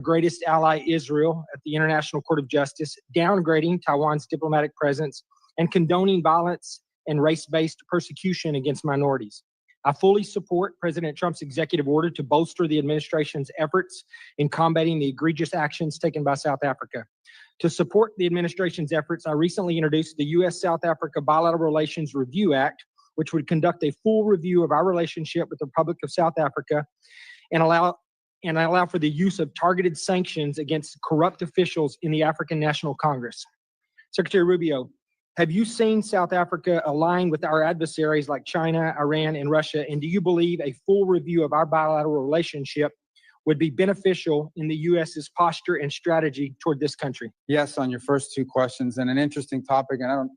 greatest ally, Israel, at the International Court of Justice, downgrading Taiwan's diplomatic presence, and condoning violence and race-based persecution against minorities. I fully support President Trump's executive order to bolster the administration's efforts in combating the egregious actions taken by South Africa. To support the administration's efforts, I recently introduced the U.S.-South Africa Bilateral Relations Review Act, which would conduct a full review of our relationship with the Republic of South Africa and allow for the use of targeted sanctions against corrupt officials in the African National Congress. Secretary Rubio, have you seen South Africa align with our adversaries like China, Iran, and Russia? And do you believe a full review of our bilateral relationship would be beneficial in the U.S.'s posture and strategy toward this country? Yes, on your first two questions, and an interesting topic, and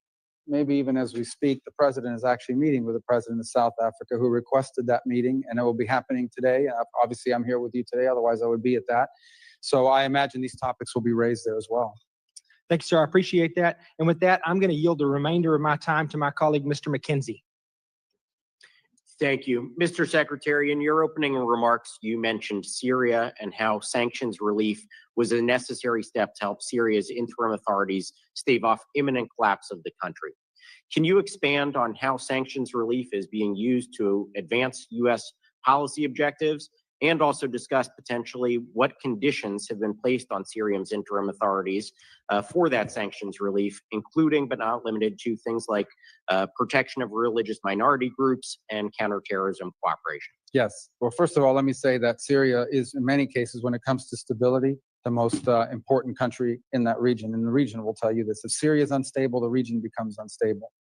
maybe even as we speak, the president is actually meeting with the president of South Africa who requested that meeting, and it will be happening today. Obviously, I'm here with you today, otherwise I would be at that. So I imagine these topics will be raised there as well. Thank you, sir. I appreciate that. And with that, I'm going to yield the remainder of my time to my colleague, Mr. McKenzie. Thank you. Mr. Secretary, in your opening remarks, you mentioned Syria and how sanctions relief was a necessary step to help Syria's interim authorities stave off imminent collapse of the country. Can you expand on how sanctions relief is being used to advance U.S. policy objectives, and also discuss potentially what conditions have been placed on Syria's interim authorities for that sanctions relief, including but not limited to things like protection of religious minority groups and counterterrorism cooperation? Yes. Well, first of all, let me say that Syria is, in many cases, when it comes to stability, the most important country in that region. And the region will tell you this. If Syria is unstable, the region becomes unstable.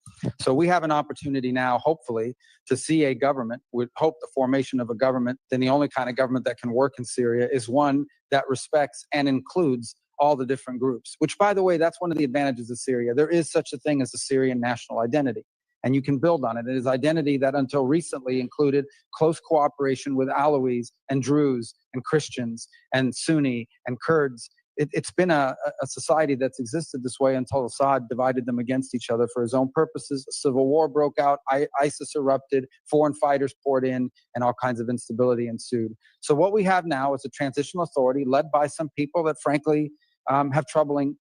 So we have an opportunity now, hopefully, to see a government, we hope the formation of a government, then the only kind of government that can work in Syria is one that respects and includes all the different groups, which, by the way, that's one of the advantages of Syria. There is such a thing as a Syrian national identity, and you can build on it. It is identity that until recently included close cooperation with Alawis and Druze and Christians and Sunni and Kurds. It's been a society that's existed this way until Assad divided them against each other for his own purposes. A civil war broke out, ISIS erupted, foreign fighters poured in, and all kinds of instability ensued. So what we have now is a transitional authority led by some people that frankly have troubling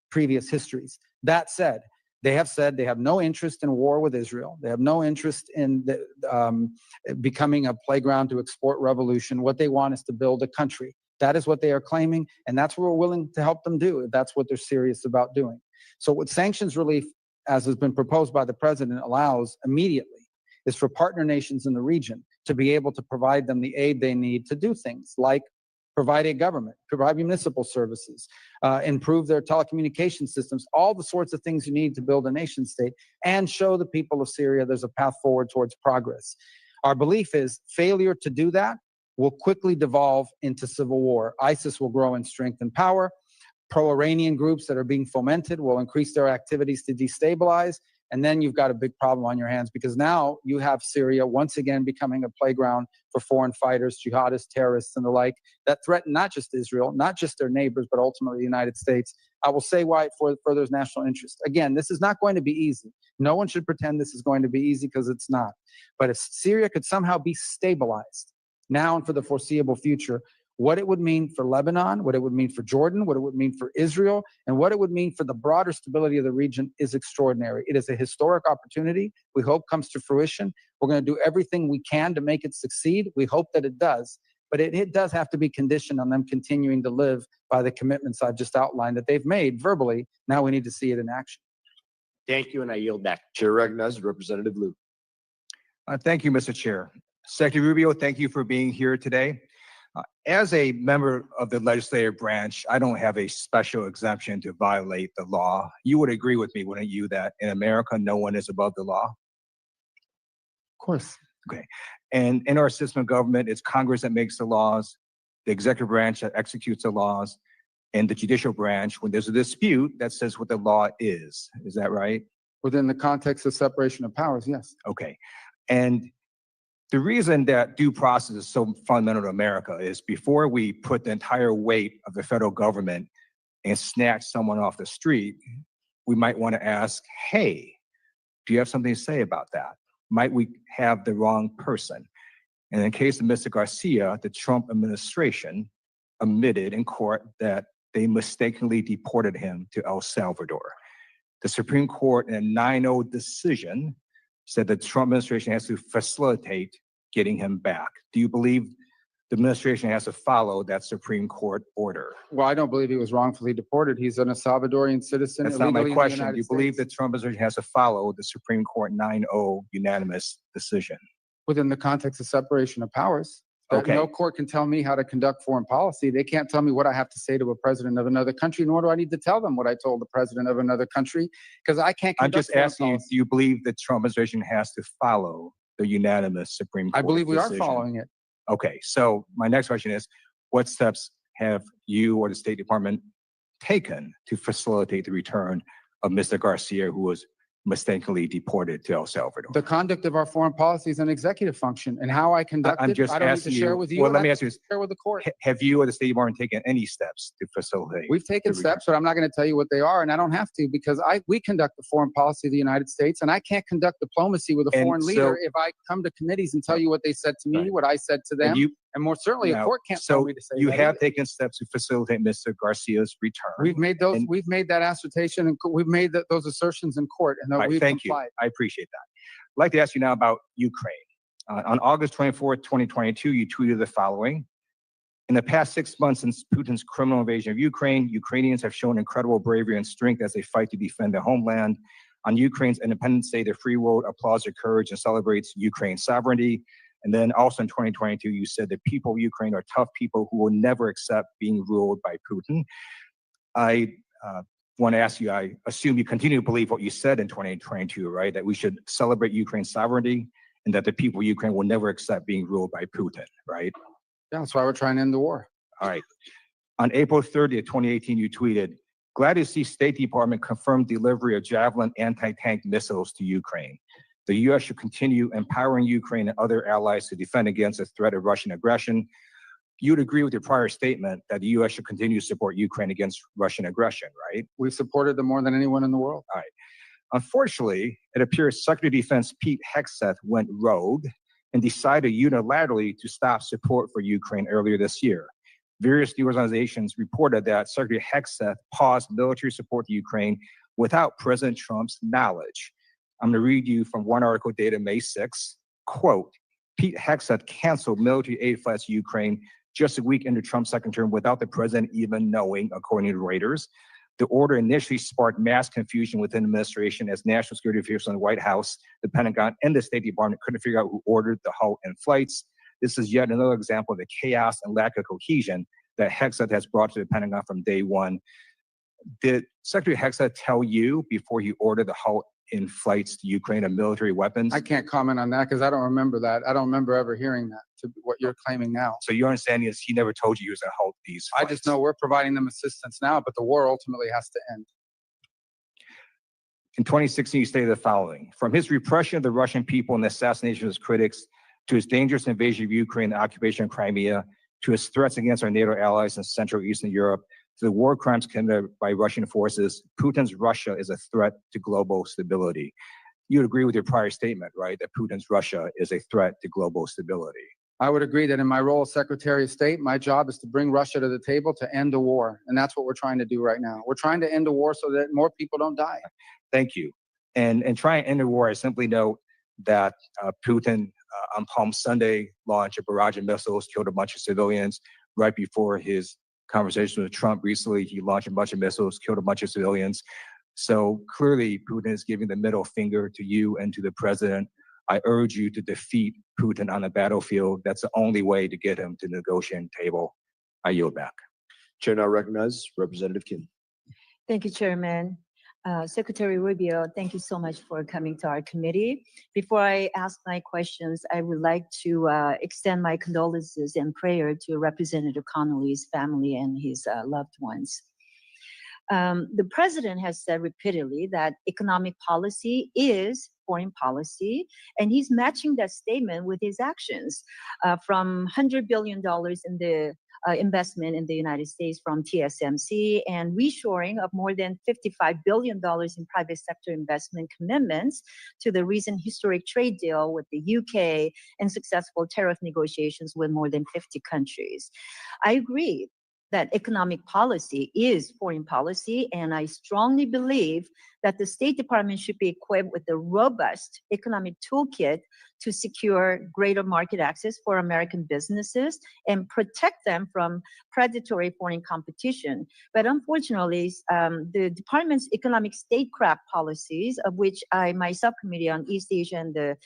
previous histories. That said, they have said they have no interest in war with Israel. They have no interest in becoming a playground to export revolution. What they want is to build a country. That is what they are claiming, and that's what we're willing to help them do. That's what they're serious about doing. So what sanctions relief, as has been proposed by the president, allows immediately is for partner nations in the region to be able to provide them the aid they need to do things like provide a government, provide municipal services, improve their telecommunication systems, all the sorts of things you need to build a nation state, and show the people of Syria there's a path forward towards progress. Our belief is failure to do that will quickly devolve into civil war. ISIS will grow in strength and power. Pro-Iranian groups that are being fomented will increase their activities to destabilize. And then you've got a big problem on your hands because now you have Syria once again becoming a playground for foreign fighters, jihadists, terrorists, and the like that threaten not just Israel, not just their neighbors, but ultimately the United States. I will say why it furthers national interest. Again, this is not going to be easy. No one should pretend this is going to be easy because it's not. But if Syria could somehow be stabilized now and for the foreseeable future, what it would mean for Lebanon, what it would mean for Jordan, what it would mean for Israel, and what it would mean for the broader stability of the region is extraordinary. It is a historic opportunity we hope comes to fruition. We're going to do everything we can to make it succeed. We hope that it does. But it does have to be conditioned on them continuing to live by the commitments I've just outlined that they've made verbally. Now we need to see it in action. Thank you, and I yield back. Chair recognizes Representative Liu. Thank you, Mr. Chair. Secretary Rubio, thank you for being here today. As a member of the legislative branch, I don't have a special exemption to violate the law. You would agree with me, wouldn't you, that in America, no one is above the law? Of course. Okay. And in our system of government, it's Congress that makes the laws, the executive branch that executes the laws, and the judicial branch, when there's a dispute, that says what the law is. Is that right? Within the context of separation of powers, yes. Okay. And the reason that due process is so fundamental to America is before we put the entire weight of the federal government and snatch someone off the street, we might want to ask, hey, do you have something to say about that? Might we have the wrong person? And in the case of Mr. Garcia, the Trump administration admitted in court that they mistakenly deported him to El Salvador. The Supreme Court in a 9-0 decision said the Trump administration has to facilitate getting him back. Do you believe the administration has to follow that Supreme Court order? Well, I don't believe he was wrongfully deported. He's a Salvadorian citizen. That's not my illegally in the question. Do United you believe States. the Trump administration has to follow the Supreme Court 9-0 unanimous decision? Within the context of separation of powers. Okay. No court can tell me how to conduct foreign policy. They can't tell me what I have to say to a president of another country, nor do I need to tell them what I told the president of another country, because I can't I'm conduct just asking you, do you believe the Trump administration has to follow the unanimous Supreme Court I believe we decision? are following it. Okay, so my next question is, what steps have you or the State Department taken to facilitate the return of Mr. Garcia, who was mistakenly deported to El Salvador? The conduct of our foreign policy is an executive function, and how I conduct I'm it, just I don't need to asking share you. with you. Well, let and me I ask you this. share with the court. Have you or the State Department taken any steps to facilitate? We've taken the steps, but I'm not going to tell you what they are, and I don't have to, because we conduct the foreign policy of the United States, and I can't conduct diplomacy with a And foreign so- leader if I come to committees and tell you what they said to me, Right. what I said to them, And you, and more certainly a now, court can't tell so me to say you that have either. taken steps to facilitate Mr. Garcia's return. We've made those. and- We've made that assertion, and we've made those assertions in court, and All right, we've thank complied. you. I appreciate that. I'd like to ask you now about Ukraine. On August 24th, 2022, you tweeted the following. In the past 6 months since Putin's criminal invasion of Ukraine, Ukrainians have shown incredible bravery and strength as they fight to defend their homeland. On Ukraine's Independence Day, the free world applauds their courage and celebrates Ukraine's sovereignty. And then also in 2022, you said the people of Ukraine are tough people who will never accept being ruled by Putin. I want to ask you, I assume you continue to believe what you said in 2022, right? That we should celebrate Ukraine's sovereignty and that the people of Ukraine will never accept being ruled by Putin, right? Yeah, that's why we're trying to end the war. All right. On April 30th, 2018, you tweeted, glad to see State Department confirm delivery of Javelin anti-tank missiles to Ukraine. The U.S. should continue empowering Ukraine and other allies to defend against the threat of Russian aggression. You'd agree with your prior statement that the U.S. should continue to support Ukraine against Russian aggression, right? We've supported them more than anyone in the world. All right. Unfortunately, it appears Secretary of Defense Pete Hegseth went rogue and decided unilaterally to stop support for Ukraine earlier this year. Various news organizations reported that Secretary Hegseth paused military support to Ukraine without President Trump's knowledge. I'm going to read you from one article dated May 6th. Quote, Pete Hegseth canceled military aid flights to Ukraine just a week into Trump's second term without the president even knowing, according to Reuters. The order initially sparked mass confusion within the administration as national security officials in the White House, the Pentagon, and the State Department couldn't figure out who ordered the halt in flights. This is yet another example of the chaos and lack of cohesion that Hegseth has brought to the Pentagon from day one. Did Secretary Hegseth tell you before he ordered the halt in flights to Ukraine of military weapons? I can't comment on that because I don't remember that. I don't remember ever hearing that, to what you're claiming now. So your understanding is he never told you he was going to halt these I flights? just know we're providing them assistance now, but the war ultimately has to end. In 2016, you stated the following: from his repression of the Russian people and the assassination of his critics, to his dangerous invasion of Ukraine and occupation of Crimea, to his threats against our NATO allies in Central and Eastern Europe, to the war crimes committed by Russian forces, Putin's Russia is a threat to global stability. You'd agree with your prior statement, right, that Putin's Russia is a threat to global stability? I would agree that in my role as Secretary of State, my job is to bring Russia to the table to end a war. And that's what we're trying to do right now. We're trying to end a war so that more people don't die. Thank you. And trying to end the war, I simply note that Putin on Palm Sunday launched a barrage of missiles, killed a bunch of civilians. Right before his conversation with Trump recently, he launched a bunch of missiles, killed a bunch of civilians. So clearly, Putin is giving the middle finger to you and to the president. I urge you to defeat Putin on the battlefield. That's the only way to get him to the negotiating table. I yield back. Chair now recognizes Representative Kim. Thank you, Chairman. Secretary Rubio, thank you so much for coming to our committee. Before I ask my questions, I would like to extend my condolences and prayer to Representative Connolly's family and his loved ones. The president has said repeatedly that economic policy is foreign policy, and he's matching that statement with his actions, from $100 billion in the investment in the United States from TSMC and reshoring of more than $55 billion in private sector investment commitments to the recent historic trade deal with the UK and successful tariff negotiations with more than 50 countries. I agree. that economic policy is foreign policy, and I strongly believe that the State Department should be equipped with a robust economic toolkit to secure greater market access for American businesses and protect them from predatory foreign competition. But unfortunately, the department's economic statecraft policies, of which my subcommittee on East Asia and the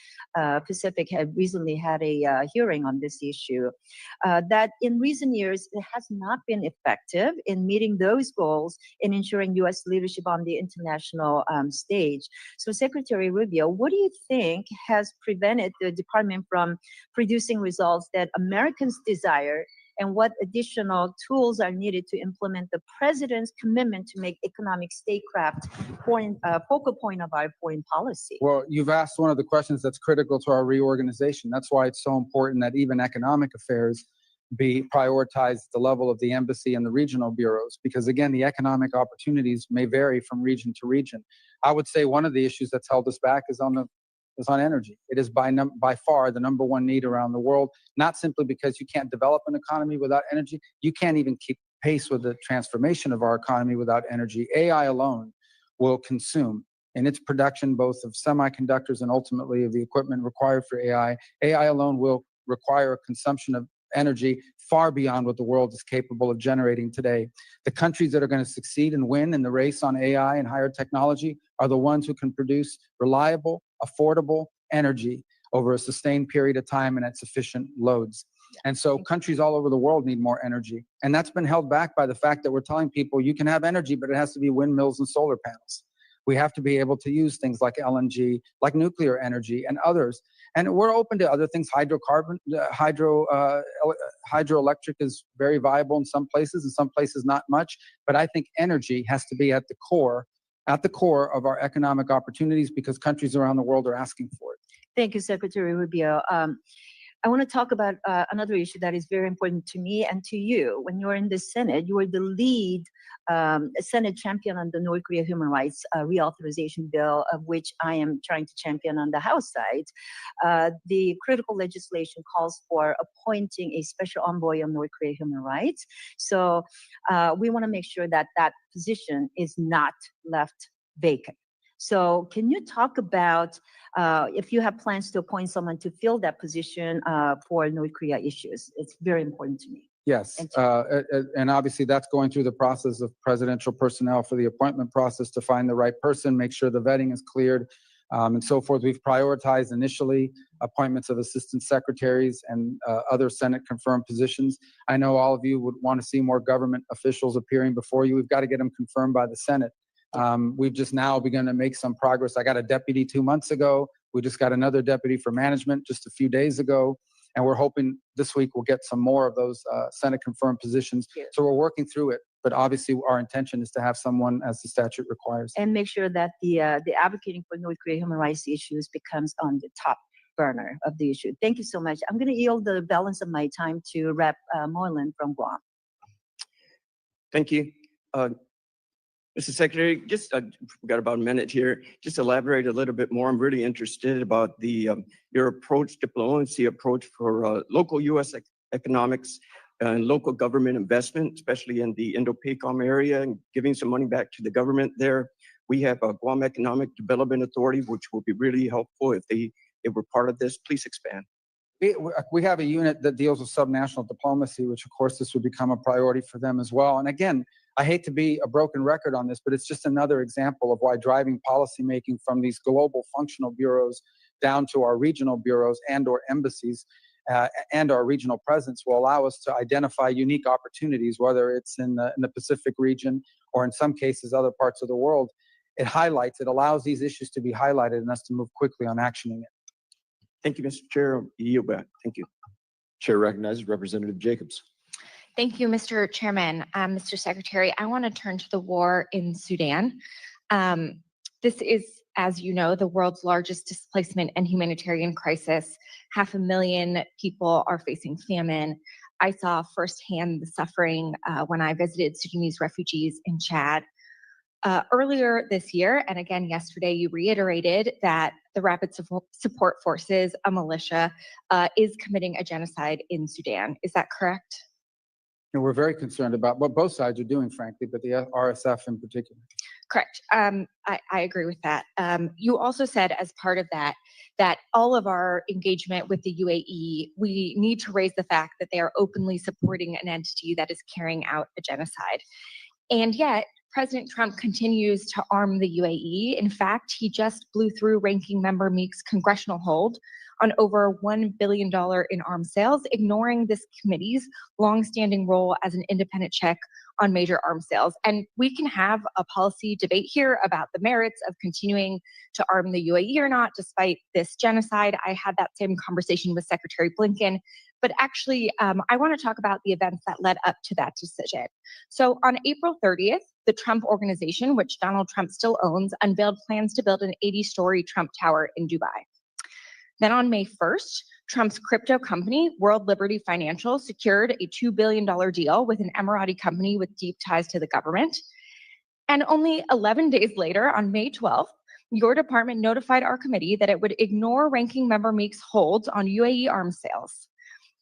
Pacific had recently had a hearing on this issue, that in recent years it has not been effective in meeting those goals and ensuring U.S. leadership on the international stage. So, Secretary Rubio, what do you think has prevented the department from producing results that Americans desire, and what additional tools are needed to implement the president's commitment to make economic statecraft focal point of our foreign policy? Well, you've asked one of the questions that's critical to our reorganization. That's why it's so important that even economic affairs be prioritized at the level of the embassy and the regional bureaus, because again, the economic opportunities may vary from region to region. I would say one of the issues that's held us back is on energy. It is by far the number one need around the world, not simply because you can't develop an economy without energy. You can't even keep pace with the transformation of our economy without energy. AI alone will consume in its production both of semiconductors and ultimately of the equipment required for AI. AI alone will require a consumption of energy far beyond what the world is capable of generating today. The countries that are going to succeed and win in the race on AI and higher technology are the ones who can produce reliable, affordable energy over a sustained period of time and at sufficient loads. And so countries all over the world need more energy. And that's been held back by the fact that we're telling people you can have energy, but it has to be windmills and solar panels. We have to be able to use things like LNG, like nuclear energy and others. And we're open to other things. Hydroelectric is very viable in some places not much. But I think energy has to be at the core of our economic opportunities, because countries around the world are asking for it. Thank you, Secretary Rubio. I want to talk about another issue that is very important to me and to you. When you're in the Senate, you are the lead Senate champion on the North Korea human rights reauthorization bill, of which I am trying to champion on the House side. The critical legislation calls for appointing a special envoy on North Korea human rights. So we want to make sure that that position is not left vacant. So can you talk about if you have plans to appoint someone to fill that position for North Korea issues? It's very important to me. Yes, and obviously that's going through the process of presidential personnel for the appointment process to find the right person, make sure the vetting is cleared, and so forth. We've prioritized initially appointments of assistant secretaries and other Senate confirmed positions. I know all of you would want to see more government officials appearing before you. We've got to get them confirmed by the Senate. We've just now begun to make some progress. I got a deputy 2 months ago. We just got another deputy for management just a few days ago. And we're hoping this week we'll get some more of those Senate confirmed positions. So we're working through it. But obviously our intention is to have someone as the statute requires. And make sure that the advocating for North Korea human rights issues becomes on the top burner of the issue. Thank you so much. I'm going to yield the balance of my time to Rep. Hollen from Guam. Thank you. Mr. Secretary, just we've got about a minute here. Just elaborate a little bit more. I'm really interested about the your approach, diplomacy approach for local U.S. economics and local government investment, especially in the Indo-PACOM area, and giving some money back to the government there. We have a Guam Economic Development Authority, which will be really helpful if they were part of this. Please expand. We have a unit that deals with subnational diplomacy, which of course this would become a priority for them as well. And again, I hate to be a broken record on this, but it's just another example of why driving policymaking from these global functional bureaus down to our regional bureaus and or embassies and our regional presence will allow us to identify unique opportunities, whether it's in the Pacific region or in some cases other parts of the world. It allows these issues to be highlighted and us to move quickly on actioning it. Thank you, Mr. Chair. Yield back. Thank you. Chair recognizes Representative Jacobs. Thank you, Mr. Chairman. Mr. Secretary, I want to turn to the war in Sudan. This is, as you know, the world's largest displacement and humanitarian crisis. 500,000 people are facing famine. I saw firsthand the suffering when I visited Sudanese refugees in Chad. Earlier this year, and again yesterday, you reiterated that the Rapid Support Forces, a militia, is committing a genocide in Sudan. Is that correct? And we're very concerned about what both sides are doing, frankly, but the RSF in particular. Correct. I agree with that. You also said as part of that, that all of our engagement with the UAE, we need to raise the fact that they are openly supporting an entity that is carrying out a genocide. And yet, President Trump continues to arm the UAE. In fact, he just blew through Ranking Member Meek's congressional hold on over $1 billion in arms sales, ignoring this committee's longstanding role as an independent check on major arms sales. And we can have a policy debate here about the merits of continuing to arm the UAE or not, despite this genocide. I had that same conversation with Secretary Blinken. But actually, I want to talk about the events that led up to that decision. So on April 30th, the Trump Organization, which Donald Trump still owns, unveiled plans to build an 80-story Trump Tower in Dubai. Then on May 1st, Trump's crypto company, World Liberty Financial, secured a $2 billion deal with an Emirati company with deep ties to the government. And only 11 days later, on May 12th, your department notified our committee that it would ignore Ranking Member Meek's holds on UAE arms sales.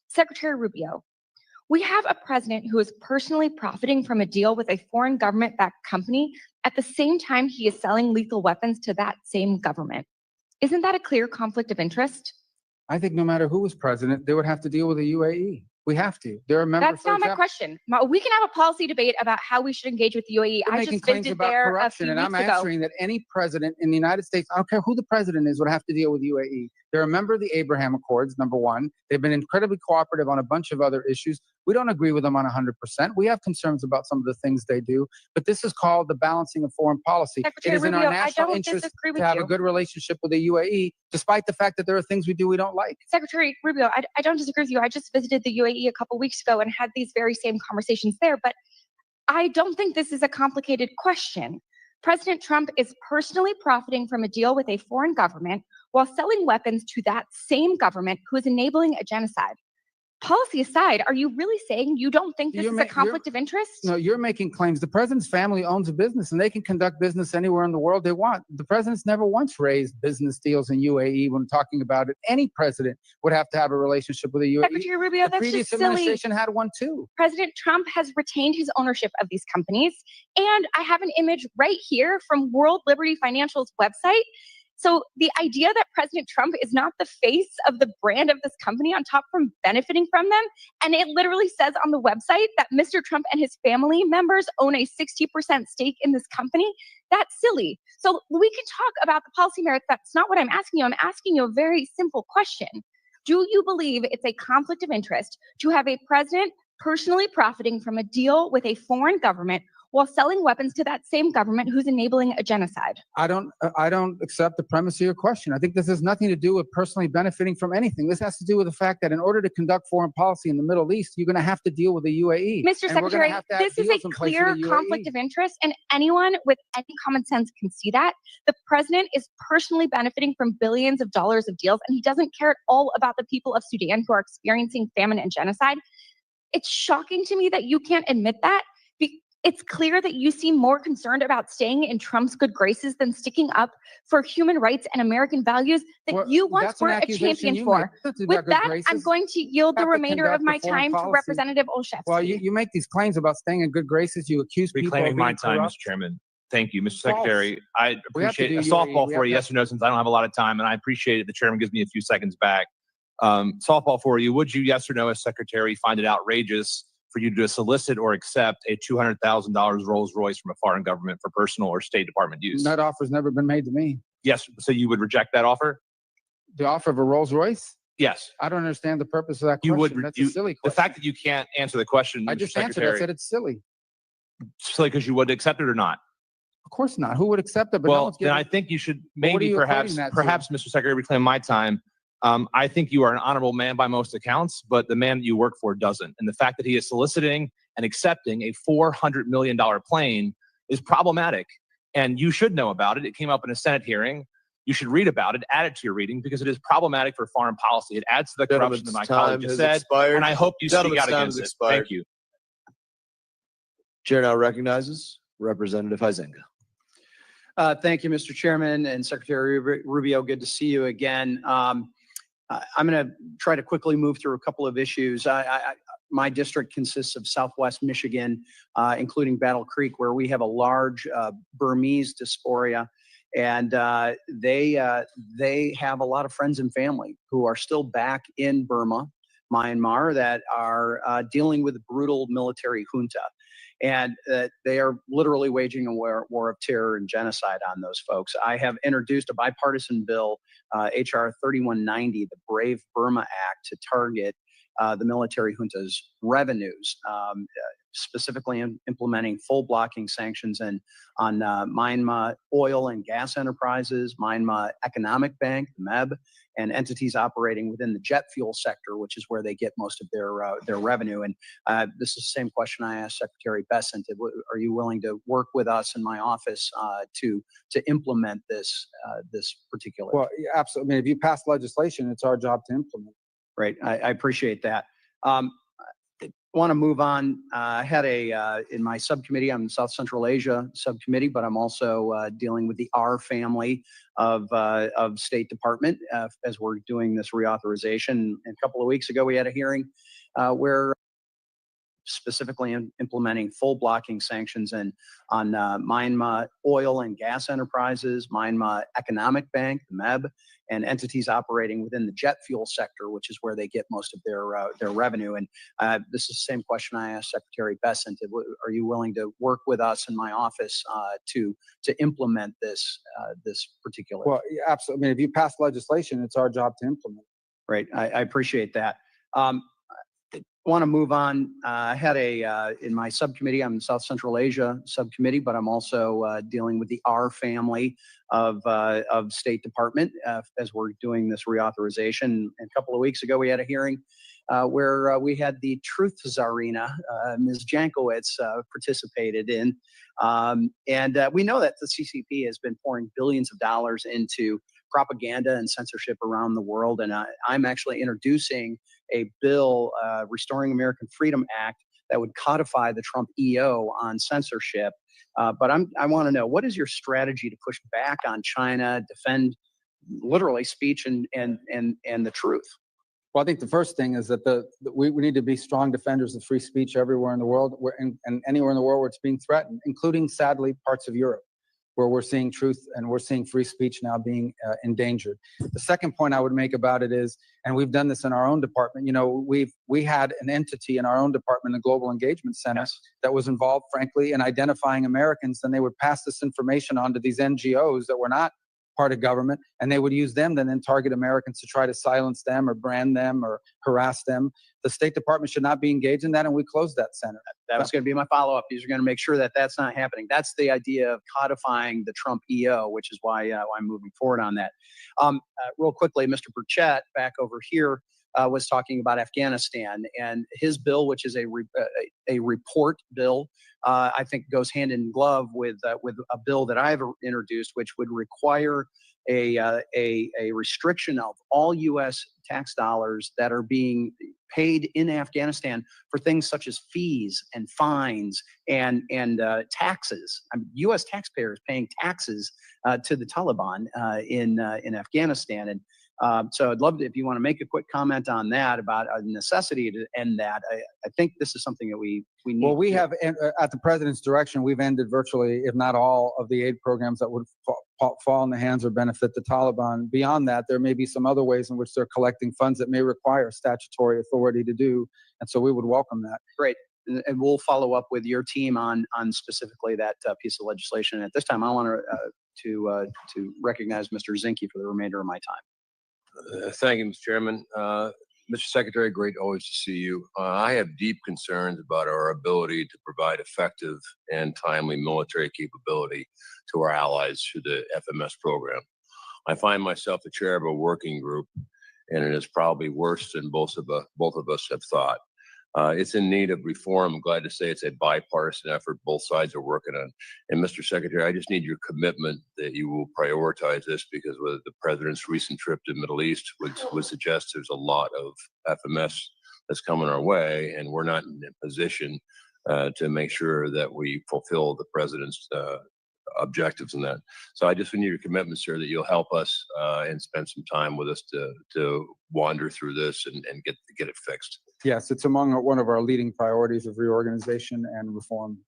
Secretary Rubio, we have a president who is personally profiting from a deal with a foreign government-backed company at the same time he is selling lethal weapons to that same government. Isn't that a clear conflict of interest? I think no matter who was president, they would have to deal with the UAE. We have to. There are members. That's not my question. We can have a policy debate about how we should engage with the UAE. They're I making just claims visited about there a corruption, few and I'm weeks ago. answering that any president in the United States, I don't care who the president is, would have to deal with UAE. They're a member of the Abraham Accords, number one. They've been incredibly cooperative on a bunch of other issues. We don't agree with them on 100%. We have concerns about some of the things they do, but this is called the balancing of foreign policy. Secretary It is in Rubio, our national interest to have a good relationship with the UAE, despite the fact that there are things we do we don't like. Secretary Rubio, I don't disagree with you. I just visited the UAE a couple weeks ago and had these very same conversations there, but I don't think this is a complicated question. President Trump is personally profiting from a deal with a foreign government while selling weapons to that same government who is enabling a genocide. Policy aside, are you really saying you don't think this is a conflict of interest? No, you're making claims. The president's family owns a business and they can conduct business anywhere in the world they want. The president's never once raised business deals in UAE when talking about it. Any president would have to have a relationship with the UAE. Secretary Rubio, the that's previous just silly. administration had one too. President Trump has retained his ownership of these companies. And I have an image right here from World Liberty Financial's website. So the idea that President Trump is not the face of the brand of this company on top from benefiting from them, and it literally says on the website that Mr. Trump and his family members own a 60% stake in this company, that's silly. So we can talk about the policy merits. That's not what I'm asking you. I'm asking you a very simple question. Do you believe it's a conflict of interest to have a president personally profiting from a deal with a foreign government while selling weapons to that same government who's enabling a genocide? I don't accept the premise of your question. I think this has nothing to do with personally benefiting from anything. This has to do with the fact that in order to conduct foreign policy in the Middle East, you're going to have to deal with the UAE. Mr. Secretary, this is a clear conflict of interest, and anyone with any common sense can see that. The president is personally benefiting from billions of dollars of deals, and he doesn't care at all about the people of Sudan who are experiencing famine and genocide. It's shocking to me that you can't admit that. It's clear that you seem more concerned about staying in Trump's good graces than sticking up for human rights and American values that you once were a champion for. With that, I'm going to yield the remainder of my time to Representative Olszewski. Well, you make these claims about staying in good graces. You accuse people of being reclaiming my time, corrupt. Mr. Chairman. Thank you, Mr. Secretary. I We have to appreciate do a softball UAE. for you, yes or no, since I don't have a lot of time, and I appreciate it. The chairman gives me a few seconds back. Softball for you. Would you, yes or no, as Secretary, find it outrageous for you to solicit or accept a $200,000 Rolls Royce from a foreign government for personal or State Department use? That offer's never been made to me. Yes. So you would reject that offer? The offer of a Rolls Royce? Yes. I don't understand the purpose of that You question. would. That's a silly question. The fact that you can't answer the question, I Mr. just Secretary, answered. I said it's silly. silly because you would accept it or not? Of course not. Who would accept it? But no Well, one's then giving- I think you should But what are maybe you perhaps, equating that to? Mr. Secretary, reclaim my time. I think you are an honorable man by most accounts, but the man that you work for doesn't. And the fact that he is soliciting and accepting a $400 million plane is problematic. And you should know about it. It came up in a Senate hearing. You should read about it, add it to your reading, because it is problematic for foreign policy. It adds to the corruption that my colleague just said. And I hope you speak out against it. Thank you. Chair now recognizes Representative Huizenga. Thank you, Mr. Chairman and Secretary Rubio. Good to see you again. I'm going to try to quickly move through a couple of issues. my district consists of Southwest Michigan, including Battle Creek, where we have a large Burmese diaspora. And they have a lot of friends and family who are still back in Burma, Myanmar, that are dealing with a brutal military junta. And they are literally waging a war of terror and genocide on those folks. I have introduced a bipartisan bill, HR 3190, the Brave Burma Act, to target the military junta's revenues, specifically implementing full blocking sanctions on Myanmar oil and gas enterprises, Myanmar Economic Bank, the MEB, and entities operating within the jet fuel sector, which is where they get most of their revenue. And this is the same question I asked Secretary Bessent. Are you willing to work with us in my office to implement this particular? Well, yeah, absolutely. I mean, if you pass legislation, it's our job to implement. Right. I appreciate that. I want to move on. I had in my subcommittee, I'm in South Central Asia subcommittee, but I'm also dealing with the R family of State Department as we're doing this reauthorization. And a couple of weeks ago, we had a hearing where specifically implementing full blocking sanctions on Myanmar oil and gas enterprises, Myanmar Economic Bank, the MEB, and entities operating within the jet fuel sector, which is where they get most of their revenue. And this is the same question I asked Secretary Bessent. Are you willing to work with us in my office to implement this particular? Well, yeah, absolutely. I mean, if you pass legislation, it's our job to implement. Right. I appreciate that. I want to move on. I had in my subcommittee, I'm in South Central Asia subcommittee, but I'm also dealing with the R family of State Department as we're doing this reauthorization. And a couple of weeks ago, we had a hearing where we had the Truth Czarina, Ms. Jankowicz, participated in. And we know that the CCP has been pouring billions of dollars into propaganda and censorship around the world. And I'm actually introducing a bill, Restoring American Freedom Act, that would codify the Trump EO on censorship. But I want to know, what is your strategy to push back on China, defend literally speech and the truth? Well, I think the first thing is that we need to be strong defenders of free speech everywhere in the world, and anywhere in the world where it's being threatened, including, sadly, parts of Europe, where we're seeing truth and we're seeing free speech now being endangered. The second point I would make about it is, and we've done this in our own department, you know, we had an entity in our own department, the Global Engagement Center, that was involved, frankly, in identifying Americans. Then they would pass this information on to these NGOs that were not part of government, and they would use them to then target Americans to try to silence them or brand them or harass them. The State Department should not be engaged in that, and we closed that center. That was going to be my follow-up. These are going to make sure that that's not happening. That's the idea of codifying the Trump EO, which is why I'm moving forward on that. Real quickly, Mr. Burchett, back over here, was talking about Afghanistan, and his bill, which is a report bill, I think goes hand in glove with a bill that I've introduced, which would require a restriction of all U.S. tax dollars that are being paid in Afghanistan for things such as fees and fines and taxes. I mean, U.S. taxpayers paying taxes to the Taliban in Afghanistan. And so I'd love to, if you want to make a quick comment on that, about a necessity to end that. I think this is something that we need. Well, we have, at the president's direction, we've ended virtually, if not all, of the aid programs that would fall in the hands or benefit the Taliban. Beyond that, there may be some other ways in which they're collecting funds that may require statutory authority to do. And so we would welcome that. Great. And we'll follow up with your team on specifically that piece of legislation. At this time, I want to recognize Mr. Zinke for the remainder of my time. Thank you, Mr. Chairman. Mr. Secretary, great always to see you. I have deep concerns about our ability to provide effective and timely military capability to our allies through the FMS program. I find myself the chair of a working group, and it is probably worse than both of us have thought. It's in need of reform. I'm glad to say it's a bipartisan effort both sides are working on. And Mr. Secretary, I just need your commitment that you will prioritize this, because with the president's recent trip to the Middle East would suggest there's a lot of FMS that's coming our way, and we're not in a position to make sure that we fulfill the president's objectives in that. So I just need your commitment, sir, that you'll help us and spend some time with us to wander through this and get it fixed. Yes, it's among one of our leading priorities of reorganization and reform.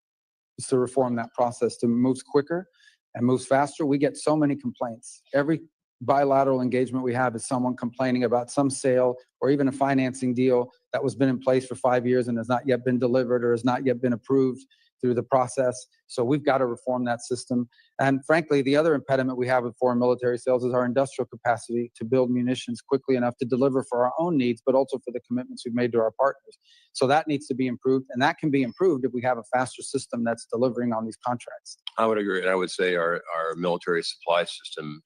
Is to reform that process to move quicker and moves faster. We get so many complaints. Every bilateral engagement we have is someone complaining about some sale or even a financing deal that was been in place for 5 years and has not yet been delivered or has not yet been approved through the process. So we've got to reform that system. And frankly, the other impediment we have with foreign military sales is our industrial capacity to build munitions quickly enough to deliver for our own needs, but also for the commitments we've made to our partners. So that needs to be improved, and that can be improved if we have a faster system that's delivering on these contracts. I would agree. And I would say our military supply system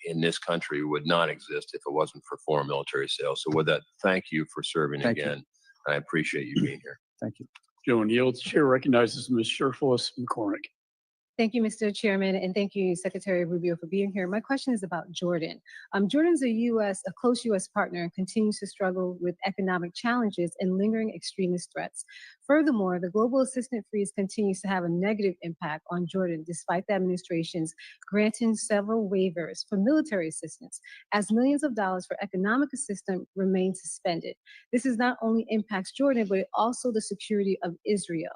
in this country would not exist if it wasn't for foreign military sales. So with that, thank you for serving Thank again. you. I appreciate you being here. Thank you. Joan yields. Chair recognizes Ms. Sherfus McCormick. Thank you, Mr. Chairman, and thank you, Secretary Rubio, for being here. My question is about Jordan. Jordan's a close U.S. partner and continues to struggle with economic challenges and lingering extremist threats. Furthermore, the global assistance freeze continues to have a negative impact on Jordan, despite the administration's granting several waivers for military assistance, as millions of dollars for economic assistance remain suspended. This is not only impacts Jordan, but also the security of Israel.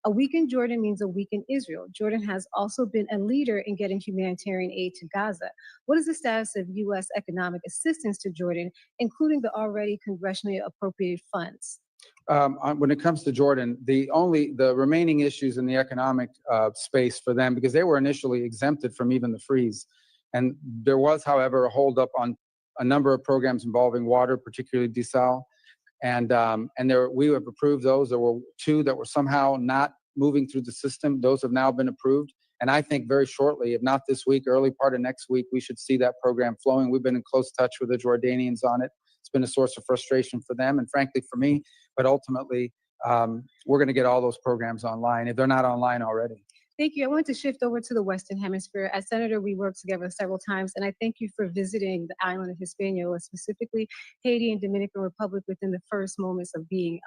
A weakened Jordan means a weakened Israel. Jordan has also been a leader in getting humanitarian aid to Gaza. What is the status of U.S. economic assistance to Jordan, including the already congressionally appropriated funds? When it comes to Jordan, the remaining issues in the economic space for them, because they were initially exempted from even the freeze. And there was, however, a holdup on a number of programs involving water, particularly desal. And we have approved those. There were 2 that were somehow not moving through the system. Those have now been approved. And I think very shortly, if not this week, early part of next week, we should see that program flowing. We've been in close touch with the Jordanians on it. It's been a source of frustration for them and frankly for me, but ultimately we're going to get all those programs online if they're not online already. Thank you. I want to shift over to the Western Hemisphere. As Senator, we worked together several times, and I thank you for visiting the island of Hispaniola, specifically Haiti and Dominican Republic, within the first moments of being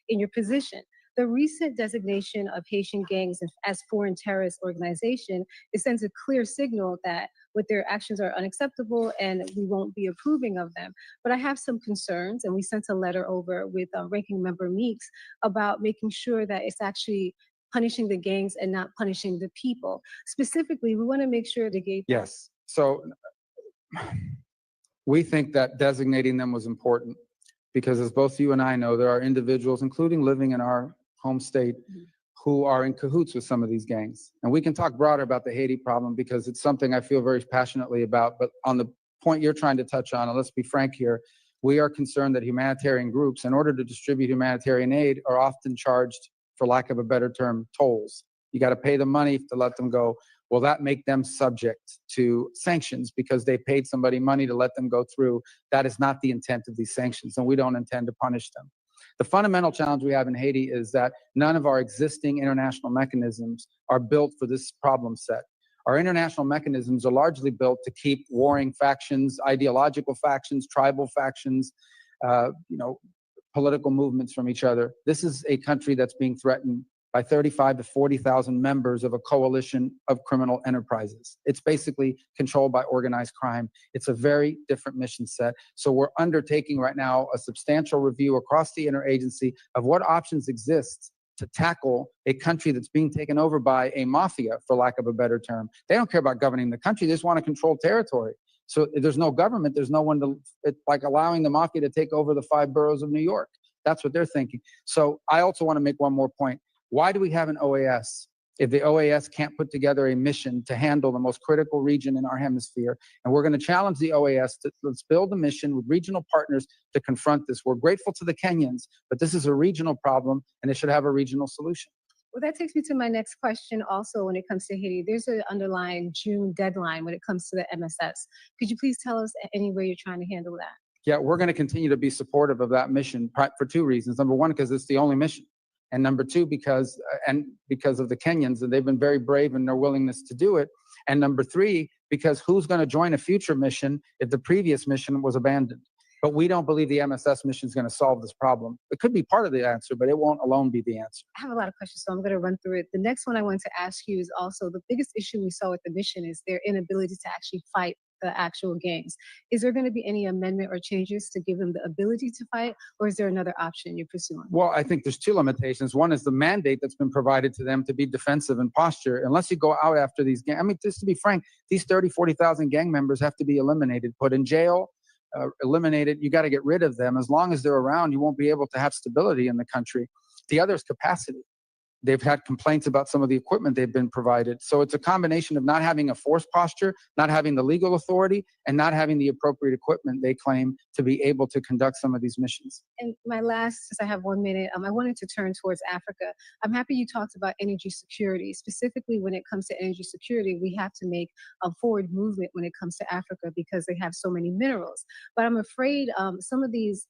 in your position. The recent designation of Haitian gangs as foreign terrorist organization, it sends a clear signal that what their actions are unacceptable and we won't be approving of them. But I have some concerns, and we sent a letter over with Ranking Member Meeks about making sure that it's actually punishing the gangs and not punishing the people. Specifically, we want to make sure the gay. Yes. So we think that designating them was important because, as both you and I know, there are individuals, including living in our home state, who are in cahoots with some of these gangs. And we can talk broader about the Haiti problem because it's something I feel very passionately about. But on the point you're trying to touch on, and let's be frank here, we are concerned that humanitarian groups, in order to distribute humanitarian aid, are often charged, for lack of a better term, tolls. You got to pay the money to let them go. Will that make them subject to sanctions because they paid somebody money to let them go through? That is not the intent of these sanctions, and we don't intend to punish them. The fundamental challenge we have in Haiti is that none of our existing international mechanisms are built for this problem set. Our international mechanisms are largely built to keep warring factions, ideological factions, tribal factions, political movements from each other. This is a country that's being threatened by 35 to 40,000 members of a coalition of criminal enterprises. It's basically controlled by organized crime. It's a very different mission set. So we're undertaking right now a substantial review across the interagency of what options exist to tackle a country that's being taken over by a mafia, for lack of a better term. They don't care about governing the country. They just want to control territory. So if there's no government, there's no one to, it's like allowing the mafia to take over the 5 boroughs of New York. That's what they're thinking. So I also want to make one more point. Why do we have an OAS if the OAS can't put together a mission to handle the most critical region in our hemisphere? And we're going to challenge the OAS to let's build a mission with regional partners to confront this. We're grateful to the Kenyans, but this is a regional problem and it should have a regional solution. Well, that takes me to my next question also when it comes to Haiti. There's an underlying June deadline when it comes to the MSS. Could you please tell us any way you're trying to handle that? Yeah, we're going to continue to be supportive of that mission for 2 reasons. Number one, because it's the only mission. And number 2, because of the Kenyans, and they've been very brave in their willingness to do it. And number 3, because who's going to join a future mission if the previous mission was abandoned? But we don't believe the MSS mission is going to solve this problem. It could be part of the answer, but it won't alone be the answer. I have a lot of questions, so I'm going to run through it. The next one I want to ask you is also the biggest issue we saw with the mission is their inability to actually fight the actual gangs. Is there going to be any amendment or changes to give them the ability to fight, or is there another option you're pursuing? Well, I think there's two limitations. One is the mandate that's been provided to them to be defensive in posture. Unless you go out after these gangs, I mean, just to be frank, these 30, 40,000 gang members have to be eliminated, put in jail, eliminated. You got to get rid of them. As long as they're around, you won't be able to have stability in the country. The other is capacity. They've had complaints about some of the equipment they've been provided. So it's a combination of not having a force posture, not having the legal authority, and not having the appropriate equipment they claim to be able to conduct some of these missions. And my last, since I have 1 minute, I wanted to turn towards Africa. I'm happy you talked about energy security. Specifically, when it comes to energy security, we have to make a forward movement when it comes to Africa because they have so many minerals. But I'm afraid some of these,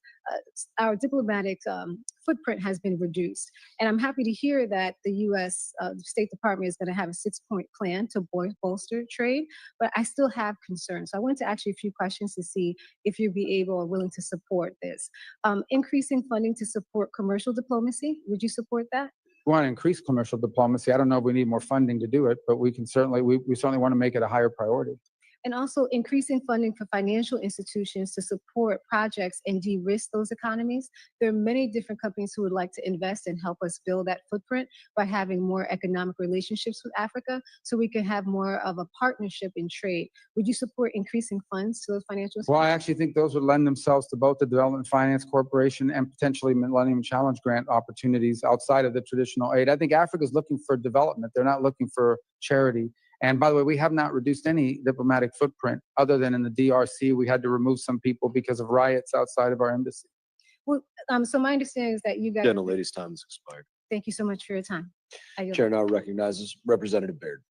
our diplomatic footprint has been reduced. And I'm happy to hear that the U.S. State Department is going to have a 6-point plan to bolster trade, but I still have concerns. So I wanted to ask you a few questions to see if you'd be able or willing to support this. Increasing funding to support commercial diplomacy, would you support that? We want to increase commercial diplomacy. I don't know if we need more funding to do it, but we can certainly, we certainly want to make it a higher priority. And also increasing funding for financial institutions to support projects and de-risk those economies. There are many different companies who would like to invest and help us build that footprint by having more economic relationships with Africa so we can have more of a partnership in trade. Would you support increasing funds to those financial institutions? Well, I actually think those would lend themselves to both the Development Finance Corporation and potentially Millennium Challenge Grant opportunities outside of the traditional aid. I think Africa is looking for development. They're not looking for charity. And by the way, we have not reduced any diplomatic footprint other than in the DRC. We had to remove some people because of riots outside of our embassy. Well, so my understanding is that you guys. Gentlelady's time has expired. Thank you so much for your time. Chair now recognizes Representative Baird.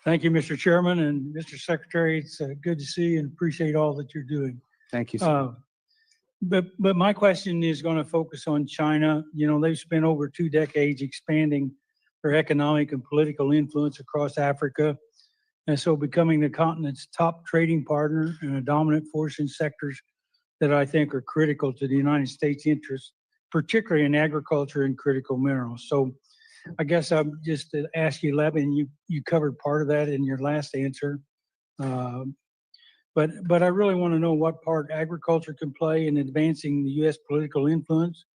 Thank you, Mr. Chairman and Mr. Secretary. It's good to see you and appreciate all that you're doing. Thank you, sir. But my question is going to focus on China. You know, they've spent over 2 decades expanding their economic and political influence across Africa, and so becoming the continent's top trading partner and a dominant force in sectors that I think are critical to the United States interests, particularly in agriculture and critical minerals. So I guess I'm just to ask you, Levin, you covered part of that in your last answer, but I really want to know what part agriculture can play in advancing the U.S. political influence,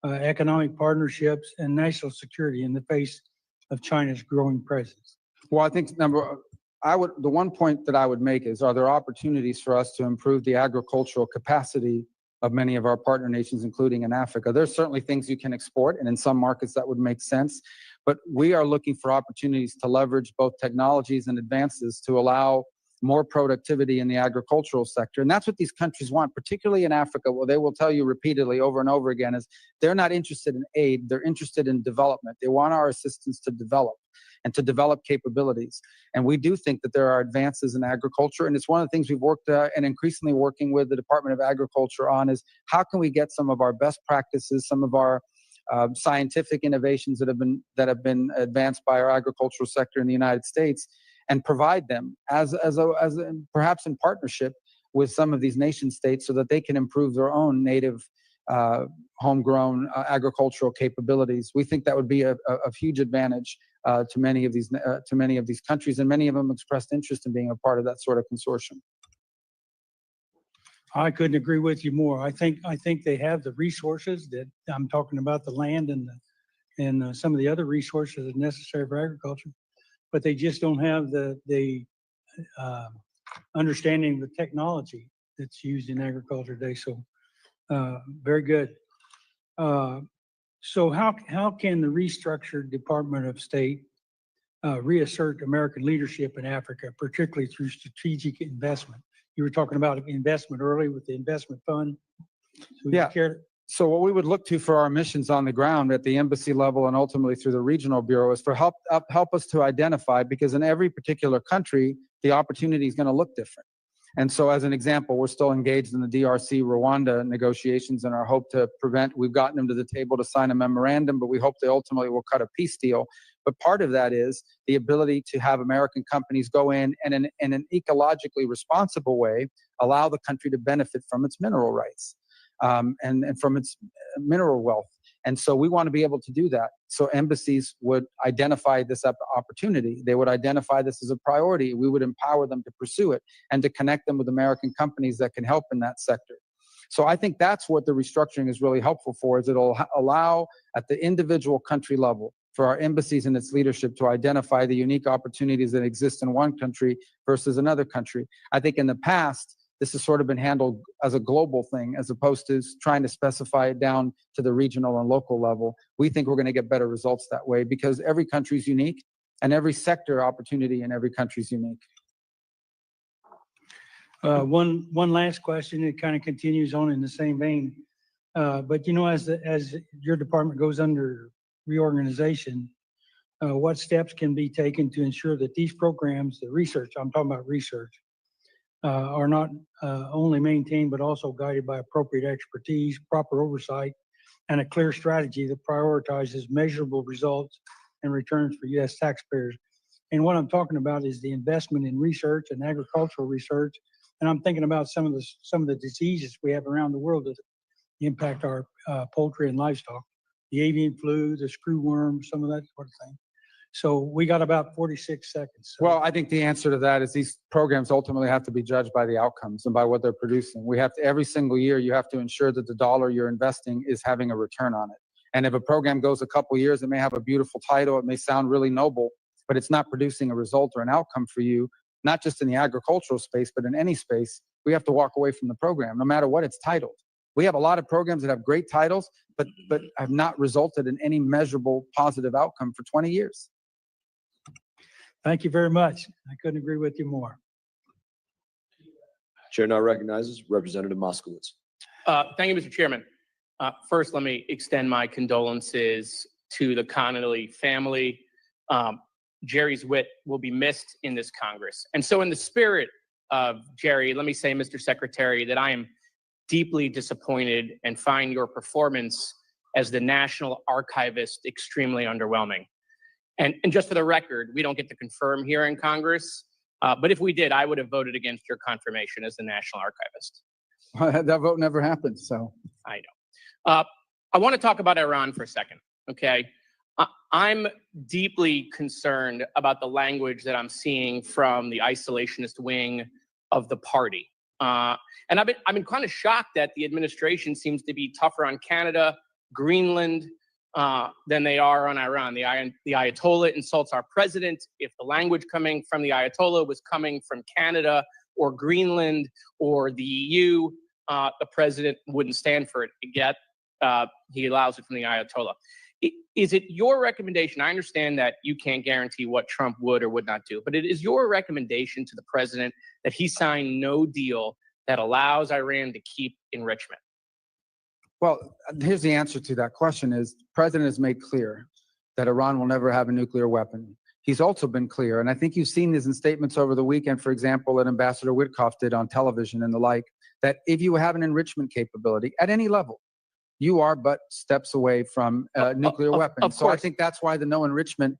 economic partnerships, and national security in the face of China's growing presence. Well, I think the one point that I would make is, are there opportunities for us to improve the agricultural capacity of many of our partner nations, including in Africa? There's certainly things you can export, and in some markets that would make sense. But we are looking for opportunities to leverage both technologies and advances to allow more productivity in the agricultural sector. And that's what these countries want, particularly in Africa. What they will tell you repeatedly over and over again is they're not interested in aid, they're interested in development. They want our assistance to develop and to develop capabilities. And we do think that there are advances in agriculture. And it's one of the things we've worked and increasingly working with the Department of Agriculture on is how can we get some of our best practices, some of our scientific innovations that have been advanced by our agricultural sector in the United States, and provide them as perhaps in partnership with some of these nation states so that they can improve their own native homegrown agricultural capabilities. We think that would be a huge advantage to many of these countries, and many of them expressed interest in being a part of that sort of consortium. I couldn't agree with you more. I think they have the resources that I'm talking about, the land and some of the other resources that are necessary for agriculture, but they just don't have the understanding of the technology that's used in agriculture today. So very good. So how can the restructured Department of State reassert American leadership in Africa, particularly through strategic investment? You were talking about investment early with the investment fund. So yeah. So what we would look to for our missions on the ground at the embassy level and ultimately through the regional bureau is for help us to identify, because in every particular country, the opportunity is going to look different. And so as an example, we're still engaged in the DRC Rwanda negotiations, and our hope to we've gotten them to the table to sign a memorandum, but we hope they ultimately will cut a peace deal. But part of that is the ability to have American companies go in and in an ecologically responsible way, allow the country to benefit from its mineral rights and from its mineral wealth. And so we want to be able to do that. So embassies would identify this opportunity. They would identify this as a priority. We would empower them to pursue it and to connect them with American companies that can help in that sector. So I think that's what the restructuring is really helpful for, is it'll allow at the individual country level for our embassies and its leadership to identify the unique opportunities that exist in one country versus another country. I think in the past, this has sort of been handled as a global thing as opposed to trying to specify it down to the regional and local level. We think we're going to get better results that way because every country is unique and every sector opportunity in every country is unique. One last question. It kind of continues on in the same vein. But as your department goes under reorganization, what steps can be taken to ensure that these programs, the research, I'm talking about research, are not only maintained but also guided by appropriate expertise, proper oversight, and a clear strategy that prioritizes measurable results and returns for U.S. taxpayers. And what I'm talking about is the investment in research and agricultural research. And I'm thinking about some of the diseases we have around the world that impact our poultry and livestock, the avian flu, the screwworm, some of that sort of thing. So we got about 46 seconds. So. Well, I think the answer to that is these programs ultimately have to be judged by the outcomes and by what they're producing. We have to, every single year, you have to ensure that the dollar you're investing is having a return on it. And if a program goes a couple years, it may have a beautiful title, it may sound really noble, but it's not producing a result or an outcome for you, not just in the agricultural space, but in any space. We have to walk away from the program, no matter what it's titled. We have a lot of programs that have great titles, but have not resulted in any measurable positive outcome for 20 years. Thank you very much. I couldn't agree with you more. Chair now recognizes Representative Moskowitz. Thank you, Mr. Chairman. First, let me extend my condolences to the Connolly family. Jerry's wit will be missed in this Congress. And so in the spirit of Jerry, let me say, Mr. Secretary, that I am deeply disappointed and find your performance as the National Archivist extremely underwhelming. And just for the record, we don't get to confirm here in Congress, but if we did, I would have voted against your confirmation as the National Archivist. That vote never happened, so. I know. I want to talk about Iran for a second, okay? I'm deeply concerned about the language that I'm seeing from the isolationist wing of the party. And I've been kind of shocked that the administration seems to be tougher on Canada, Greenland, than they are on Iran. The Ayatollah insults our president. If the language coming from the Ayatollah was coming from Canada or Greenland or the EU, the president wouldn't stand for it. Yet he allows it from the Ayatollah. Is it your recommendation? I understand that you can't guarantee what Trump would or would not do, but it is your recommendation to the president that he sign no deal that allows Iran to keep enrichment? Well, here's the answer to that question is the president has made clear that Iran will never have a nuclear weapon. He's also been clear, and I think you've seen this in statements over the weekend, for example, that Ambassador Witkoff did on television and the like, that if you have an enrichment capability at any level, you are but steps away from nuclear weapons. So I think that's why the no enrichment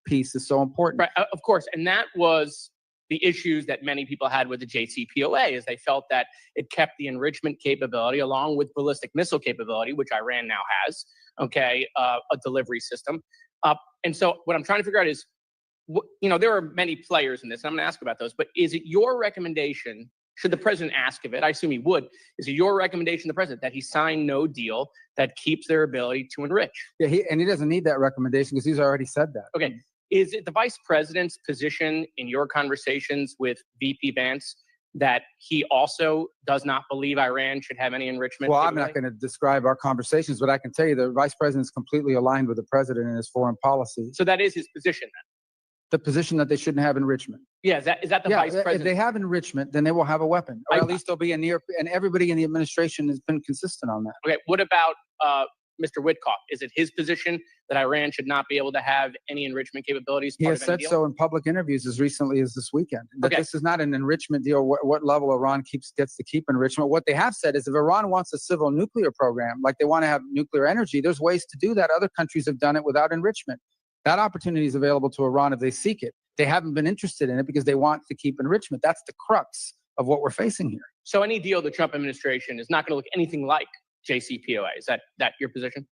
piece is so important. Right, of course, and that was the issues that many people had with the JCPOA, is they felt that it kept the enrichment capability along with ballistic missile capability, which Iran now has, okay, a delivery system. And so what I'm trying to figure out is, there are many players in this, and I'm going to ask about those, but is it your recommendation, should the president ask of it, I assume he would, is it your recommendation to the president that he sign no deal that keeps their ability to enrich? Yeah, he doesn't need that recommendation because he's already said that. Okay. Is it the vice president's position in your conversations with VP Vance that he also does not believe Iran should have any enrichment? Well, I'm not going to describe our conversations, but I can tell you the vice president is completely aligned with the president in his foreign policy. So that is his position then? The position that they shouldn't have enrichment. Yeah, is that the vice president? If they have enrichment, then they will have a weapon, or at least there'll be and everybody in the administration has been consistent on that. Okay, what about Mr. Witkoff? Is it his position that Iran should not be able to have any enrichment capabilities? He has said so in public interviews as recently as this weekend. That this is not an enrichment deal. What level Iran gets to keep enrichment. What they have said is if Iran wants a civil nuclear program, like they want to have nuclear energy, there's ways to do that. Other countries have done it without enrichment. That opportunity is available to Iran if they seek it. They haven't been interested in it because they want to keep enrichment. That's the crux of what we're facing here. So any deal the Trump administration is not going to look anything like JCPOA. Is that your position?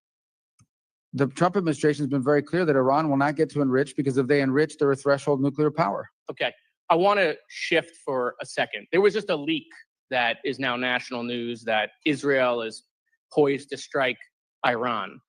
The Trump administration has been very clear that Iran will not get to enrich because if they enrich, they're a threshold nuclear power. Okay. I want to shift for a second. There was just a leak that is now national news that Israel is poised to strike Iran.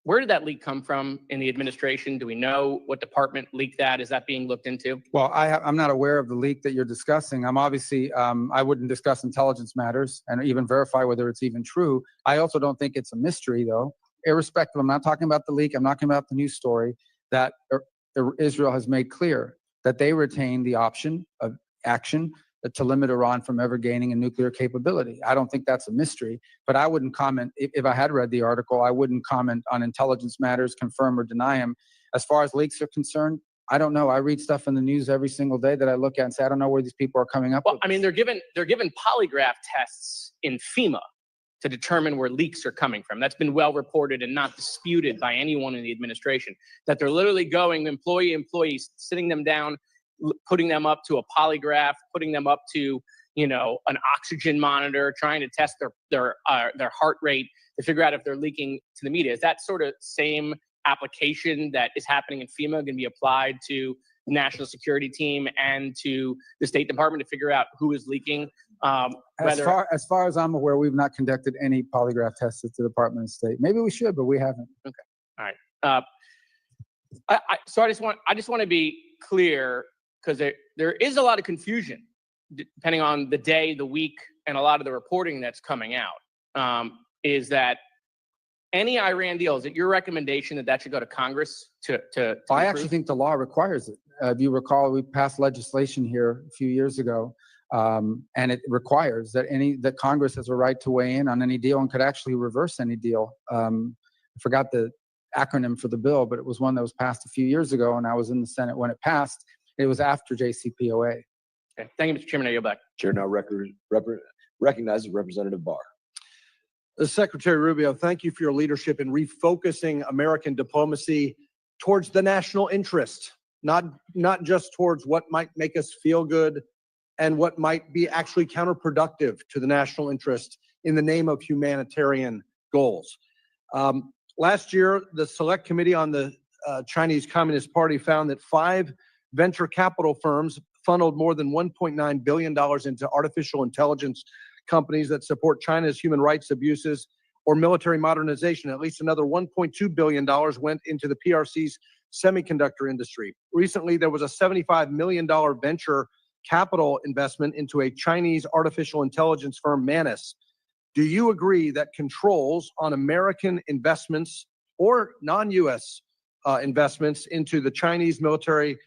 Where did that leak come from in the administration? Do we know what department leaked that? Is that being looked into? Well, I'm not aware of the leak that you're discussing. I'm obviously, I wouldn't discuss intelligence matters and even verify whether it's even true. I also don't think it's a mystery, though. Irrespective, I'm not talking about the leak. I'm not talking about the news story that Israel has made clear that they retain the option of action to limit Iran from ever gaining a nuclear capability. I don't think that's a mystery, but I wouldn't comment. If I had read the article, I wouldn't comment on intelligence matters, confirm or deny them. As far as leaks are concerned, I don't know. I read stuff in the news every single day that I look at and say, I don't know where these people are coming up with. I mean, they're given polygraph tests in FEMA to determine where leaks are coming from. That's been well reported and not disputed by anyone in the administration, that they're literally going employees, sitting them down, putting them up to a polygraph, putting them up to, an oxygen monitor, trying to test their heart rate to figure out if they're leaking to the media. Is that sort of same application that is happening in FEMA going to be applied to the national security team and to the State Department to figure out who is leaking? As far as I'm aware, we've not conducted any polygraph tests at the Department of State. Maybe we should, but we haven't. Okay. All right. So I just want to be clear, because there is a lot of confusion depending on the day, the week, and a lot of the reporting that's coming out. Is that any Iran deal, is it your recommendation that should go to Congress to I actually think the law requires it. If you recall, we passed legislation here a few years ago, and it requires that Congress has a right to weigh in on any deal and could actually reverse any deal. I forgot the acronym for the bill, but it was one that was passed a few years ago, and I was in the Senate when it passed. It was after JCPOA. Okay. Thank you, Mr. Chairman. I yield back. Chair now recognizes Representative Barr. Secretary Rubio, thank you for your leadership in refocusing American diplomacy towards the national interest, not just towards what might make us feel good and what might be actually counterproductive to the national interest in the name of humanitarian goals. Last year, the Select Committee on the Chinese Communist Party found that 5 venture capital firms funneled more than $1.9 billion into artificial intelligence companies that support China's human rights abuses or military modernization. At least another $1.2 billion went into the PRC's semiconductor industry. Recently, there was a $75 million venture capital investment into a Chinese artificial intelligence firm, Manus. Do you agree that controls on American investments or non-U.S. investments into the Chinese military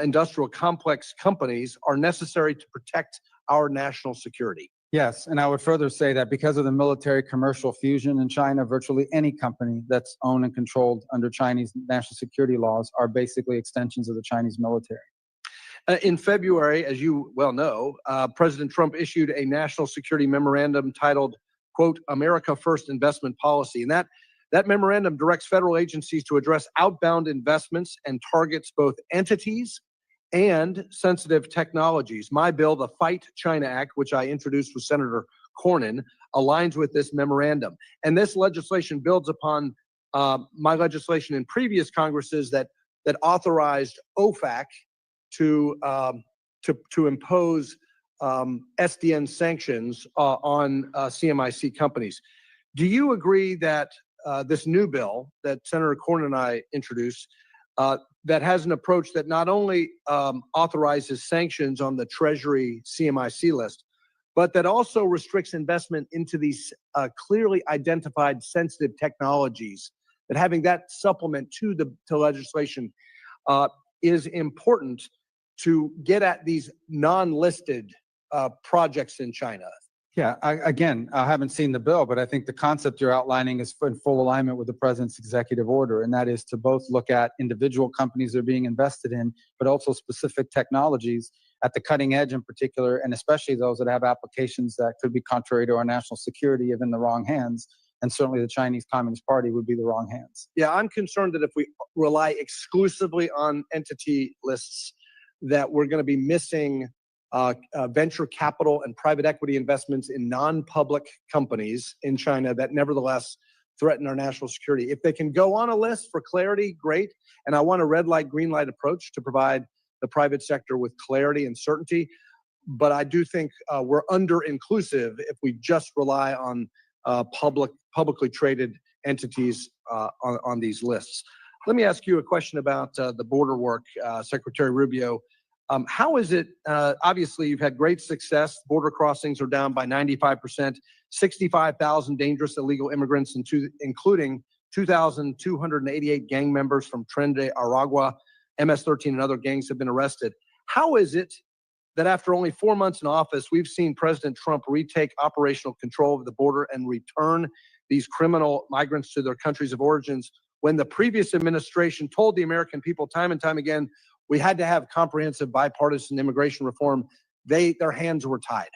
industrial complex companies are necessary to protect our national security? Yes, and I would further say that because of the military commercial fusion in China, virtually any company that's owned and controlled under Chinese national security laws are basically extensions of the Chinese military. In February, as you well know, President Trump issued a national security memorandum titled, quote, America First Investment Policy. And that memorandum directs federal agencies to address outbound investments and targets both entities and sensitive technologies. My bill, the Fight China Act, which I introduced with Senator Cornyn, aligns with this memorandum. And this legislation builds upon my legislation in previous Congresses that authorized OFAC to impose SDN sanctions on CMIC companies. Do you agree that this new bill that Senator Cornyn and I introduced that has an approach that not only authorizes sanctions on the Treasury CMIC list, but that also restricts investment into these clearly identified sensitive technologies, that having that supplement to legislation is important to get at these non-listed projects in China? Yeah, I haven't seen the bill, but I think the concept you're outlining is in full alignment with the president's executive order, and that is to both look at individual companies they're being invested in, but also specific technologies at the cutting edge in particular, and especially those that have applications that could be contrary to our national security if in the wrong hands. And certainly the Chinese Communist Party would be the wrong hands. Yeah, I'm concerned that if we rely exclusively on entity lists, that we're going to be missing venture capital and private equity investments in non-public companies in China that nevertheless threaten our national security. If they can go on a list for clarity, great. And I want a red light, green light approach to provide the private sector with clarity and certainty. But I do think we're under inclusive if we just rely on publicly traded entities on these lists. Let me ask you a question about the border work, Secretary Rubio. How is it, obviously you've had great success, border crossings are down by 95%, 65,000 dangerous illegal immigrants, including 2,288 gang members from Tren de Aragua, MS-13 and other gangs have been arrested. How is it that after only 4 months in office, we've seen President Trump retake operational control of the border and return these criminal migrants to their countries of origins when the previous administration told the American people time and time again, we had to have comprehensive bipartisan immigration reform? Their hands were tied.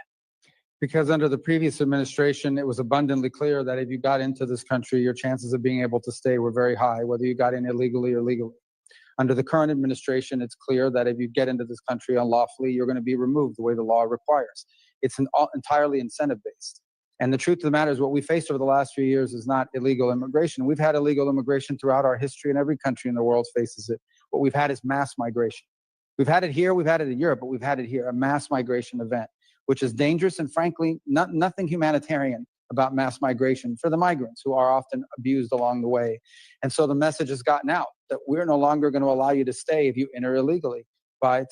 Because under the previous administration, it was abundantly clear that if you got into this country, your chances of being able to stay were very high, whether you got in illegally or legally. Under the current administration, it's clear that if you get into this country unlawfully, you're going to be removed the way the law requires. It's entirely incentive-based. And the truth of the matter is what we faced over the last few years is not illegal immigration. We've had illegal immigration throughout our history, and every country in the world faces it. What we've had is mass migration. We've had it here, we've had it in Europe, but we've had it here, a mass migration event, which is dangerous and frankly, nothing humanitarian about mass migration for the migrants who are often abused along the way. And so the message has gotten out that we're no longer going to allow you to stay if you enter illegally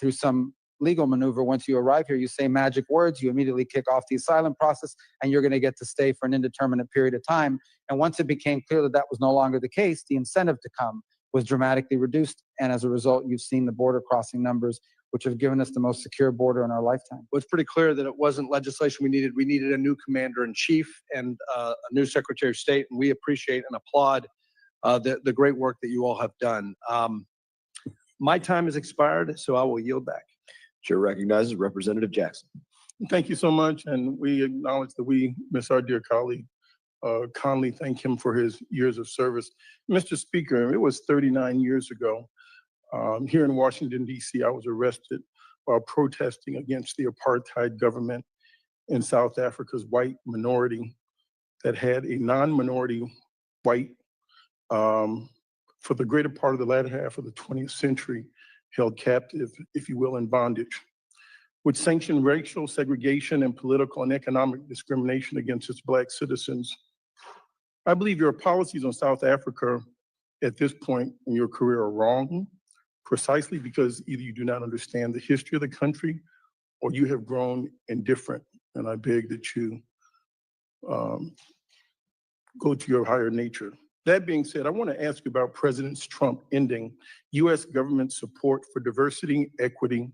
through some legal maneuver. Once you arrive here, you say magic words, you immediately kick off the asylum process, and you're going to get to stay for an indeterminate period of time. And once it became clear that that was no longer the case, the incentive to come was dramatically reduced. And as a result, you've seen the border crossing numbers, which have given us the most secure border in our lifetime. Well, it's pretty clear that it wasn't legislation we needed. We needed a new commander-in-chief and a new Secretary of State, and we appreciate and applaud the great work that you all have done. My time has expired, so I will yield back. Chair recognizes Representative Jackson. Thank you so much, and we acknowledge that we miss our dear colleague, Conley. Thank him for his years of service. Mr. Speaker, it was 39 years ago. Here in Washington, D.C., I was arrested while protesting against the apartheid government in South Africa's white minority that had a non-minority white for the greater part of the latter half of the 20th century held captive, if you will, in bondage, which sanctioned racial segregation and political and economic discrimination against its Black citizens. I believe your policies on South Africa at this point in your career are wrong, precisely because either you do not understand the history of the country or you have grown indifferent. And I beg that you go to your higher nature. That being said, I want to ask you about President Trump ending U.S. government support for diversity, equity,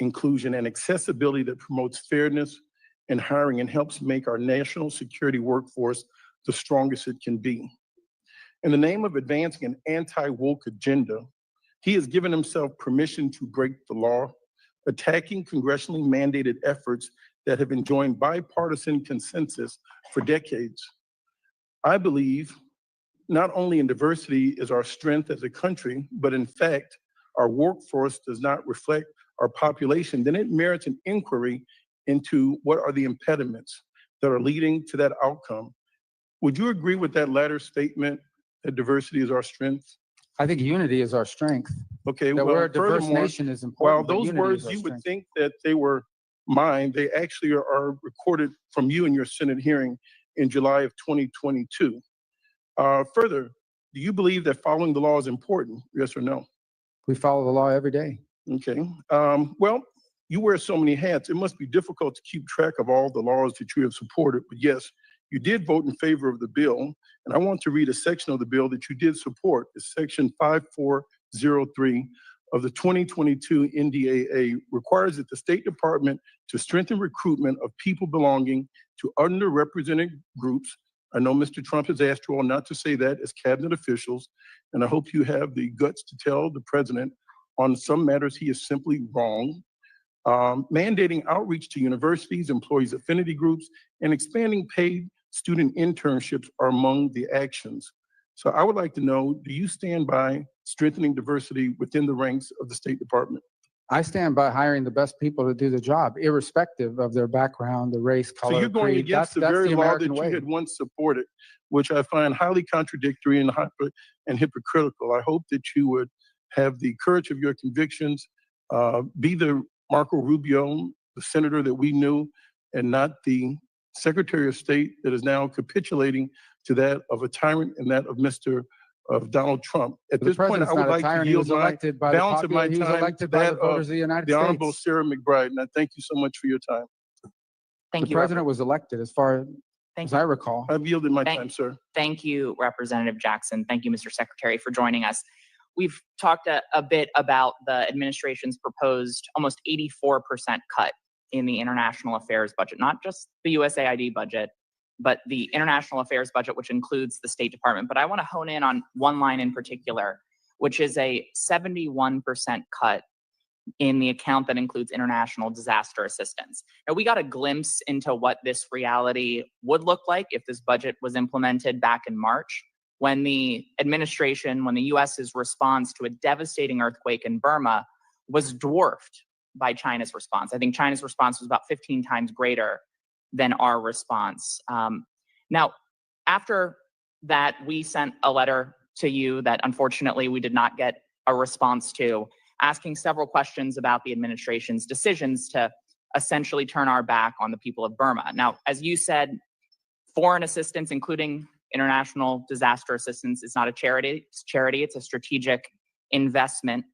inclusion, and accessibility that promotes fairness in hiring and helps make our national security workforce the strongest it can be. In the name of advancing an anti-woke agenda, he has given himself permission to break the law, attacking congressionally mandated efforts that have enjoyed bipartisan consensus for decades. I believe not only in diversity is our strength as a country, but in fact, our workforce does not reflect our population, then it merits an inquiry into what are the impediments that are leading to that outcome. Would you agree with that latter statement, that diversity is our strength? I think unity is our strength. Okay, That well, we're a diverse furthermore, nation is while important. but those unity is words our you would strength. think that they were mine, they actually are recorded from you in your Senate hearing in July of 2022. Further, do you believe that following the law is important? Yes or no? We follow the law every day. Okay. Well, you wear so many hats. It must be difficult to keep track of all the laws that you have supported. But yes, you did vote in favor of the bill. And I want to read a section of the bill that you did support. It's section 5403 of the 2022 NDAA requires that the State Department to strengthen recruitment of people belonging to underrepresented groups. I know Mr. Trump has asked you all not to say that as cabinet officials, and I hope you have the guts to tell the president on some matters he is simply wrong. Mandating outreach to universities, employees affinity groups, and expanding paid student internships are among the actions. So I would like to know, do you stand by strengthening diversity within the ranks of the State Department? I stand by hiring the best people to do the job, irrespective of their background, the race, So color, you're going creed. against the That's very the law American that you way. had once supported, which I find highly contradictory and hypocritical. I hope that you would have the courage of your convictions, be the Marco Rubio, the senator that we knew, and not the Secretary of State that is now capitulating to that of a tyrant and that of Donald Trump. At The this point, president's I would not a like to tyrant. He yield was my elected by the balance of my popular, he was time elected to by the that voters of of the United the Honorable States. Sarah McBride, and I thank you so much for your time. The president was elected, as far as I recall. I've yielded my Thank- time, sir. Thank you, Representative Jackson. Thank you, Mr. Secretary, for joining us. We've talked a bit about the administration's proposed almost 84% cut in the international affairs budget, not just the USAID budget, but the international affairs budget, which includes the State Department. But I want to hone in on one line in particular, which is a 71% cut in the account that includes international disaster assistance. Now, we got a glimpse into what this reality would look like if this budget was implemented back in March, when the administration, when the US's response to a devastating earthquake in Burma was dwarfed by China's response. I think China's response was about 15 times greater than our response. Now, after that, we sent a letter to you that unfortunately we did not get a response to, asking several questions about the administration's decisions to essentially turn our back on the people of Burma. Now, as you said, foreign assistance, including international disaster assistance, is not a charity. It's a strategic investment.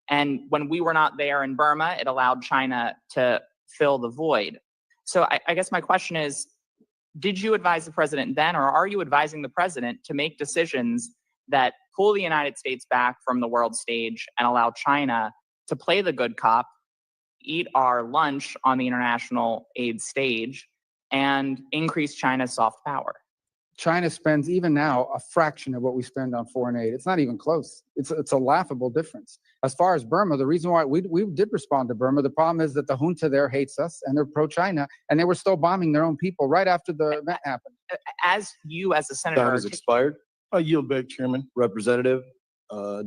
And when we were not there in Burma, it allowed China to fill the void. So I guess my question is, did you advise the president then, or are you advising the president to make decisions that pull the United States back from the world stage and allow China to play the good cop, eat our lunch on the international aid stage, and increase China's soft power? China spends even now a fraction of what we spend on foreign aid. It's not even close. It's a laughable difference. As far as Burma, the reason why we did respond to Burma, the problem is that the junta there hates us and they're pro-China, and they were still bombing their own people right after the event happened. As you, as a senator, Time has expired. I yield back, Chairman. Representative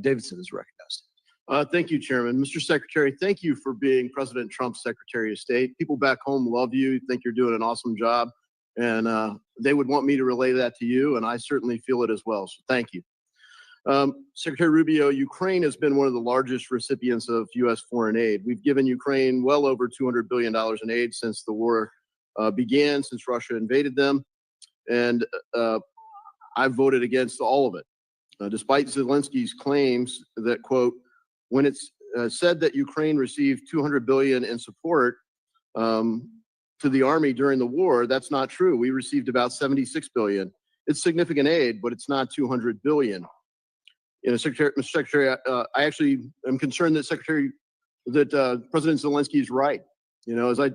Davidson is recognized. Thank you, Chairman. Mr. Secretary, thank you for being President Trump's Secretary of State. People back home love you, think you're doing an awesome job, and they would want me to relay that to you, and I certainly feel it as well, so thank you. Secretary Rubio, Ukraine has been one of the largest recipients of U.S. foreign aid. We've given Ukraine well over $200 billion in aid since the war began, since Russia invaded them, and I've voted against all of it. Despite Zelensky's claims that, quote, when it's said that Ukraine received $200 billion in support to the army during the war, that's not true. We received about $76 billion. It's significant aid, but it's not $200 billion. You know, Mr. Secretary, I actually am concerned that President Zelensky is right. You know, as I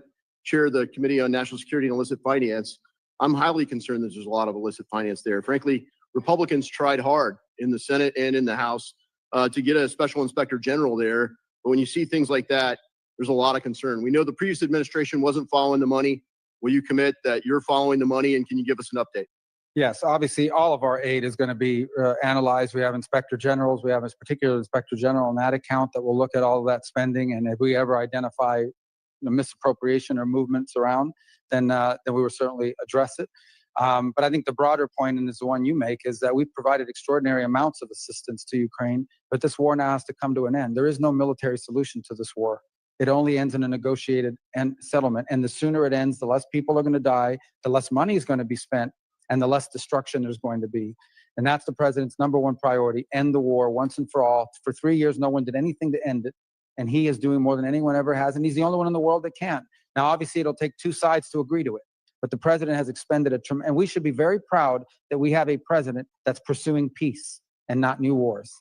chair the Committee on National Security and Illicit Finance, I'm highly concerned that there's a lot of illicit finance there. Frankly, Republicans tried hard in the Senate and in the House to get a special inspector general there. But when you see things like that, there's a lot of concern. We know the previous administration wasn't following the money. Will you commit that you're following the money, and can you give us an update? Yes, obviously, all of our aid is going to be analyzed. We have inspector generals. We have a particular inspector general on that account that will look at all of that spending. And if we ever identify misappropriation or movements around, then we will certainly address it. But I think the broader point, and is the one you make, is that we've provided extraordinary amounts of assistance to Ukraine, but this war now has to come to an end. There is no military solution to this war. It only ends in a negotiated settlement. And the sooner it ends, the less people are going to die, the less money is going to be spent, and the less destruction there's going to be. And that's the president's number one priority: end the war once and for all. For 3 years, no one did anything to end it. And he is doing more than anyone ever has. And he's the only one in the world that can. Now, obviously, it'll take two sides to agree to it. But the president has expended and we should be very proud that we have a president that's pursuing peace and not new wars.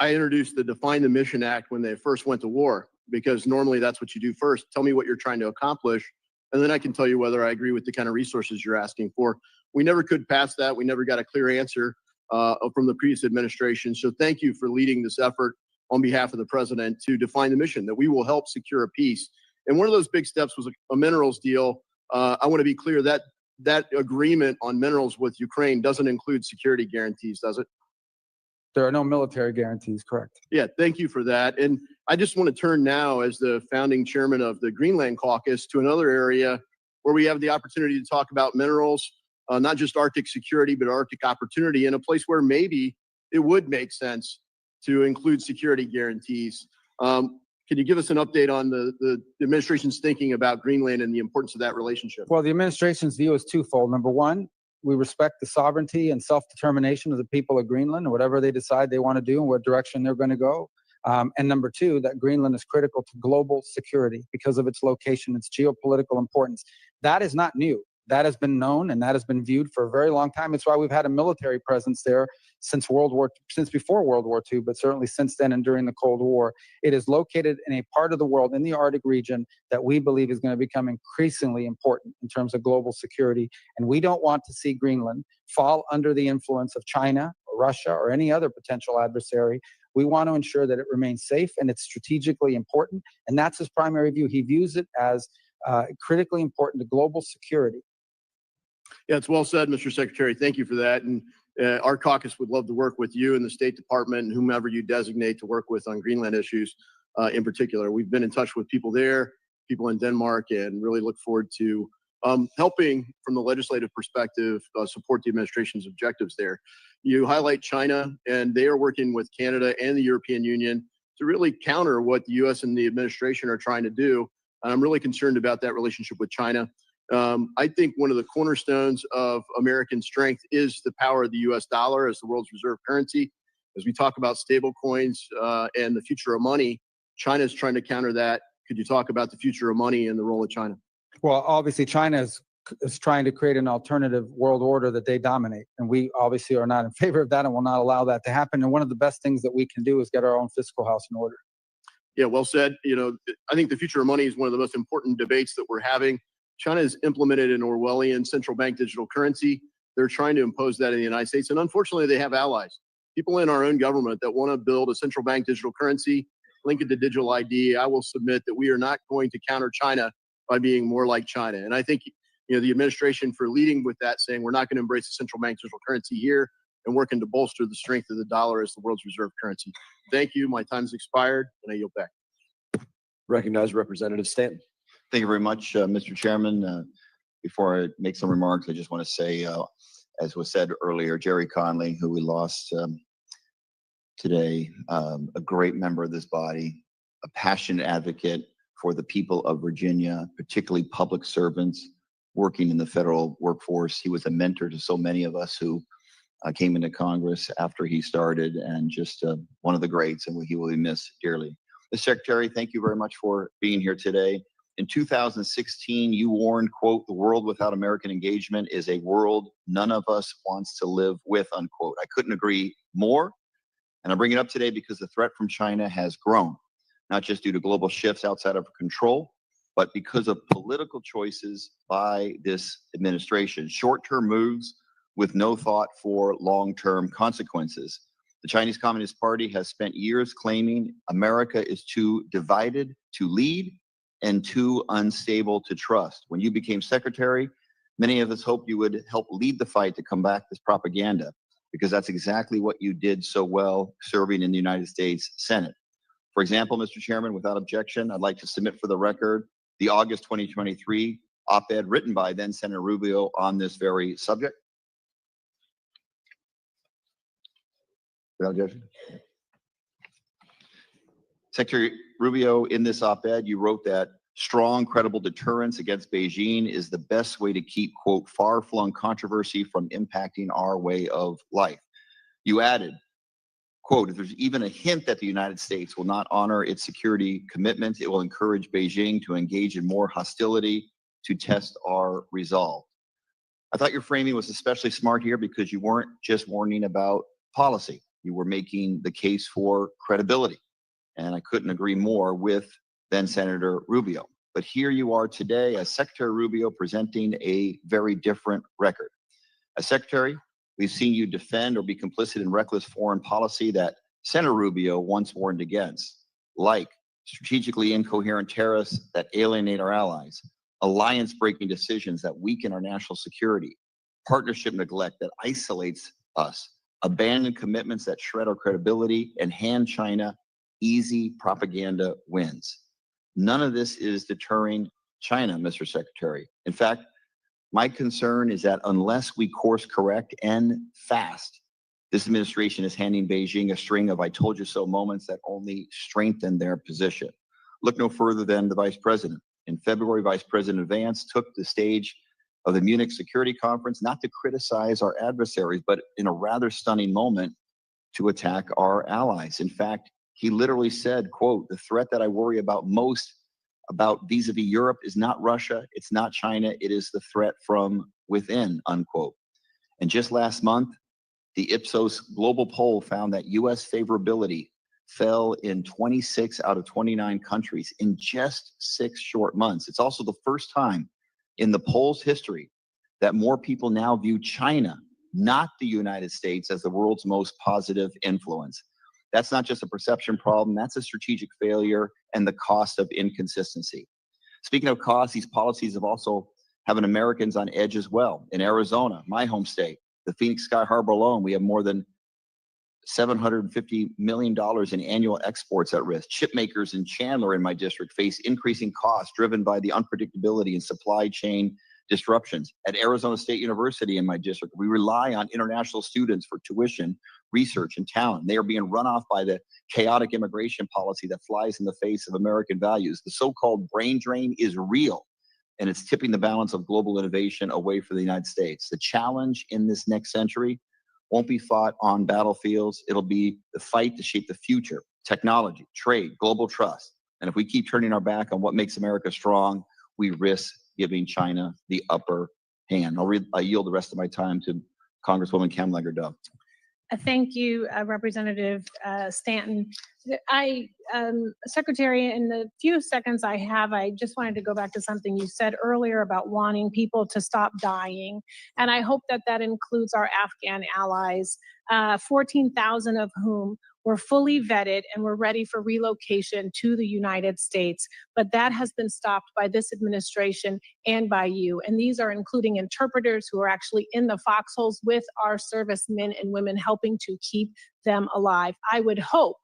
I introduced the Define the Mission Act when they first went to war, because normally that's what you do first. Tell me what you're trying to accomplish, and then I can tell you whether I agree with the kind of resources you're asking for. We never could pass that. We never got a clear answer from the previous administration. So thank you for leading this effort on behalf of the president to define the mission, that we will help secure a peace. And one of those big steps was a minerals deal. I want to be clear that that agreement on minerals with Ukraine doesn't include security guarantees, does it? There are no military guarantees, correct? Yeah, thank you for that. And I just want to turn now, as the founding chairman of the Greenland caucus, to another area where we have the opportunity to talk about minerals, not just Arctic security, but Arctic opportunity, in a place where maybe it would make sense to include security guarantees. Can you give us an update on the administration's thinking about Greenland and the importance of that relationship? Well, the administration's view is twofold. Number one, we respect the sovereignty and self-determination of the people of Greenland, and whatever they decide they want to do and what direction they're going to go. And number two, that Greenland is critical to global security because of its location, its geopolitical importance. That is not new. That has been known and that has been viewed for a very long time. It's why we've had a military presence there since before World War II, but certainly since then and during the Cold War. It is located in a part of the world in the Arctic region that we believe is going to become increasingly important in terms of global security. And we don't want to see Greenland fall under the influence of China or Russia or any other potential adversary. We want to ensure that it remains safe and it's strategically important. And that's his primary view. He views it as critically important to global security. Yeah, it's well said, Mr. Secretary. Thank you for that. And our caucus would love to work with you and the State Department and whomever you designate to work with on Greenland issues in particular. We've been in touch with people there, people in Denmark, and really look forward to helping from the legislative perspective support the administration's objectives there. You highlight China, and they are working with Canada and the European Union to really counter what the U.S. and the administration are trying to do. And I'm really concerned about that relationship with China. I think one of the cornerstones of American strength is the power of the U.S. dollar as the world's reserve currency. As we talk about stable coins and the future of money, China is trying to counter that. Could you talk about the future of money and the role of China? Well, obviously, China is trying to create an alternative world order that they dominate. And we obviously are not in favor of that and will not allow that to happen. And one of the best things that we can do is get our own fiscal house in order. Yeah, well said. You know, I think the future of money is one of the most important debates that we're having. China has implemented an Orwellian central bank digital currency. They're trying to impose that in the United States. And unfortunately, they have allies, people in our own government that want to build a central bank digital currency, link it to digital ID. I will submit that we are not going to counter China by being more like China. And I think, you know, the administration for leading with that, saying we're not going to embrace a central bank digital currency here and working to bolster the strength of the dollar as the world's reserve currency. Thank you. My time's expired, and I yield back. Recognize Representative Stanton. Thank you very much, Mr. Chairman. Before I make some remarks, I just want to say, as was said earlier, Jerry Conley, who we lost today, a great member of this body, a passionate advocate for the people of Virginia, particularly public servants working in the federal workforce. He was a mentor to so many of us who came into Congress after he started, and just one of the greats, and he will be missed dearly. Mr. Secretary, thank you very much for being here today. In 2016, you warned, quote, "The world without American engagement is a world none of us wants to live with," unquote. I couldn't agree more. And I bring it up today because the threat from China has grown, not just due to global shifts outside of control, but because of political choices by this administration. Short-term moves with no thought for long-term consequences. The Chinese Communist Party has spent years claiming America is too divided to lead and too unstable to trust. When you became secretary, many of us hoped you would help lead the fight to combat this propaganda, because that's exactly what you did so well serving in the United States Senate. For example, Mr. Chairman, without objection, I'd like to submit for the record the August 2023 op-ed written by then Senator Rubio on this very subject. Without objection. Secretary Rubio, in this op-ed, you wrote that strong, credible deterrence against Beijing is the best way to keep, quote, far-flung controversy from impacting our way of life. You added, quote, "If there's even a hint that the United States will not honor its security commitments, it will encourage Beijing to engage in more hostility to test our resolve." I thought your framing was especially smart here because you weren't just warning about policy. You were making the case for credibility. And I couldn't agree more with then Senator Rubio. But here you are today as Secretary Rubio presenting a very different record. As Secretary, we've seen you defend or be complicit in reckless foreign policy that Senator Rubio once warned against, like strategically incoherent tariffs that alienate our allies, alliance-breaking decisions that weaken our national security, partnership neglect that isolates us, abandoned commitments that shred our credibility, and hand China easy propaganda wins. None of this is deterring China, Mr. Secretary. In fact, my concern is that unless we course correct and fast, this administration is handing Beijing a string of I told you so moments that only strengthen their position. Look no further than the Vice President. In February, Vice President Vance took the stage of the Munich Security Conference not to criticize our adversaries, but in a rather stunning moment to attack our allies. In fact, he literally said, quote, the threat that I worry about most about vis-a-vis Europe is not Russia, it's not China, it is the threat from within, unquote. And just last month, the Ipsos global poll found that U.S. favorability fell in 26 out of 29 countries in just 6 short months. It's also the first time in the poll's history that more people now view China, not the United States, as the world's most positive influence. That's not just a perception problem, that's a strategic failure and the cost of inconsistency. Speaking of costs, these policies have also having Americans on edge as well. In Arizona, my home state, the Phoenix Sky Harbor alone, we have more than $750 million in annual exports at risk. Chip makers in Chandler in my district face increasing costs driven by the unpredictability and supply chain disruptions. At Arizona State University in my district, we rely on international students for tuition, research, and talent. They are being run off by the chaotic immigration policy that flies in the face of American values. The so-called brain drain is real, and it's tipping the balance of global innovation away from the United States. The challenge in this next century won't be fought on battlefields. It'll be the fight to shape the future, technology, trade, global trust. And if we keep turning our back on what makes America strong, we risk giving China the upper hand. I yield the rest of my time to Congresswoman Kamlager-Dove. Thank you, Representative Stanton. Secretary, in the few seconds I have, I just wanted to go back to something you said earlier about wanting people to stop dying. And I hope that that includes our Afghan allies, 14,000 of whom were fully vetted and were ready for relocation to the United States. But that has been stopped by this administration and by you. And these are including interpreters who are actually in the foxholes with our servicemen and women helping to keep them alive. I would hope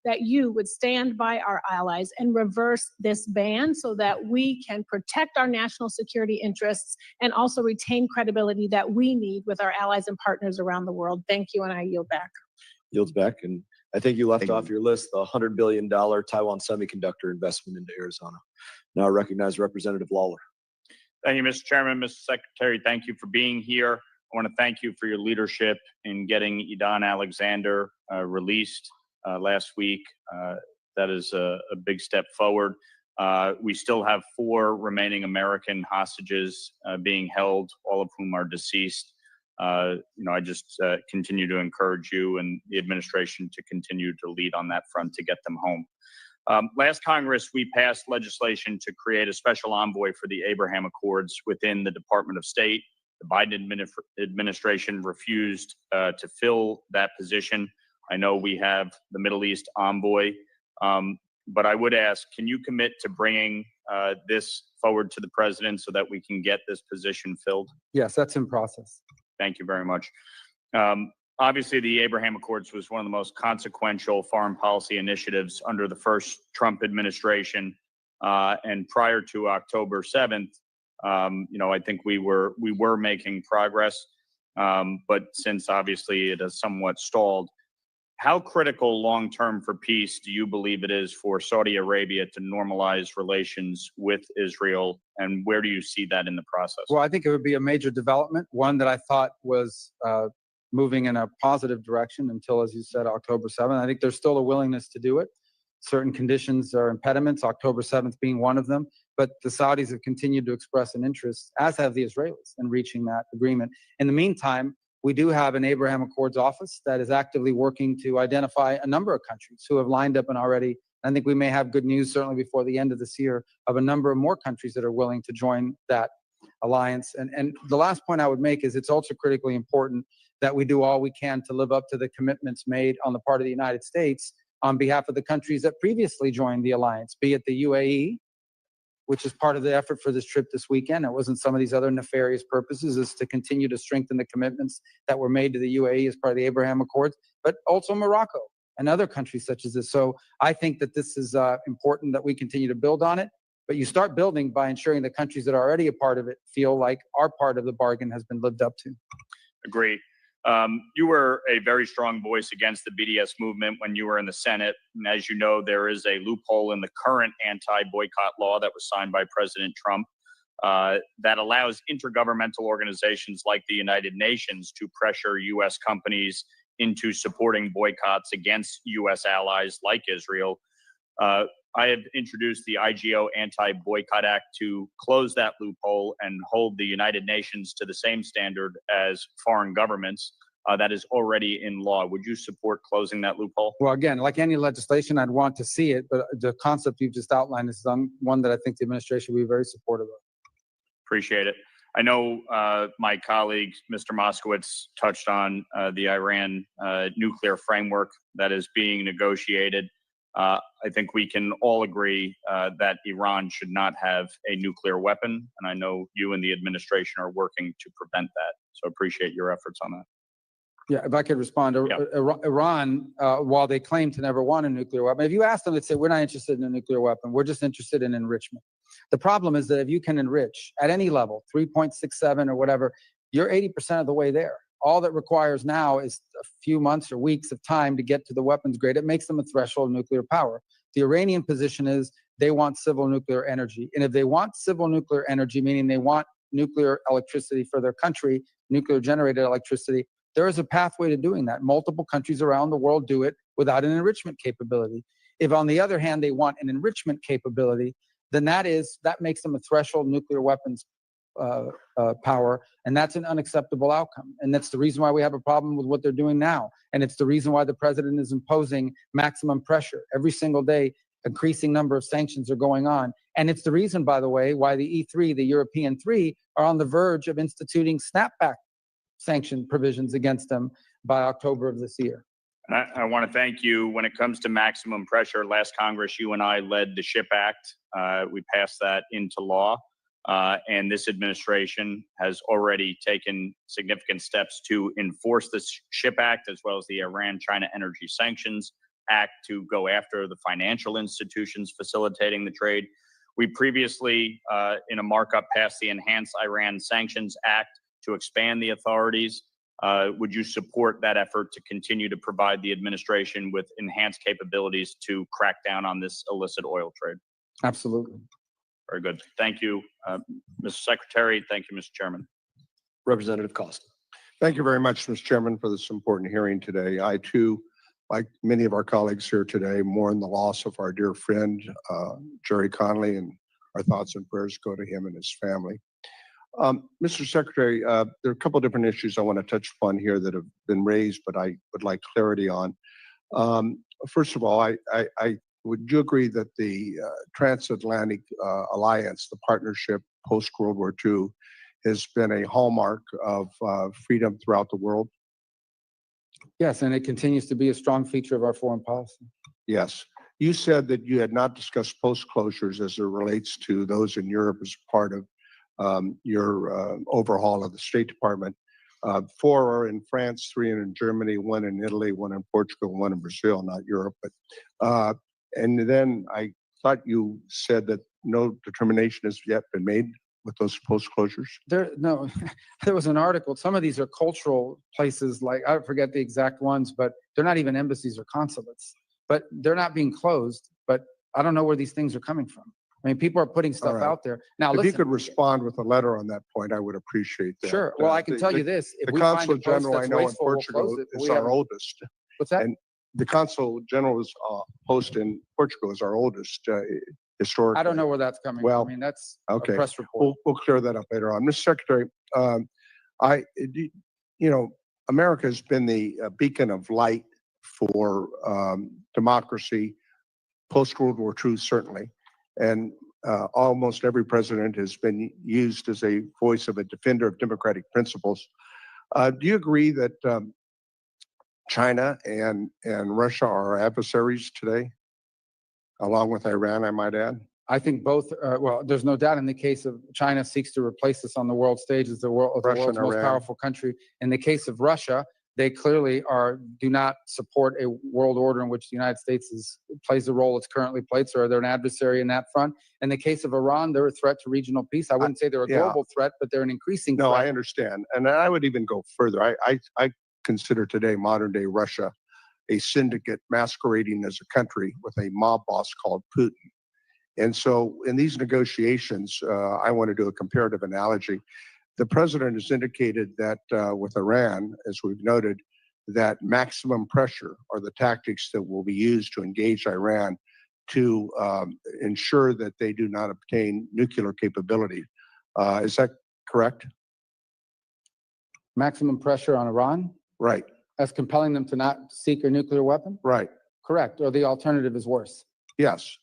that you would stand by our allies and reverse this ban so that we can protect our national security interests and also retain credibility that we need with our allies and partners around the world. Thank you, and I yield back. Yields back. And I think you left off your list the $100 billion Taiwan semiconductor investment into Arizona. Now I recognize Representative Lawler. Thank you, Mr. Chairman. Mr. Secretary, thank you for being here. I want to thank you for your leadership in getting Idan Alexander released last week. That is a big step forward. We still have 4 remaining American hostages being held, all of whom are deceased. I just continue to encourage you and the administration to continue to lead on that front to get them home. Last Congress, we passed legislation to create a special envoy for the Abraham Accords within the Department of State. The Biden administration refused to fill that position. I know we have the Middle East envoy, but I would ask, can you commit to bringing this forward to the president so that we can get this position filled? Yes, that's in process. Thank you very much. Obviously, the Abraham Accords was one of the most consequential foreign policy initiatives under the first Trump administration. And prior to October 7th, I think we were making progress. But since obviously it has somewhat stalled, how critical long-term for peace do you believe it is for Saudi Arabia to normalize relations with Israel, and where do you see that in the process? Well, I think it would be a major development, one that I thought was moving in a positive direction until, as you said, October 7th. I think there's still a willingness to do it. Certain conditions are impediments, October 7th being one of them. But the Saudis have continued to express an interest, as have the Israelis, in reaching that agreement. In the meantime, we do have an Abraham Accords office that is actively working to identify a number of countries who have lined up and already, I think we may have good news certainly before the end of this year, of a number of more countries that are willing to join that alliance. And the last point I would make is it's also critically important that we do all we can to live up to the commitments made on the part of the United States on behalf of the countries that previously joined the alliance, be it the UAE, which is part of the effort for this trip this weekend. It wasn't some of these other nefarious purposes, is to continue to strengthen the commitments that were made to the UAE as part of the Abraham Accords, but also Morocco and other countries such as this. So I think that this is important that we continue to build on it. But you start building by ensuring the countries that are already a part of it feel like our part of the bargain has been lived up to. Agree. You were a very strong voice against the BDS movement when you were in the Senate. And as you know, there is a loophole in the current anti-boycott law that was signed by President Trump that allows intergovernmental organizations like the United Nations to pressure U.S. companies into supporting boycotts against U.S. allies like Israel. I have introduced the IGO Anti-Boycott Act to close that loophole and hold the United Nations to the same standard as foreign governments. That is already in law. Would you support closing that loophole? Well, again, like any legislation, I'd want to see it, but the concept you've just outlined is one that I think the administration will be very supportive of. Appreciate it. I know my colleague, Mr. Moskowitz, touched on the Iran nuclear framework that is being negotiated. I think we can all agree that Iran should not have a nuclear weapon, and I know you and the administration are working to prevent that. So appreciate your efforts on that. Yeah, if I could respond, Iran, while they claim to never want a nuclear weapon, if you ask them, they'd say, we're not interested in a nuclear weapon. We're just interested in enrichment. The problem is that if you can enrich at any level, 3.67 or whatever, you're 80% of the way there. All that requires now is a few months or weeks of time to get to the weapons grade. It makes them a threshold nuclear power. The Iranian position is they want civil nuclear energy. And if they want civil nuclear energy, meaning they want nuclear electricity for their country, nuclear generated electricity, there is a pathway to doing that. Multiple countries around the world do it without an enrichment capability. If, on the other hand, they want an enrichment capability, then that makes them a threshold nuclear weapons power, and that's an unacceptable outcome. And that's the reason why we have a problem with what they're doing now. And it's the reason why the president is imposing maximum pressure. Every single day, increasing number of sanctions are going on. And it's the reason, by the way, why the E3, the European three, are on the verge of instituting snapback sanction provisions against them by October of this year. I want to thank you. When it comes to maximum pressure, last Congress, you and I led the SHIP Act. We passed that into law. And this administration has already taken significant steps to enforce the SHIP Act, as well as the Iran-China Energy Sanctions Act, to go after the financial institutions facilitating the trade. We previously, in a markup, passed the Enhanced Iran Sanctions Act to expand the authorities. Would you support that effort to continue to provide the administration with enhanced capabilities to crack down on this illicit oil trade? Absolutely. Very good. Thank you, Mr. Secretary. Thank you, Mr. Chairman. Representative Costa. Thank you very much, Mr. Chairman, for this important hearing today. I, too, like many of our colleagues here today, mourn the loss of our dear friend, Jerry Conley, and our thoughts and prayers go to him and his family. Mr. Secretary, there are a couple of different issues I want to touch upon here that have been raised, but I would like clarity on. First of all, would you agree that the transatlantic alliance, the partnership post-World War II, has been a hallmark of freedom throughout the world? Yes, and it continues to be a strong feature of our foreign policy. Yes. You said that you had not discussed post-closures as it relates to those in Europe as part of your overhaul of the State Department. 4 are in France, 3 are in Germany, 1 in Italy, 1 in Portugal, 1 in Brazil, not Europe. But and then I thought you said that no determination has yet been made with those post-closures. There was an article. Some of these are cultural places, like I forget the exact ones, but they're not even embassies or consulates. But they're not being closed. But I don't know where these things are coming from. I mean, people are putting stuff out there. Now, if listen, you could respond with a letter on that point, I would appreciate that. Sure. Well, I can tell you this. If the Consul General I know in Portugal is our oldest. What's that? And the Consul General's post in Portugal is our oldest historically. I don't know where that's coming from. I mean, that's okay. A press report. We'll clear that up later on. Mr. Secretary, America has been the beacon of light for democracy post-World War II, certainly. And almost every president has been used as a voice of a defender of democratic principles. Do you agree that China and Russia are adversaries today, along with Iran, I might add? I think both. Well, there's no doubt in the case of China seeks to replace us on the world stage as the world's most powerful country. In the case of Russia, they clearly do not support a world order in which the United States plays the role it's currently played. So they're an adversary in that front. In the case of Iran, they're a threat to regional peace. I wouldn't say they're a global threat, but they're an increasing threat. No, I understand. And I would even go further. I consider today modern day Russia a syndicate masquerading as a country with a mob boss called Putin. And so in these negotiations, I want to do a comparative analogy. The president has indicated that with Iran, as we've noted, that maximum pressure are the tactics that will be used to engage Iran to ensure that they do not obtain nuclear capability. Is that correct? Maximum pressure on Iran? Right. As compelling them to not seek a nuclear weapon? Right. Correct. Or the alternative is worse? Yes.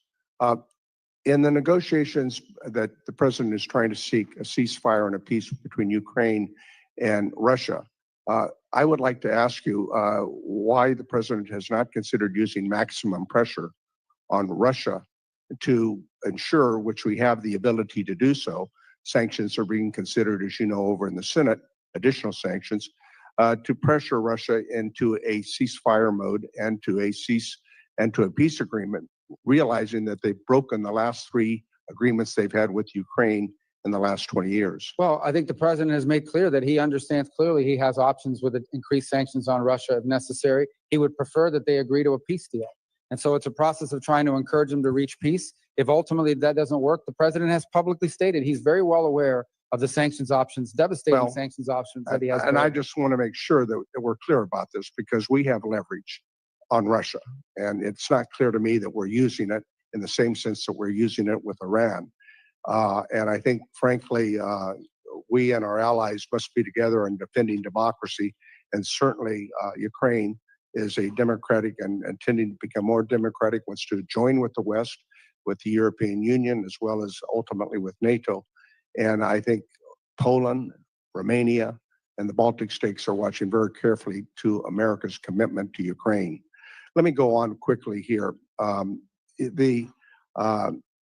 In the negotiations that the president is trying to seek a ceasefire and a peace between Ukraine and Russia, I would like to ask you why the president has not considered using maximum pressure on Russia to ensure, which we have the ability to do so. Sanctions are being considered, as you know, over in the Senate, additional sanctions, to pressure Russia into a ceasefire mode and to a peace agreement, realizing that they've broken the last 3 agreements they've had with Ukraine in the last 20 years. Well, I think the president has made clear that he understands clearly he has options with increased sanctions on Russia if necessary. He would prefer that they agree to a peace deal. And so it's a process of trying to encourage them to reach peace. If ultimately that doesn't work, the president has publicly stated he's very well aware of the sanctions options, devastating sanctions options that he has. And I just want to make sure that we're clear about this because we have leverage on Russia. And it's not clear to me that we're using it in the same sense that we're using it with Iran. And I think, frankly, we and our allies must be together in defending democracy. And certainly Ukraine is a democratic and tending to become more democratic, wants to join with the West, with the European Union, as well as ultimately with NATO. And I think Poland, Romania, and the Baltic states are watching very carefully to America's commitment to Ukraine. Let me go on quickly here. The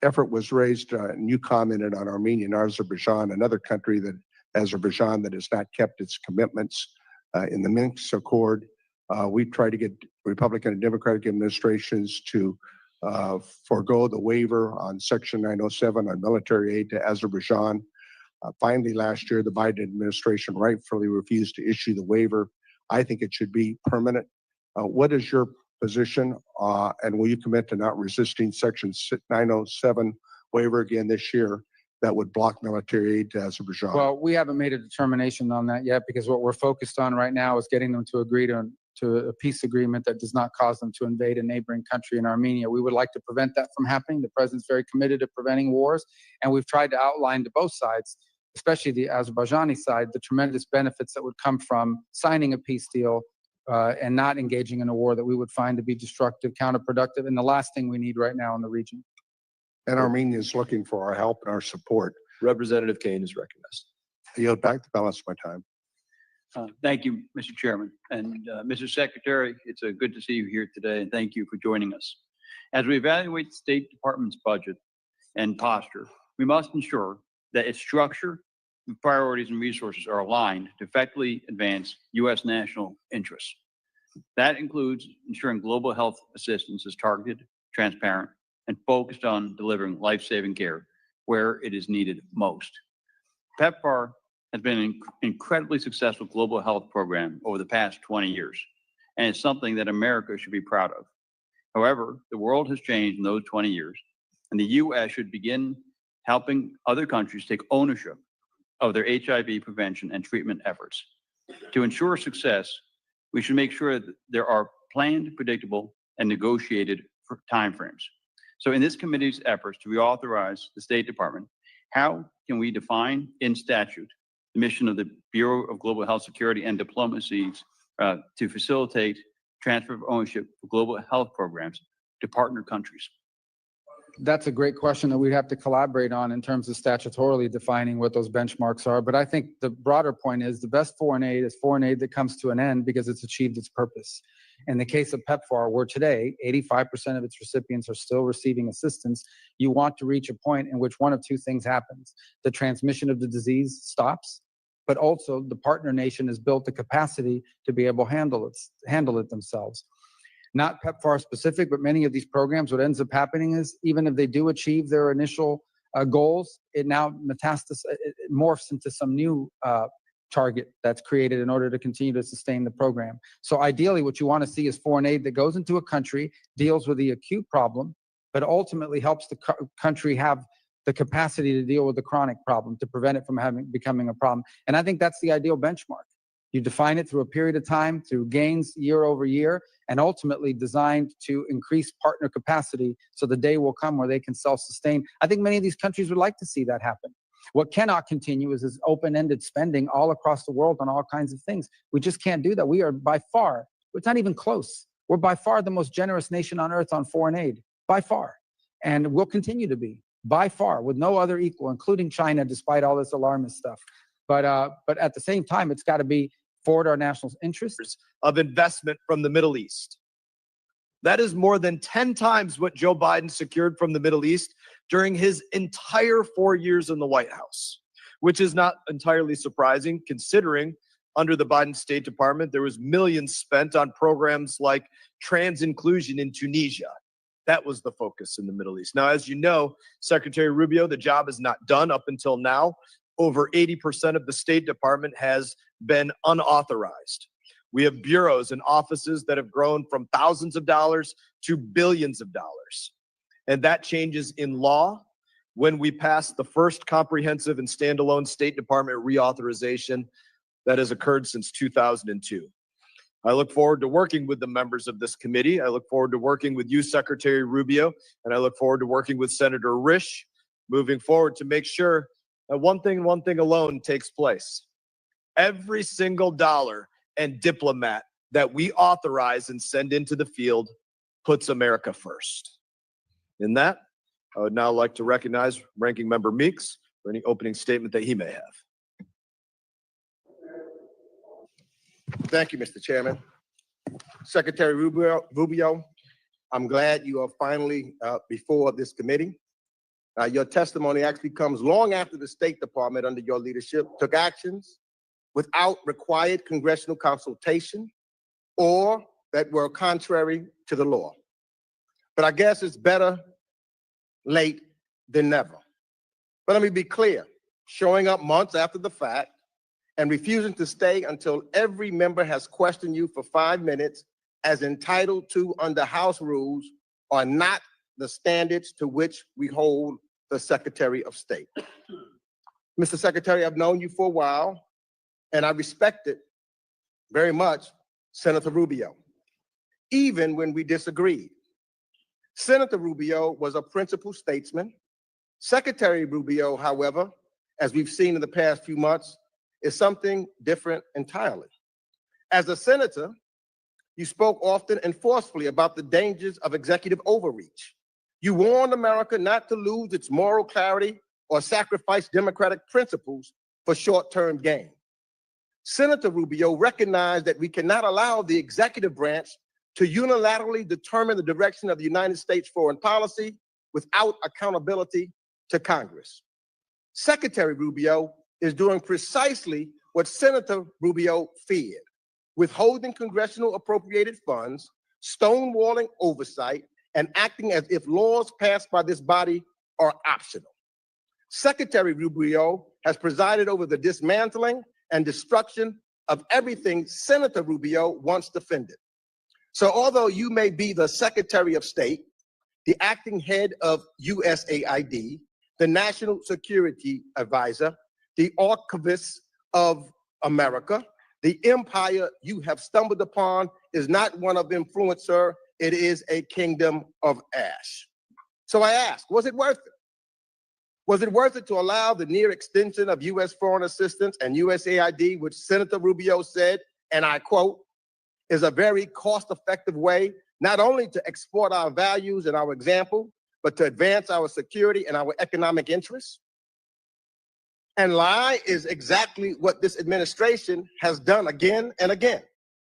effort was raised, and you commented on Armenia and Azerbaijan, another country that Azerbaijan that has not kept its commitments in the Minsk Accord. We've tried to get Republican and Democratic administrations to forego the waiver on Section 907 on military aid to Azerbaijan. Finally, last year, the Biden administration rightfully refused to issue the waiver. I think it should be permanent. What is your position, and will you commit to not resisting Section 907 waiver again this year that would block military aid to Azerbaijan? Well, we haven't made a determination on that yet because what we're focused on right now is getting them to agree to a peace agreement that does not cause them to invade a neighboring country in Armenia. We would like to prevent that from happening. The president's very committed to preventing wars, and we've tried to outline to both sides, especially the Azerbaijani side, the tremendous benefits that would come from signing a peace deal and not engaging in a war that we would find to be destructive, counterproductive, and the last thing we need right now in the region. And Armenia is looking for our help and our support. Representative Kane is recognized. I yield back the balance of my time. Thank you, Mr. Chairman. And Mr. Secretary, it's good to see you here today, and thank you for joining us. As we evaluate the State Department's budget and posture, we must ensure that its structure, priorities, and resources are aligned to effectively advance U.S. national interests. That includes ensuring global health assistance is targeted, transparent, and focused on delivering life-saving care where it is needed most. PEPFAR has been an incredibly successful global health program over the past 20 years, and it's something that America should be proud of. However, the world has changed in those 20 years, and the U.S. should begin helping other countries take ownership of their HIV prevention and treatment efforts. To ensure success, we should make sure that there are planned, predictable, and negotiated timeframes. So in this committee's efforts to reauthorize the State Department, how can we define in statute the mission of the Bureau of Global Health Security and Diplomacy to facilitate transfer of ownership of global health programs to partner countries? That's a great question that we'd have to collaborate on in terms of statutorily defining what those benchmarks are. But I think the broader point is the best foreign aid is foreign aid that comes to an end because it's achieved its purpose. In the case of PEPFAR, where today 85% of its recipients are still receiving assistance, you want to reach a point in which one of two things happens. The transmission of the disease stops, but also the partner nation has built the capacity to be able to handle it themselves. Not PEPFAR specific, but many of these programs, what ends up happening is even if they do achieve their initial goals, it now it morphs into some new target that's created in order to continue to sustain the program. So ideally, what you want to see is foreign aid that goes into a country, deals with the acute problem, but ultimately helps the country have the capacity to deal with the chronic problem, to prevent it from becoming a problem. And I think that's the ideal benchmark. You define it through a period of time, through gains year over year, and ultimately designed to increase partner capacity so the day will come where they can self-sustain. I think many of these countries would like to see that happen. What cannot continue is this open-ended spending all across the world on all kinds of things. We just can't do that. We are by far, it's not even close. We're by far the most generous nation on earth on foreign aid, by far. And we'll continue to be, by far, with no other equal, including China, despite all this alarmist stuff. But at the same time, it's got to be forward our national interests. Of investment from the Middle East. That is more than 10 times what Joe Biden secured from the Middle East during his entire 4 years in the White House, which is not entirely surprising considering under the Biden State Department, there was millions spent on programs like trans inclusion in Tunisia. That was the focus in the Middle East. Now, as you know, Secretary Rubio, the job is not done up until now. Over 80% of the State Department has been unauthorized. We have bureaus and offices that have grown from thousands of dollars to billions of dollars. And that changes in law when we pass the first comprehensive and standalone State Department reauthorization that has occurred since 2002. I look forward to working with the members of this committee. I look forward to working with you, Secretary Rubio, and I look forward to working with Senator Risch moving forward to make sure that one thing alone takes place. Every single dollar and diplomat that we authorize and send into the field puts America first. In that, I would now like to recognize Ranking Member Meeks for any opening statement that he may have. Thank you, Mr. Chairman. Secretary Rubio, I'm glad you are finally before this committee. Your testimony actually comes long after the State Department under your leadership took actions without required congressional consultation or that were contrary to the law. But I guess it's better late than never. But let me be clear, showing up months after the fact and refusing to stay until every member has questioned you for 5 minutes as entitled to under House rules are not the standards to which we hold the Secretary of State. Mr. Secretary, I've known you for a while, and I respected very much Senator Rubio, even when we disagreed. Senator Rubio was a principled statesman. Secretary Rubio, however, as we've seen in the past few months, is something different entirely. As a senator, you spoke often and forcefully about the dangers of executive overreach. You warned America not to lose its moral clarity or sacrifice democratic principles for short-term gain. Senator Rubio recognized that we cannot allow the executive branch to unilaterally determine the direction of the United States foreign policy without accountability to Congress. Secretary Rubio is doing precisely what Senator Rubio feared, withholding congressional appropriated funds, stonewalling oversight, and acting as if laws passed by this body are optional. Secretary Rubio has presided over the dismantling and destruction of everything Senator Rubio once defended. So although you may be the Secretary of State, the acting head of USAID, the National Security Advisor, the Archivist of America, the empire you have stumbled upon is not one of influence, sir. It is a kingdom of ash. So I ask, was it worth it? Was it worth it to allow the near extension of U.S. foreign assistance and USAID, which Senator Rubio said, and I quote, is a very cost-effective way not only to export our values and our example, but to advance our security and our economic interests? And lie is exactly what this administration has done again and again.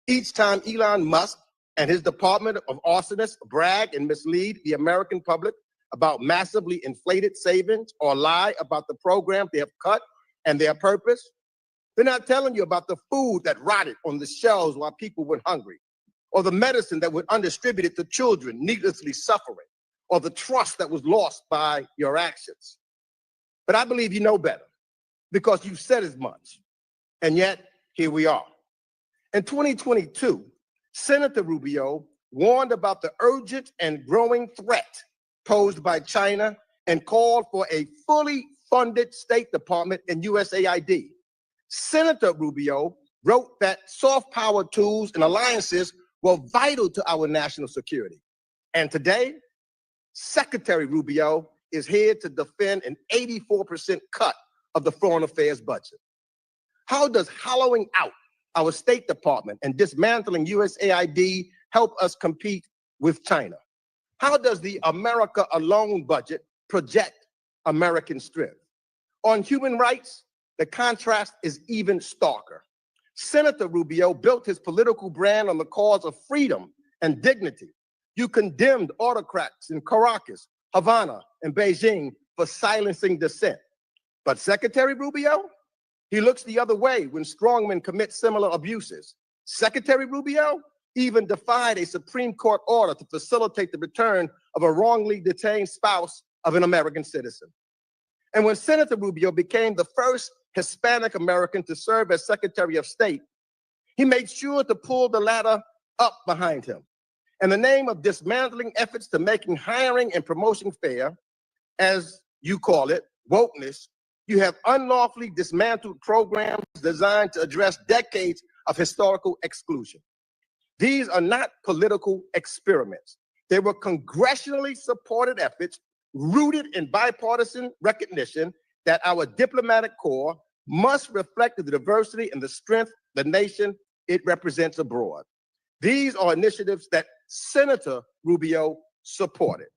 Each time Elon Musk and his Department of Arsonists brag and mislead the American public about massively inflated savings or lie about the program they have cut and their purpose, They're not telling you about the food that rotted on the shelves while people were hungry, or the medicine that was undistributed to children needlessly suffering, or the trust that was lost by your actions. But I believe you know better because you've said as much. And yet, here we are. In 2022, Senator Rubio warned about the urgent and growing threat posed by China and called for a fully funded State Department and USAID. Senator Rubio wrote that soft power tools and alliances were vital to our national security. And today, Secretary Rubio is here to defend an 84% cut of the foreign affairs budget. How does hollowing out our State Department and dismantling USAID help us compete with China? How does the America Alone budget project American strength? On human rights, the contrast is even starker. Senator Rubio built his political brand on the cause of freedom and dignity. You condemned autocrats in Caracas, Havana, and Beijing for silencing dissent. But Secretary Rubio, he looks the other way when strongmen commit similar abuses. Secretary Rubio even defied a Supreme Court order to facilitate the return of a wrongly detained spouse of an American citizen. And when Senator Rubio became the first Hispanic American to serve as Secretary of State, he made sure to pull the ladder up behind him. In the name of dismantling efforts to making hiring and promotion fair, as you call it, wokeness, you have unlawfully dismantled programs designed to address decades of historical exclusion. These are not political experiments. They were congressionally supported efforts rooted in bipartisan recognition that our diplomatic corps must reflect the diversity and the strength of the nation it represents abroad. These are initiatives that Senator Rubio supported.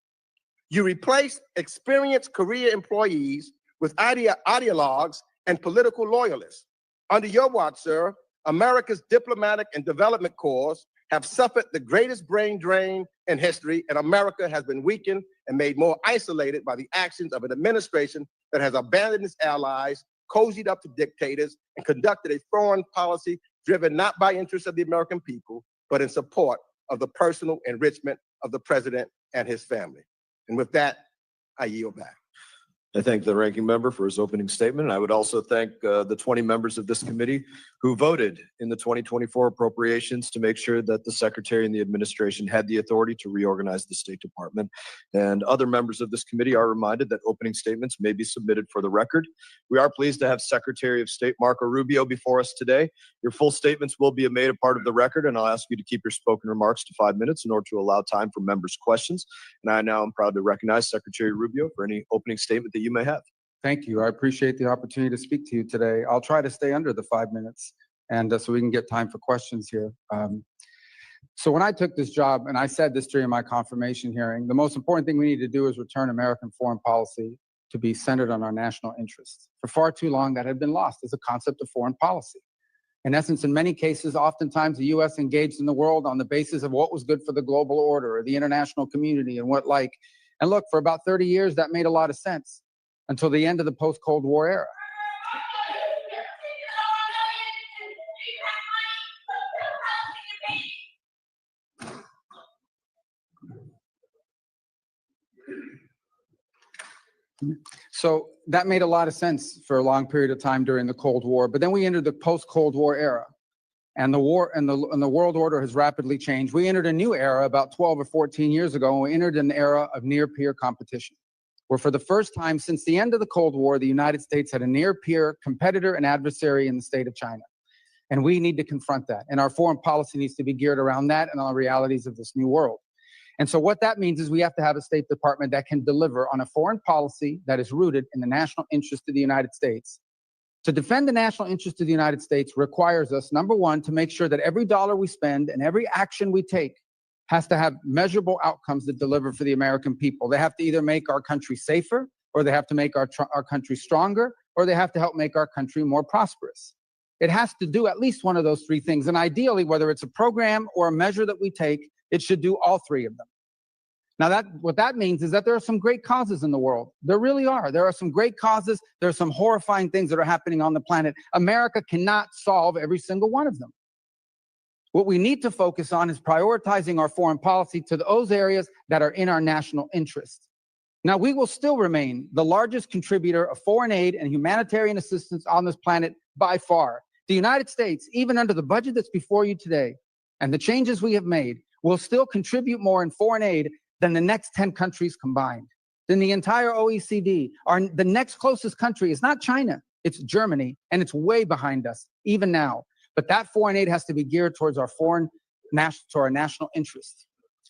You replaced experienced career employees with ideologues and political loyalists. Under your watch, sir, America's diplomatic and development corps have suffered the greatest brain drain in history, and America has been weakened and made more isolated by the actions of an administration that has abandoned its allies, cozied up to dictators, and conducted a foreign policy driven not by interests of the American people, but in support of the personal enrichment of the president and his family. And with that, I yield back. I thank the ranking member for his opening statement. I would also thank the 20 members of this committee who voted in the 2024 appropriations to make sure that the secretary and the administration had the authority to reorganize the State Department. And other members of this committee are reminded that opening statements may be submitted for the record. We are pleased to have Secretary of State Marco Rubio before us today. Your full statements will be made a part of the record, and I'll ask you to keep your spoken remarks to 5 minutes in order to allow time for members' questions. And I now am proud to recognize Secretary Rubio for any opening statement that you may have. Thank you. I appreciate the opportunity to speak to you today. I'll try to stay under the 5 minutes and so we can get time for questions here. So when I took this job, and I said this during my confirmation hearing, the most important thing we need to do is return American foreign policy to be centered on our national interests. For far too long, that had been lost as a concept of foreign policy. In essence, in many cases, oftentimes the U.S. engaged in the world on the basis of what was good for the global order or the international community and what like. And look, for about 30 years, that made a lot of sense until the end of the post-Cold War era. So that made a lot of sense for a long period of time during the Cold War. But then we entered the post-Cold War era, and the war and the world order has rapidly changed. We entered a new era about 12 or 14 years ago, and we entered an era of near-peer competition, where for the first time since the end of the Cold War, the United States had a near-peer competitor and adversary in the state of China. And we need to confront that. And our foreign policy needs to be geared around that and on the realities of this new world. And so what that means is we have to have a State Department that can deliver on a foreign policy that is rooted in the national interest of the United States. To defend the national interest of the United States requires us, number one, to make sure that every dollar we spend and every action we take has to have measurable outcomes that deliver for the American people. They have to either make our country safer, or they have to make our country stronger, or they have to help make our country more prosperous. It has to do at least one of those three things. And ideally, whether it's a program or a measure that we take, it should do all three of them. Now, what that means is that there are some great causes in the world. There really are. There are some great causes. There are some horrifying things that are happening on the planet. America cannot solve every single one of them. What we need to focus on is prioritizing our foreign policy to those areas that are in our national interest. Now, we will still remain the largest contributor of foreign aid and humanitarian assistance on this planet by far. The United States, even under the budget that's before you today, and the changes we have made, will still contribute more in foreign aid than the next 10 countries combined, than the entire OECD. The next closest country is not China, it's Germany, and it's way behind us, even now. But that foreign aid has to be geared towards our national interests.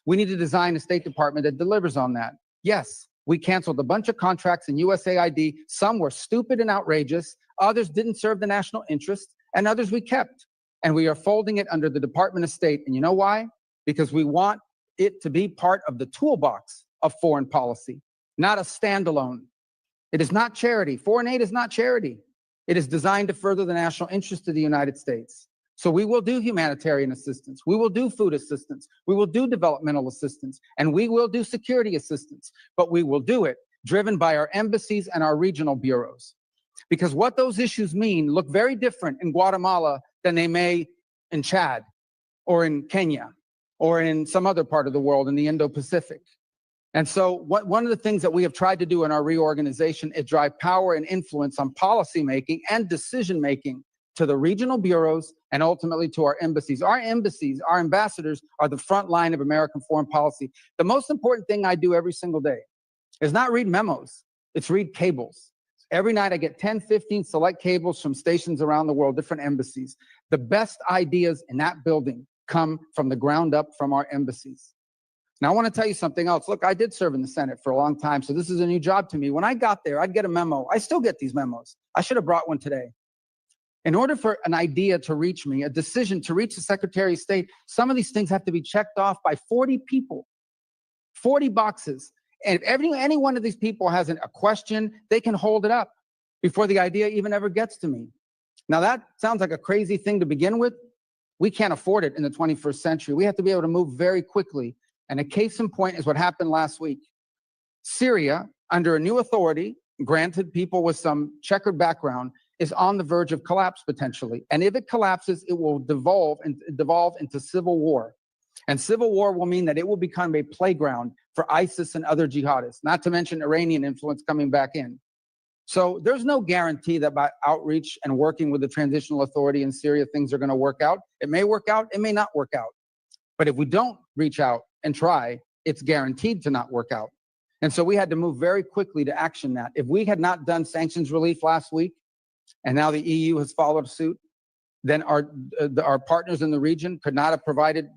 We need to design a State Department that delivers on that. Yes, we canceled a bunch of contracts in USAID. Some were stupid and outrageous. Others didn't serve the national interest, and others we kept. And we are folding it under the Department of State. And you know why? Because we want it to be part of the toolbox of foreign policy, not a standalone. It is not charity. Foreign aid is not charity. It is designed to further the national interest of the United States. So we will do humanitarian assistance. We will do food assistance. We will do developmental assistance. And we will do security assistance. But we will do it driven by our embassies and our regional bureaus. Because what those issues mean look very different in Guatemala than they may in Chad or in Kenya or in some other part of the world in the Indo-Pacific. And so one of the things that we have tried to do in our reorganization is drive power and influence on policymaking and decision-making to the regional bureaus and ultimately to our embassies. Our embassies, our ambassadors are the front line of American foreign policy. The most important thing I do every single day is not read memos, it's read cables. Every night I get 10, 15 select cables from stations around the world, different embassies. The best ideas in that building come from the ground up from our embassies. Now, I want to tell you something else. Look, I did serve in the Senate for a long time, so this is a new job to me. When I got there, I'd get a memo. I still get these memos. I should have brought one today. In order for an idea to reach me, a decision to reach the Secretary of State, some of these things have to be checked off by 40 people, 40 boxes. And if any one of these people has a question, they can hold it up before the idea even ever gets to me. Now, that sounds like a crazy thing to begin with. We can't afford it in the 21st century. We have to be able to move very quickly. And a case in point is what happened last week. Syria, under a new authority, granted people with some checkered background, is on the verge of collapse potentially. And if it collapses, it will devolve into civil war. And civil war will mean that it will become a playground for ISIS and other jihadists, not to mention Iranian influence coming back in. So there's no guarantee that by outreach and working with the transitional authority in Syria, things are going to work out. It may work out, it may not work out. But if we don't reach out and try, it's guaranteed to not work out. And so we had to move very quickly to action that. If we had not done sanctions relief last week, and now the EU has followed suit, then our partners in the region could not have provided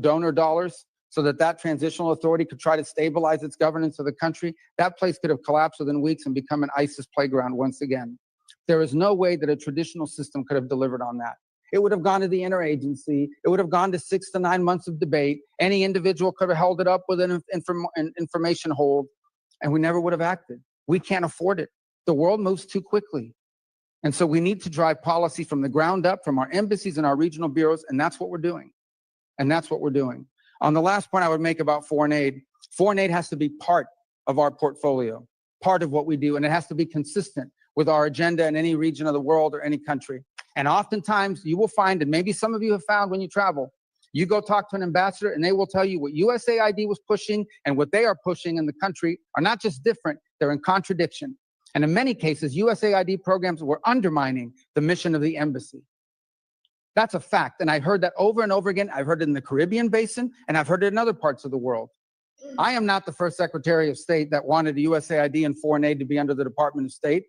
donor dollars so that transitional authority could try to stabilize its governance of the country. That place could have collapsed within weeks and become an ISIS playground once again. There is no way that a traditional system could have delivered on that. It would have gone to the interagency. It would have gone to 6 to 9 months of debate. Any individual could have held it up with an information hold, and we never would have acted. We can't afford it. The world moves too quickly. And so we need to drive policy from the ground up, from our embassies and our regional bureaus, and that's what we're doing. And that's what we're doing. On the last point I would make about foreign aid has to be part of our portfolio, part of what we do, and it has to be consistent with our agenda in any region of the world or any country. And oftentimes you will find, and maybe some of you have found when you travel, you go talk to an ambassador and they will tell you what USAID was pushing and what they are pushing in the country are not just different, they're in contradiction. And in many cases, USAID programs were undermining the mission of the embassy. That's a fact. And I've heard that over and over again. I've heard it in the Caribbean basin, and I've heard it in other parts of the world. I am not the first Secretary of State that wanted USAID and foreign aid to be under the Department of State.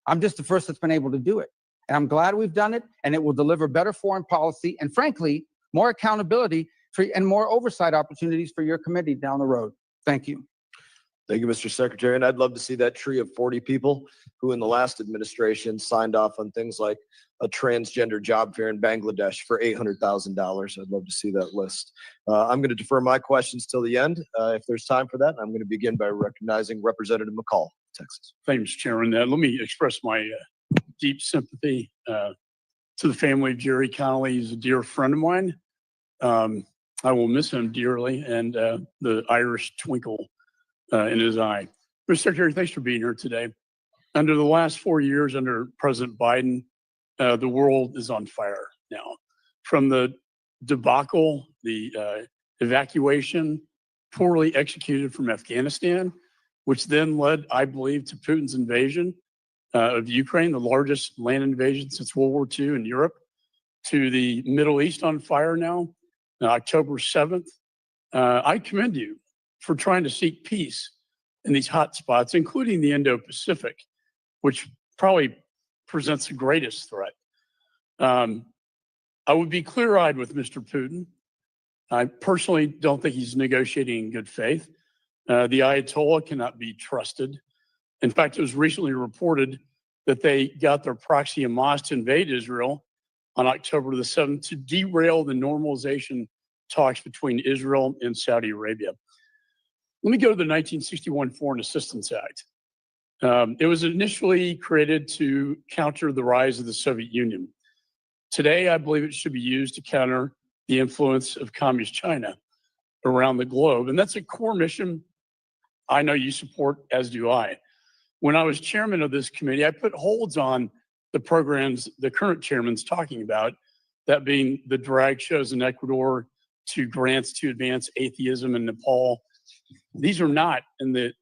I'm just the first that's been able to do it. And I'm glad we've done it, and it will deliver better foreign policy and, frankly, more accountability and more oversight opportunities for your committee down the road. Thank you. Thank you, Mr. Secretary. And I'd love to see that tree of 40 people who in the last administration signed off on things like a transgender job fair in Bangladesh for $800,000. I'd love to see that list. I'm going to defer my questions till the end. If there's time for that, I'm going to begin by recognizing Representative McCall, Texas. Thank you, Mr. Chairman. Let me express my deep sympathy to the family of Jerry Connolly. He's a dear friend of mine. I will miss him dearly, and the Irish twinkle in his eye. Mr. Secretary, thanks for being here today. Under the last 4 years under President Biden, the world is on fire now. From the debacle, the evacuation, poorly executed from Afghanistan, which then led, I believe, to Putin's invasion of Ukraine, the largest land invasion since World War II in Europe, to the Middle East on fire now, October 7th. I commend you for trying to seek peace in these hotspots, including the Indo-Pacific, which probably presents the greatest threat. I would be clear-eyed with Mr. Putin. I personally don't think he's negotiating in good faith. The Ayatollah cannot be trusted. In fact, it was recently reported that they got their proxy Hamas to invade Israel on October the 7th to derail the normalization talks between Israel and Saudi Arabia. Let me go to the 1961 Foreign Assistance Act. It was initially created to counter the rise of the Soviet Union. Today, I believe it should be used to counter the influence of Communist China around the globe. And that's a core mission I know you support, as do I. When I was chairman of this committee, I put holds on the programs the current chairman's talking about, that being the drag shows in Ecuador to grants to advance atheism in Nepal. These are not in the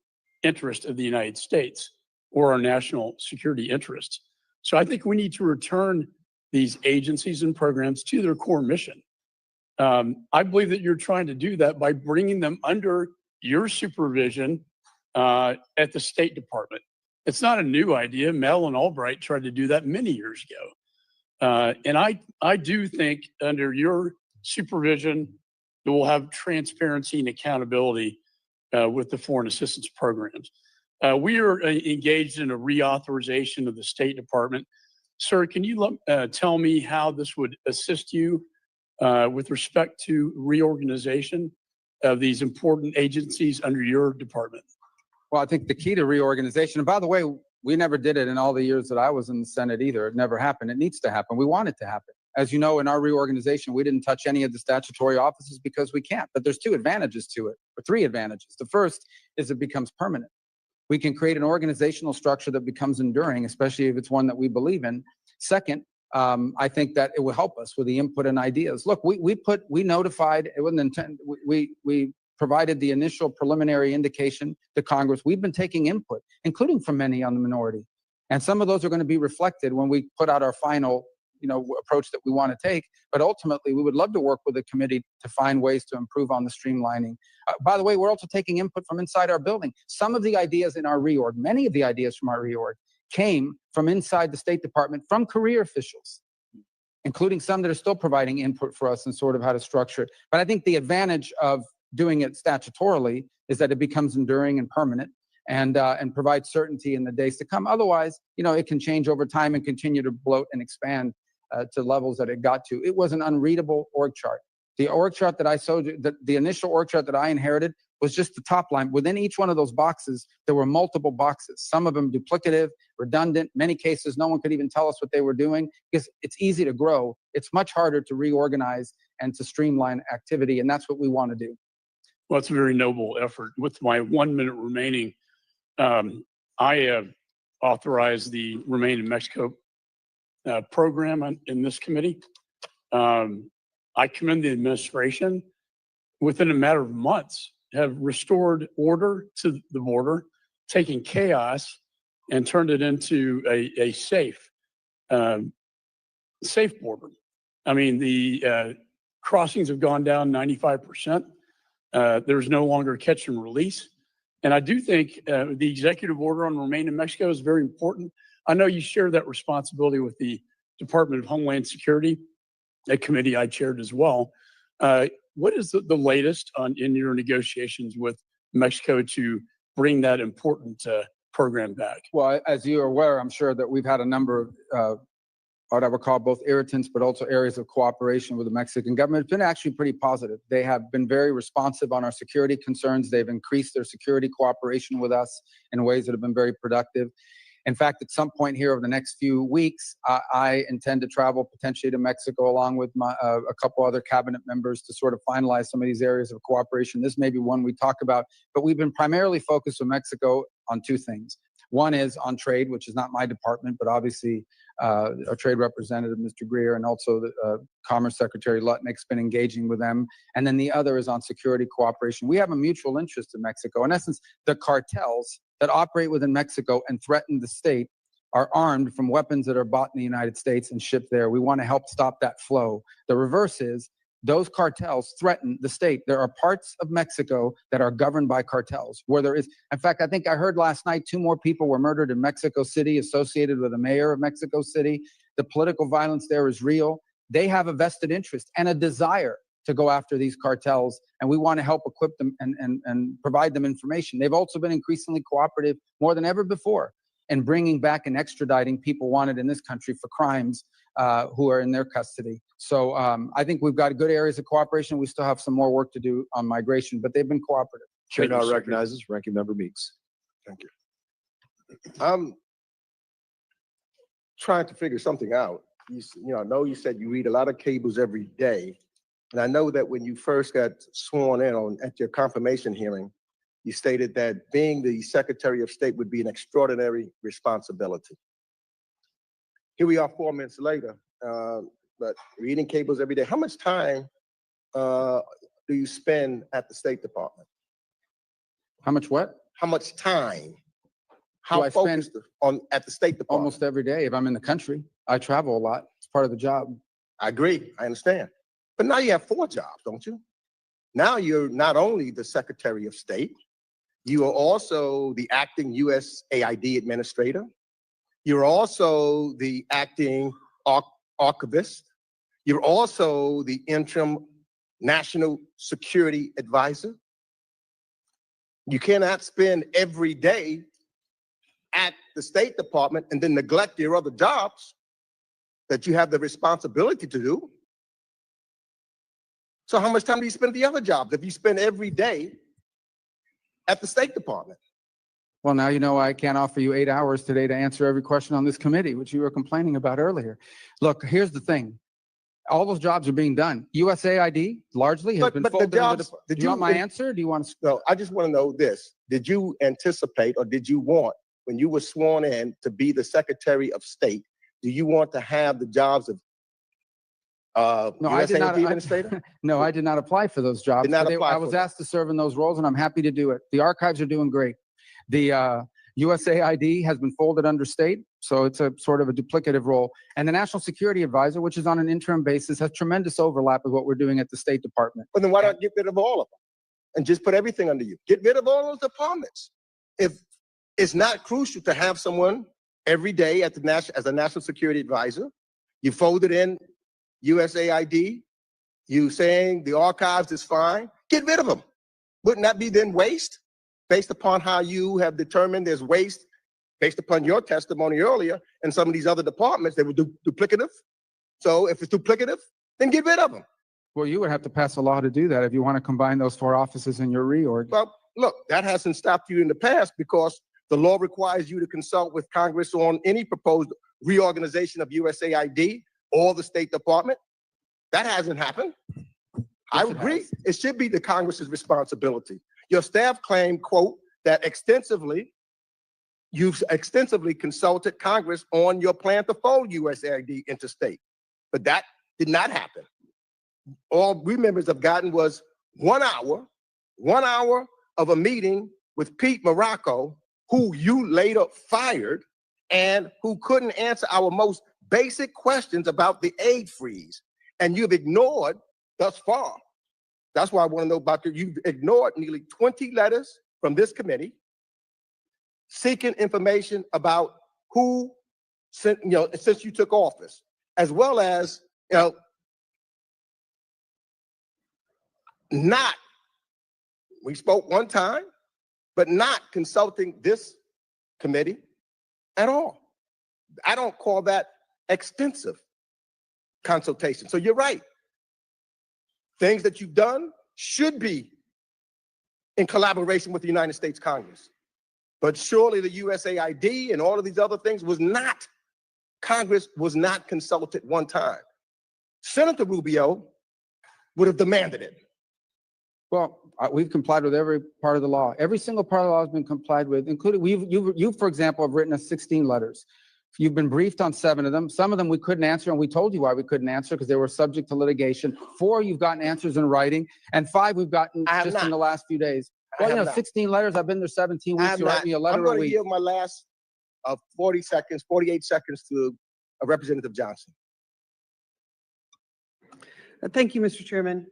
interest of the United States or our national security interests. So I think we need to return these agencies and programs to their core mission. I believe that you're trying to do that by bringing them under your supervision at the State Department. It's not a new idea. Madeleine Albright tried to do that many years ago. And I do think under your supervision, that we'll have transparency and accountability with the foreign assistance programs. We are engaged in a reauthorization of the State Department. Sir, can you tell me how this would assist you with respect to reorganization of these important agencies under your department? Well, I think the key to reorganization, and by the way, we never did it in all the years that I was in the Senate either. It never happened. It needs to happen. We want it to happen. As you know, in our reorganization, we didn't touch any of the statutory offices because we can't. But there's two advantages to it, or three advantages. The first is it becomes permanent. We can create an organizational structure that becomes enduring, especially if it's one that we believe in. Second, I think that it will help us with the input and ideas. Look, we notified, it wasn't intended, we provided the initial preliminary indication to Congress. We've been taking input, including from many on the minority. And some of those are going to be reflected when we put out our final approach that we want to take. But ultimately, we would love to work with the committee to find ways to improve on the streamlining. By the way, we're also taking input from inside our building. Some of the ideas in our reorg, many of the ideas from our reorg, came from inside the State Department, from career officials, including some that are still providing input for us and sort of how to structure it. But I think the advantage of doing it statutorily is that it becomes enduring and permanent and provides certainty in the days to come. Otherwise, it can change over time and continue to bloat and expand to levels that it got to. It was an unreadable org chart. The org chart that I showed you, the initial org chart that I inherited was just the top line. Within each one of those boxes, there were multiple boxes, some of them duplicative, redundant. Many cases, no one could even tell us what they were doing because it's easy to grow. It's much harder to reorganize and to streamline activity, and that's what we want to do. Well, it's a very noble effort. With my 1 minute remaining, I have authorized the Remain in Mexico program in this committee. I commend the administration. Within a matter of months, have restored order to the border, taken chaos and turned it into a safe border. I mean, the crossings have gone down 95%. There's no longer catch and release. And I do think the executive order on Remain in Mexico is very important. I know you share that responsibility with the Department of Homeland Security, a committee I chaired as well. What is the latest in your negotiations with Mexico to bring that important program back? Well, as you're aware, I'm sure that we've had a number of what I would call both irritants, but also areas of cooperation with the Mexican government. It's been actually pretty positive. They have been very responsive on our security concerns. They've increased their security cooperation with us in ways that have been very productive. In fact, at some point here over the next few weeks, I intend to travel potentially to Mexico along with a couple other cabinet members to sort of finalize some of these areas of cooperation. This may be one we talk about, but we've been primarily focused with Mexico on two things. One is on trade, which is not my department, but obviously our trade representative, Mr. Greer, and also the Commerce Secretary Lutnick's been engaging with them. And then the other is on security cooperation. We have a mutual interest in Mexico. In essence, the cartels that operate within Mexico and threaten the state are armed from weapons that are bought in the United States and shipped there. We want to help stop that flow. The reverse is those cartels threaten the state. There are parts of Mexico that are governed by cartels where there is, in fact, I think I heard last night 2 more people were murdered in Mexico City associated with the mayor of Mexico City. The political violence there is real. They have a vested interest and a desire to go after these cartels, and we want to help equip them and provide them information. They've also been increasingly cooperative more than ever before in bringing back and extraditing people wanted in this country for crimes who are in their custody. So I think we've got good areas of cooperation. We still have some more work to do on migration, but they've been cooperative. Chair now recognizes Ranking Member Meeks. Thank you. I'm trying to figure something out. I know you said you read a lot of cables every day. And I know that when you first got sworn in at your confirmation hearing, you stated that being the Secretary of State would be an extraordinary responsibility. Here we are 4 minutes later, but reading cables every day. How much time do you spend at the State Department? How much what? How much time? Do I spend at the State Department? almost every day. If I'm in the country, I travel a lot. It's part of the job. I agree. I understand. But now you have 4 jobs, don't you? Now you're not only the Secretary of State, you are also the acting USAID administrator. You're also the acting archivist. You're also the interim national security advisor. You cannot spend every day at the State Department and then neglect your other jobs that you have the responsibility to do. So how much time do you spend at the other jobs if you spend every day at the State Department? Well, now you know I can't offer you 8 hours today to answer every question on this committee, which you were complaining about earlier. Look, here's the thing. All those jobs are being done. USAID largely has been folded into the... Do you want my answer? Do you want to... No, I just want to know this. Did you anticipate or did you want, when you were sworn in to be the Secretary of State, do you want to have the jobs of no, I did not. No, I did not apply for those jobs. I was asked to serve in those roles, and I'm happy to do it. The archives are doing great. The USAID has been folded under state, so it's a sort of a duplicative role. And the National Security Advisor, which is on an interim basis, has tremendous overlap with what we're doing at the State Department. Well, then why not get rid of all of them and just put everything under you? Get rid of all those departments. If it's not crucial to have someone every day at the as a National Security Advisor, you folded in USAID, you saying the archives is fine, get rid of them. Wouldn't that be then waste? Based upon how you have determined there's waste, based upon your testimony earlier, and some of these other departments, they were duplicative. So if it's duplicative, then get rid of them. Well, you would have to pass a law to do that if you want to combine those 4 offices in your reorg. Well, look, that hasn't stopped you in the past because the law requires you to consult with Congress on any proposed reorganization of USAID or the State Department. That hasn't happened. I agree. It should be the Congress's responsibility. Your staff claimed, quote, that you've extensively consulted Congress on your plan to fold USAID into state, but that did not happen. All we members have gotten was 1 hour of a meeting with Pete Morocco, who you later fired and who couldn't answer our most basic questions about the aid freeze. And you've ignored thus far. That's why I want to know about you've ignored nearly 20 letters from this committee seeking information about who sent, since you took office, as well as, we spoke one time, but not consulting this committee at all. I don't call that extensive consultation. So you're right. Things that you've done should be in collaboration with the United States Congress. But surely the USAID and all of these other things Congress was not consulted one time. Senator Rubio would have demanded it. Well, we've complied with every part of the law. Every single part of the law has been complied with, including you, for example, have written us 16 letters. You've been briefed on 7 of them. Some of them we couldn't answer, and we told you why we couldn't answer because they were subject to litigation. 4, you've gotten answers in writing, and 5 we've gotten just in the last few days. Well, 16 letters. I've been there 17 weeks. You write me a letter I'm a going to week. yield my last 48 seconds to Representative Johnson. Thank you, Mr. Chairman.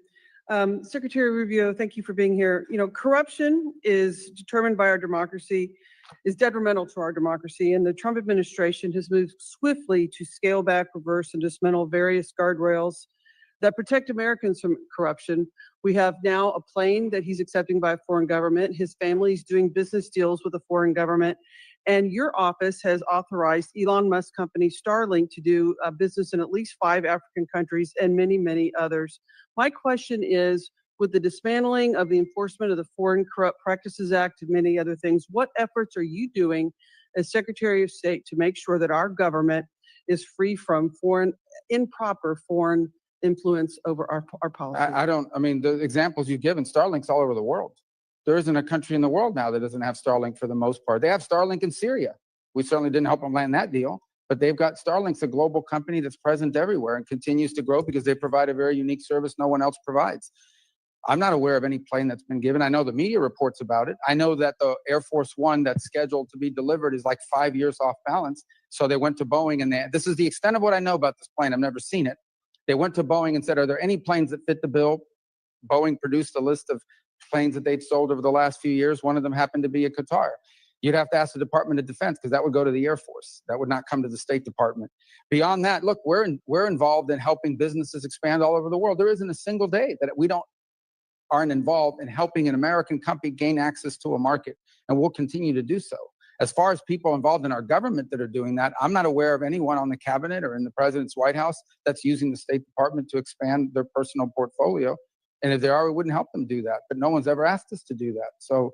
Secretary Rubio, thank you for being here. You know, corruption is determined by our democracy, is detrimental to our democracy, and the Trump administration has moved swiftly to scale back, reverse, and dismantle various guardrails that protect Americans from corruption. We have now a plane that he's accepting by a foreign government. His family's doing business deals with a foreign government. And your office has authorized Elon Musk company Starlink to do business in at least 5 African countries and many, many others. My question is, with the dismantling of the enforcement of the Foreign Corrupt Practices Act and many other things, what efforts are you doing as Secretary of State to make sure that our government is free from improper foreign influence over our policy? I mean, the examples you've given, Starlink's all over the world. There isn't a country in the world now that doesn't have Starlink for the most part. They have Starlink in Syria. We certainly didn't help them land that deal, but they've got Starlink's a global company that's present everywhere and continues to grow because they provide a very unique service no one else provides. I'm not aware of any plane that's been given. I know the media reports about it. I know that the Air Force One that's scheduled to be delivered is like 5 years off balance. So they went to Boeing and this is the extent of what I know about this plane. I've never seen it. They went to Boeing and said, are there any planes that fit the bill? Boeing produced a list of planes that they'd sold over the last few years. One of them happened to be a Qatar. You'd have to ask the Department of Defense because that would go to the Air Force. That would not come to the State Department. Beyond that, look, we're involved in helping businesses expand all over the world. There isn't a single day that we aren't involved in helping an American company gain access to a market, and we'll continue to do so. As far as people involved in our government that are doing that, I'm not aware of anyone on the cabinet or in the president's White House that's using the State Department to expand their personal portfolio. And if there are, we wouldn't help them do that. But no one's ever asked us to do that. So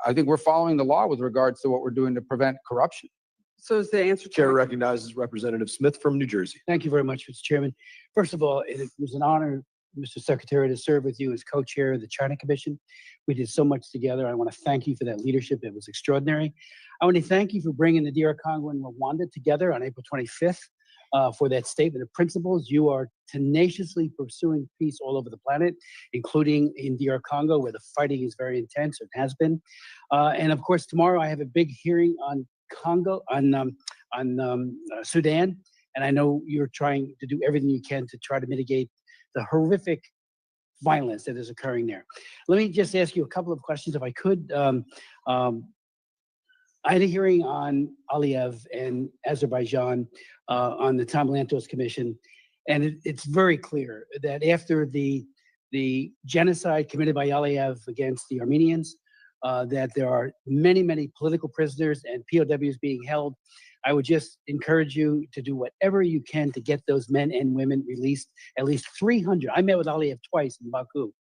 I think we're following the law with regards to what we're doing to prevent corruption. So is the answer? Chair recognizes Representative Smith from New Jersey. Thank you very much, Mr. Chairman. First of all, it was an honor, Mr. Secretary, to serve with you as co-chair of the China Commission. We did so much together. I want to thank you for that leadership. It was extraordinary. I want to thank you for bringing the DR Congo and Rwanda together on April 25th for that statement of principles. You are tenaciously pursuing peace all over the planet, including in DR Congo, where the fighting is very intense and has been. And of course, tomorrow I have a big hearing on Sudan. And I know you're trying to do everything you can to try to mitigate the horrific violence that is occurring there. Let me just ask you a couple of questions, if I could. I had a hearing on Aliyev and Azerbaijan on the Tom Lantos Commission, and it's very clear that after the genocide committed by Aliyev against the Armenians, that there are many, many political prisoners and POWs being held. I would just encourage you to do whatever you can to get those men and women released, at least 300. I met with Aliyev twice in Baku.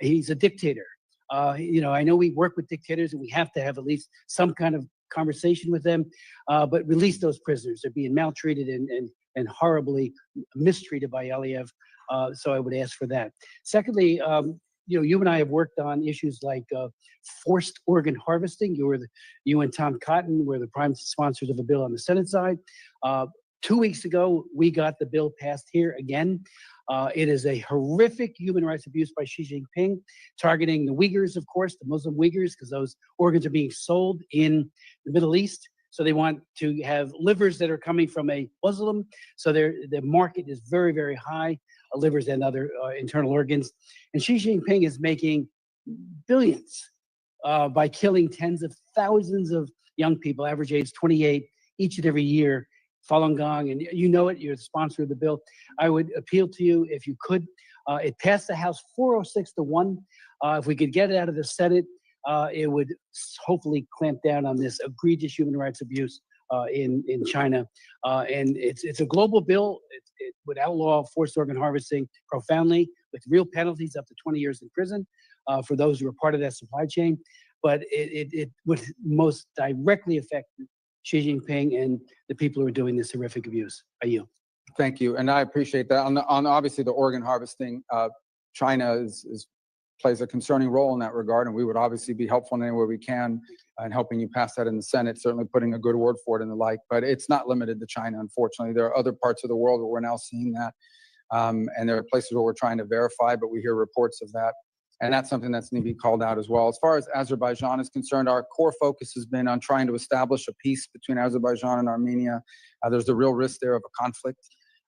He's a dictator. I know we work with dictators and we have to have at least some kind of conversation with them, but release those prisoners. They're being maltreated and horribly mistreated by Aliyev. So I would ask for that. Secondly, you and I have worked on issues like forced organ harvesting. You and Tom Cotton were the prime sponsors of a bill on the Senate side. 2 weeks ago, we got the bill passed here again. It is a horrific human rights abuse by Xi Jinping, targeting the Uyghurs, of course, the Muslim Uyghurs, because those organs are being sold in the Middle East. So they want to have livers that are coming from a Muslim. So the market is very, very high, livers and other internal organs. And Xi Jinping is making billions by killing tens of thousands of young people, average age 28, each and every year. Falun Gong, and you know it, you're the sponsor of the bill. I would appeal to you, if you could, it passed the House 406-1. If we could get it out of the Senate, it would hopefully clamp down on this egregious human rights abuse in China. And it's a global bill. It would outlaw forced organ harvesting profoundly with real penalties up to 20 years in prison for those who are part of that supply chain. but it would most directly affect Xi Jinping and the people who are doing this horrific abuse. Are you? Thank you, and I appreciate that. On obviously the organ harvesting, China plays a concerning role in that regard, and we would obviously be helpful in any way we can in helping you pass that in the Senate, certainly putting a good word for it and the like. But it's not limited to China, unfortunately. There are other parts of the world where we're now seeing that, and there are places where we're trying to verify, but we hear reports of that. And that's something that's need to be called out as well. As far as Azerbaijan is concerned, our core focus has been on trying to establish a peace between Azerbaijan and Armenia. There's a real risk there of a conflict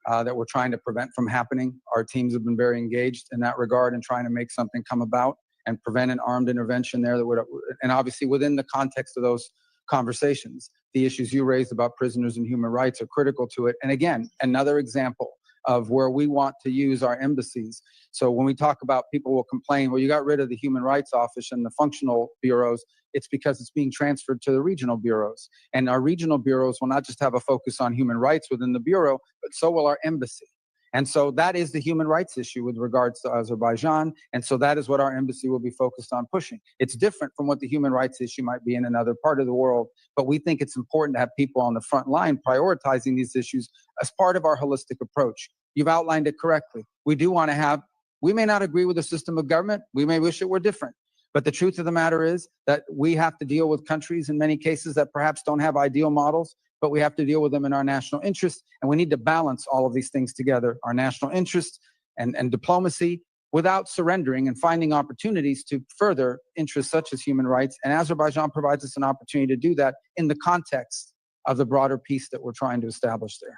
that we're trying to prevent from happening. Our teams have been very engaged in that regard and trying to make something come about and prevent an armed intervention there that would, and obviously within the context of those conversations, the issues you raised about prisoners and human rights are critical to it. And again, another example of where we want to use our embassies. So when we talk about people will complain, well, you got rid of the Human Rights Office and the functional bureaus, it's because it's being transferred to the regional bureaus. And our regional bureaus will not just have a focus on human rights within the bureau, but so will our embassy. And so that is the human rights issue with regards to Azerbaijan. And so that is what our embassy will be focused on pushing. It's different from what the human rights issue might be in another part of the world, but we think it's important to have people on the front line prioritizing these issues as part of our holistic approach. You've outlined it correctly. We do want to have, we may not agree with the system of government. We may wish it were different. But the truth of the matter is that we have to deal with countries in many cases that perhaps don't have ideal models, but we have to deal with them in our national interest. And we need to balance all of these things together, our national interest and diplomacy, without surrendering and finding opportunities to further interests such as human rights. And Azerbaijan provides us an opportunity to do that in the context of the broader peace that we're trying to establish there.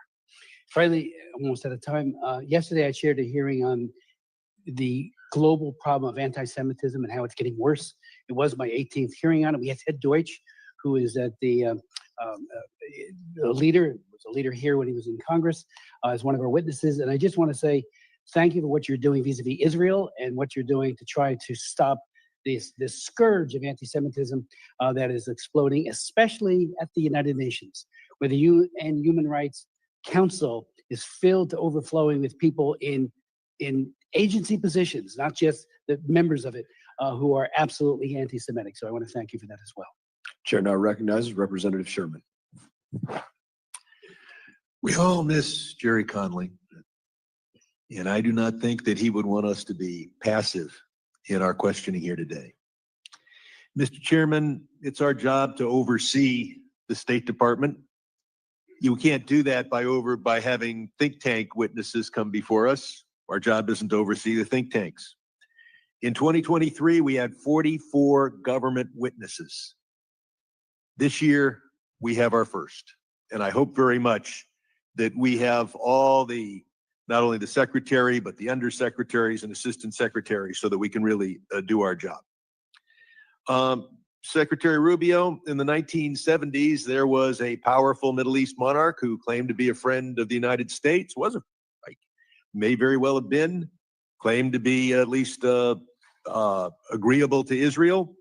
Finally, almost out of time, yesterday I chaired a hearing on the global problem of anti-Semitism and how it's getting worse. It was my 18th hearing on it. We had Ted Deutsch, who is at the leader, was a leader here when he was in Congress, as one of our witnesses. And I just want to say thank you for what you're doing vis-a-vis Israel and what you're doing to try to stop this scourge of anti-Semitism that is exploding, especially at the United Nations, where the UN Human Rights Council is filled to overflowing with people in agency positions, not just the members of it, who are absolutely anti-Semitic. So I want to thank you for that as well. Chair now recognizes Representative Sherman. We all miss Jerry Conley, and I do not think that he would want us to be passive in our questioning here today. Mr. Chairman, it's our job to oversee the State Department. You can't do that by having think tank witnesses come before us. Our job isn't to oversee the think tanks. In 2023, we had 44 government witnesses. This year, we have our first. And I hope very much that we have all not only the secretary, but the undersecretaries and assistant secretaries so that we can really do our job. Secretary Rubio, in the 1970s, there was a powerful Middle East monarch who claimed to be a friend of the United States. Wasn't, like, may very well have been, claimed to be at least agreeable to Israel.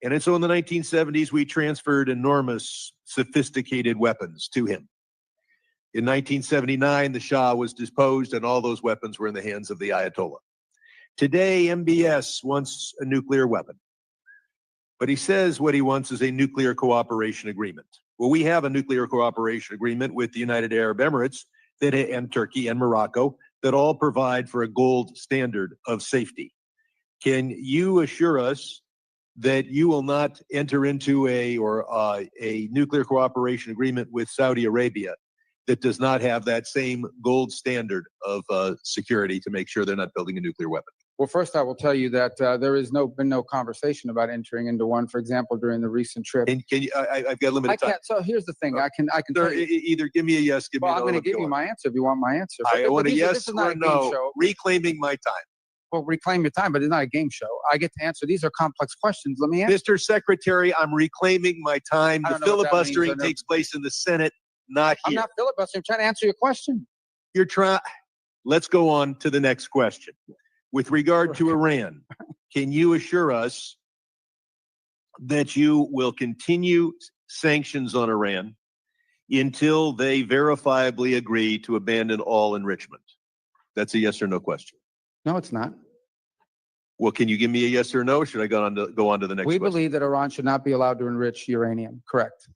And so in the 1970s, we transferred enormous sophisticated weapons to him. In 1979, the Shah was deposed and all those weapons were in the hands of the Ayatollah. Today, MBS wants a nuclear weapon. But he says what he wants is a nuclear cooperation agreement. Well, we have a nuclear cooperation agreement with the United Arab Emirates and Turkey and Morocco that all provide for a gold standard of safety. Can you assure us that you will not enter into a nuclear cooperation agreement with Saudi Arabia that does not have that same gold standard of security to make sure they're not building a nuclear weapon? Well, first, I will tell you that there has been no conversation about entering into one. For example, during the recent trip. And can you? I've got limited time. So here's the thing. I can. Sir, either give me a yes, give me a no. I'm going to give you my answer if you want my answer. I want a yes or a no. Reclaiming my time. Well, reclaim your time, but it's not a game show. I get to answer. These are complex questions. Let me answer. Mr. Secretary, I'm reclaiming my time. The filibustering takes place in the Senate, not here. I'm not filibustering. I'm trying to answer your question. You're trying. Let's go on to the next question. With regard to Iran, can you assure us that you will continue sanctions on Iran until they verifiably agree to abandon all enrichment? That's a yes or no question. No, it's not. Well, can you give me a yes or no? Should I go on to the next We question? believe that Iran should not be allowed to enrich uranium. Correct.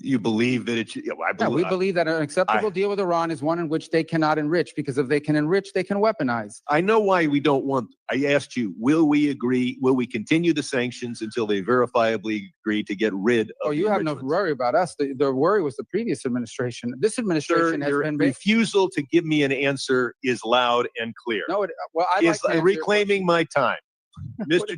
You believe that it should, yeah, Yeah, we believe that an acceptable deal with Iran is one in which they cannot enrich, because if they can enrich, they can weaponize. I know why we don't want, I asked you, will we continue the sanctions until they verifiably agree to get rid of Oh, you the have no enrichments? worry about us. The worry was the previous administration. This Sir, administration has your been refusal to give me an answer is loud and clear. no. Well, I like Is to answer your reclaiming my time. Mr.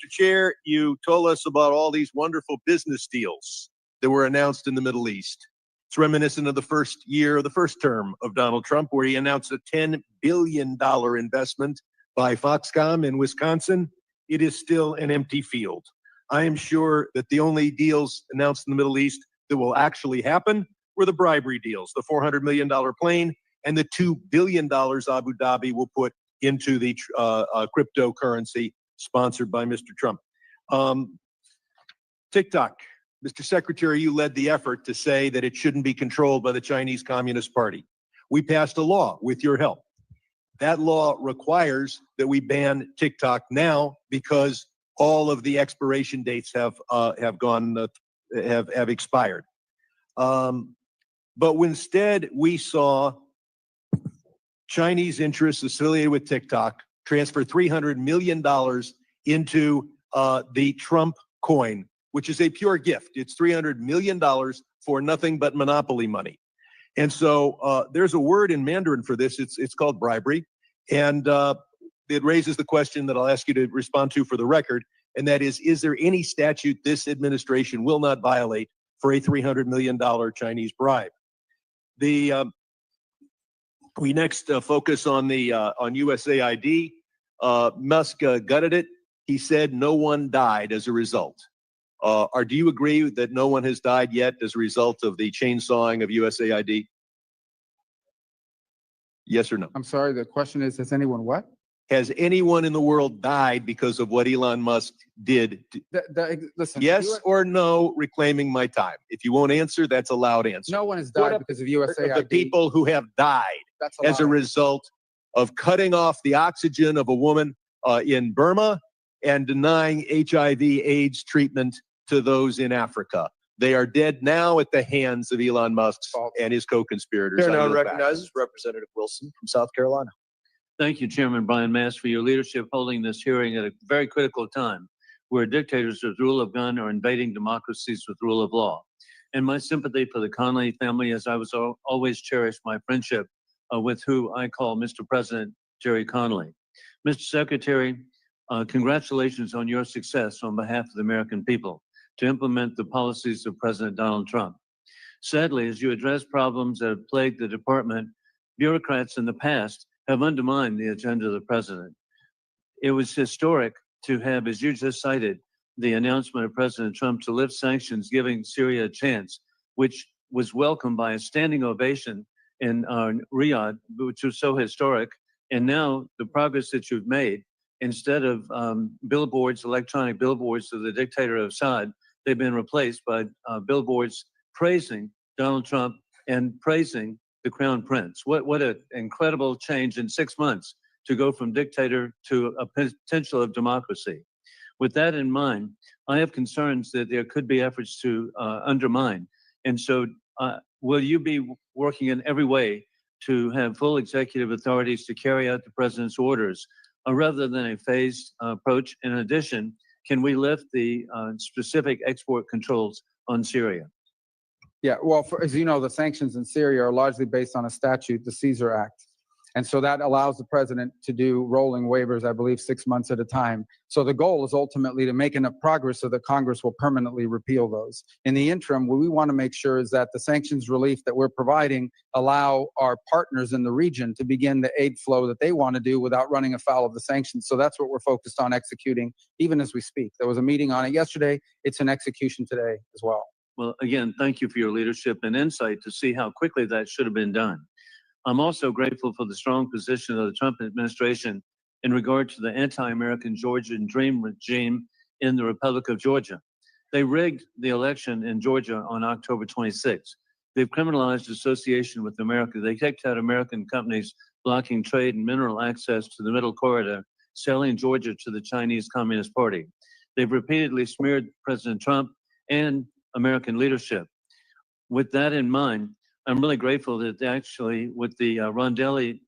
Chair, you told us about all these wonderful business deals that were announced in the Middle East. It's reminiscent of the first year of the first term of Donald Trump, where he announced a $10 billion investment by Foxconn in Wisconsin. It is still an empty field. I am sure that the only deals announced in the Middle East that will actually happen were the bribery deals, the $400 million plane and the $2 billion Abu Dhabi will put into the cryptocurrency sponsored by Mr. Trump. TikTok. Mr. Secretary, you led the effort to say that it shouldn't be controlled by the Chinese Communist Party. We passed a law with your help. That law requires that we ban TikTok now because all of the expiration dates have expired. But instead, we saw Chinese interests affiliated with TikTok transfer $300 million into the Trump coin, which is a pure gift. It's $300 million for nothing but monopoly money. And so there's a word in Mandarin for this. It's called bribery. And it raises the question that I'll ask you to respond to for the record. And that is there any statute this administration will not violate for a $300 million Chinese bribe? We next focus on USAID. Musk gutted it. He said no one died as a result. Do you agree that no one has died yet as a result of the chainsawing of USAID? Yes or no? I'm sorry, the question is, has anyone what? Has anyone in the world died because of what Elon Musk did? Listen. Yes or no, reclaiming my time. If you won't answer, that's a loud answer. No one has died because of USAID. The people who have died as a result of cutting off the oxygen of a woman in Burma and denying HIV/AIDS treatment to those in Africa. They are dead now at the hands of Elon Musk and his co-conspirators. Chair now recognizes Representative Wilson from South Carolina. Thank you, Chairman Brian Mast, for your leadership holding this hearing at a very critical time where dictators with rule of gun are invading democracies with rule of law. And my sympathy for the Conley family, as I was always cherished my friendship with who I call Mr. President Jerry Conley. Mr. Secretary, congratulations on your success on behalf of the American people to implement the policies of President Donald Trump. Sadly, as you address problems that have plagued the department, bureaucrats in the past have undermined the agenda of the president. It was historic to have, as you just cited, the announcement of President Trump to lift sanctions, giving Syria a chance, which was welcomed by a standing ovation in Riyadh, which was so historic. And now the progress that you've made, instead of billboards, electronic billboards of the dictator of Assad, they've been replaced by billboards praising Donald Trump and praising the Crown Prince. What an incredible change in 6 months to go from dictator to a potential of democracy. With that in mind, I have concerns that there could be efforts to undermine. And so will you be working in every way to have full executive authorities to carry out the president's orders rather than a phased approach? In addition, can we lift the specific export controls on Syria? Yeah, well, as you know, the sanctions in Syria are largely based on a statute, the Caesar Act. And so that allows the president to do rolling waivers, I believe, 6 months at a time. So the goal is ultimately to make enough progress so that Congress will permanently repeal those. In the interim, what we want to make sure is that the sanctions relief that we're providing allow our partners in the region to begin the aid flow that they want to do without running afoul of the sanctions. So that's what we're focused on executing, even as we speak. There was a meeting on it yesterday. It's in execution today as well. Well, again, thank you for your leadership and insight to see how quickly that should have been done. I'm also grateful for the strong position of the Trump administration in regard to the anti-American Georgian Dream regime in the Republic of Georgia. They rigged the election in Georgia on October 26th. They've criminalized association with America. They kicked out American companies blocking trade and mineral access to the Middle Corridor selling Georgia to the Chinese Communist Party. They've repeatedly smeared President Trump and American leadership. With that in mind, I'm really grateful that actually with the Rondelli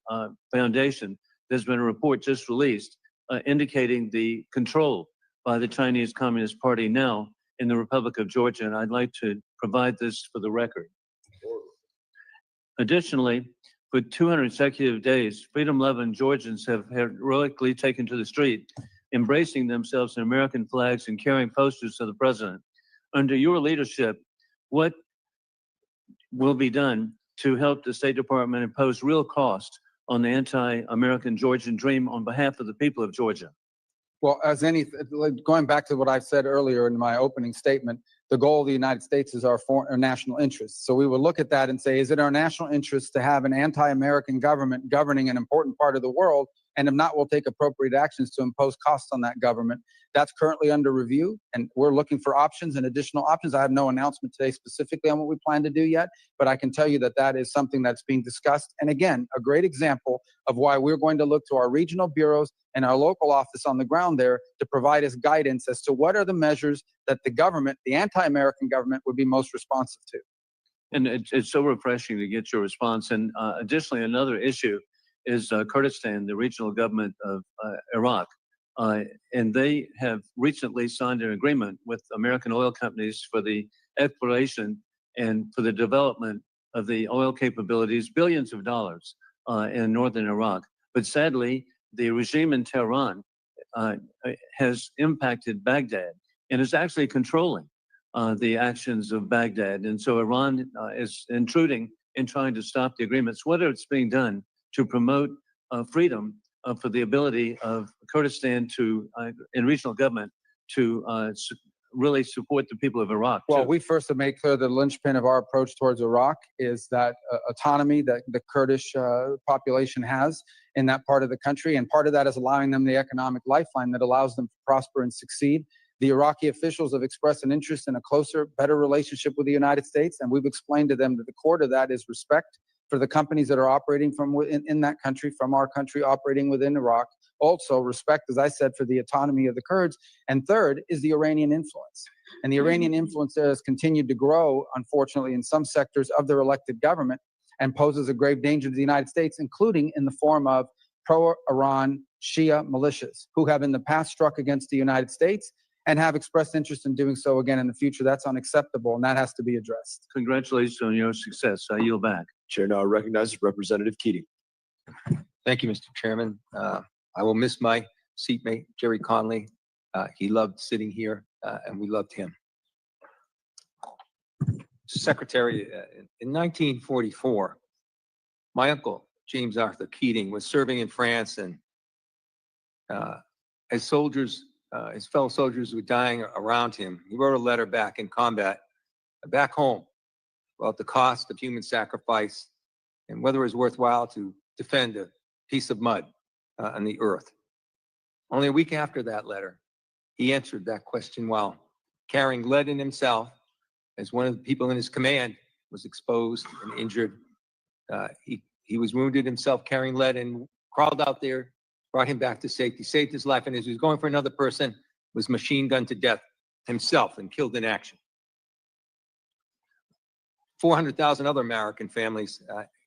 Foundation, there's been a report just released indicating the control by the Chinese Communist Party now in the Republic of Georgia, and I'd like to provide this for the record. Additionally, for 200 consecutive days, freedom-loving Georgians have heroically taken to the street, embracing themselves in American flags and carrying posters of the president. Under your leadership, what will be done to help the State Department impose real cost on the anti-American Georgian dream on behalf of the people of Georgia? Well, going back to what I said earlier in my opening statement, the goal of the United States is our national interest. So we will look at that and say, is it our national interest to have an anti-American government governing an important part of the world? And if not, we'll take appropriate actions to impose costs on that government. That's currently under review, and we're looking for options and additional options. I have no announcement today specifically on what we plan to do yet, but I can tell you that that is something that's being discussed. And again, a great example of why we're going to look to our regional bureaus and our local office on the ground there to provide us guidance as to what are the measures that the government, the anti-American government, would be most responsive to. And it's so refreshing to get your response. And additionally, another issue is Kurdistan, the regional government of Iraq. And they have recently signed an agreement with American oil companies for the exploration and for the development of the oil capabilities, billions of dollars in northern Iraq. But sadly, the regime in Tehran has impacted Baghdad and is actually controlling the actions of Baghdad. And so Iran is intruding in trying to stop the agreements. What is being done to promote freedom for the ability of Kurdistan to, in regional government, to really support the people of Iraq? Well, we first have made clear the linchpin of our approach towards Iraq is that autonomy that the Kurdish population has in that part of the country. And part of that is allowing them the economic lifeline that allows them to prosper and succeed. The Iraqi officials have expressed an interest in a closer, better relationship with the United States. And we've explained to them that the core to that is respect for the companies that are operating from in that country, from our country operating within Iraq. Also respect, as I said, for the autonomy of the Kurds. And third is the Iranian influence. And the Iranian influence there has continued to grow, unfortunately, in some sectors of their elected government and poses a grave danger to the United States, including in the form of pro-Iran Shia militias who have in the past struck against the United States and have expressed interest in doing so again in the future. That's unacceptable, and that has to be addressed. Congratulations on your success. I yield back. Chair now recognizes Representative Keating. Thank you, Mr. Chairman. I will miss my seatmate, Jerry Conley. He loved sitting here, and we loved him. Secretary, in 1944, my uncle, James Arthur Keating, was serving in France, and as soldiers, his fellow soldiers were dying around him, he wrote a letter back in combat, back home, about the cost of human sacrifice and whether it was worthwhile to defend a piece of mud on the earth. Only a week after that letter, he answered that question while carrying lead in himself, as one of the people in his command was exposed and injured. He was wounded himself carrying lead and crawled out there, brought him back to safety, saved his life, and as he was going for another person, was machine gunned to death himself and killed in action. 400,000 other American families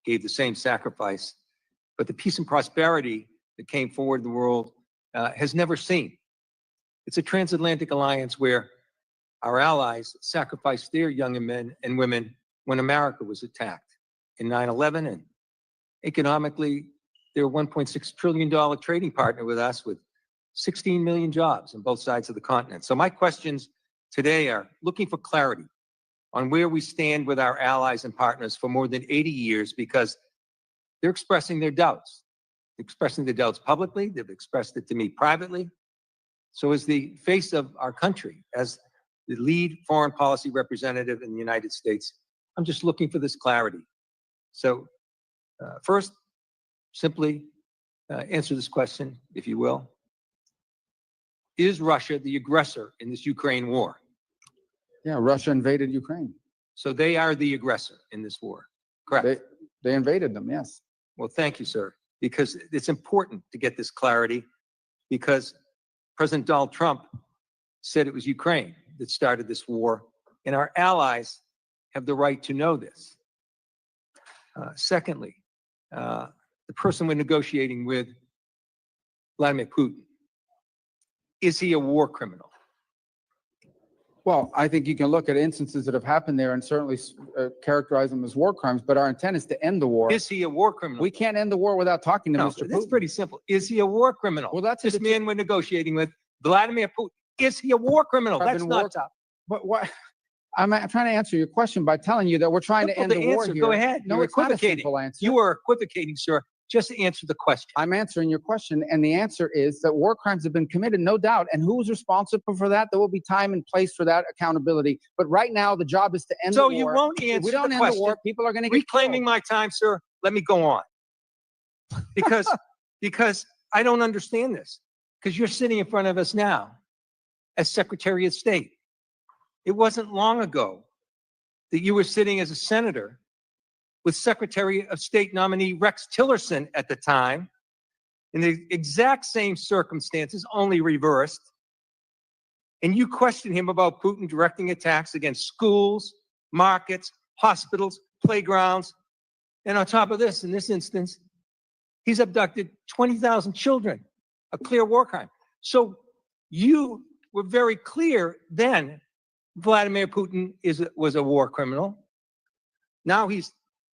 gave the same sacrifice, but the peace and prosperity that came forward in the world has never seen. It's a transatlantic alliance where our allies sacrificed their young men and women when America was attacked in 9/11, and economically, they're a $1.6 trillion trading partner with us with 16 million jobs on both sides of the continent. So my questions today are looking for clarity on where we stand with our allies and partners for more than 80 years, because they're expressing their doubts. They're expressing their doubts publicly. They've expressed it to me privately. So as the face of our country, as the lead foreign policy representative in the United States, I'm just looking for this clarity. So first, simply answer this question, if you will. Is Russia the aggressor in this Ukraine war? Yeah, Russia invaded Ukraine. So they are the aggressor in this war, correct? They invaded them, yes. Well, thank you, sir, because it's important to get this clarity. because President Donald Trump said it was Ukraine that started this war, and our allies have the right to know this. Secondly, the person we're negotiating with, Vladimir Putin, is he a war criminal? Well, I think you can look at instances that have happened there and certainly characterize them as war crimes, but our intent is to end the war. Is he a war criminal? We can't end the war without talking to No, Mr. that's Putin. pretty simple. Is he a war criminal? Well, that's This man we're negotiating with, Vladimir Putin, is he a war criminal? I've That's been not war- tough. But what? I'm trying to answer your question by telling you that we're trying to Simple end to the war answer. here. Go ahead. No, You're it's not a equivocating. simple answer. You are equivocating, sir. Just answer the question. I'm answering your question, and the answer is that war crimes have been committed, no doubt. And who's responsible for that? There will be time and place for that accountability. But right now, the job is to end the So war. you won't If answer we don't the end the question. war, people are going to get Reclaiming my time, sir. Let me go on. Because I don't understand this. Because you're sitting in front of us now as Secretary of State. It wasn't long ago that you were sitting as a senator with Secretary of State nominee Rex Tillerson at the time, in the exact same circumstances, only reversed. And you questioned him about Putin directing attacks against schools, markets, hospitals, playgrounds. And on top of this, in this instance, he's abducted 20,000 children, a clear war crime. So you were very clear then, Vladimir Putin was a war criminal. Now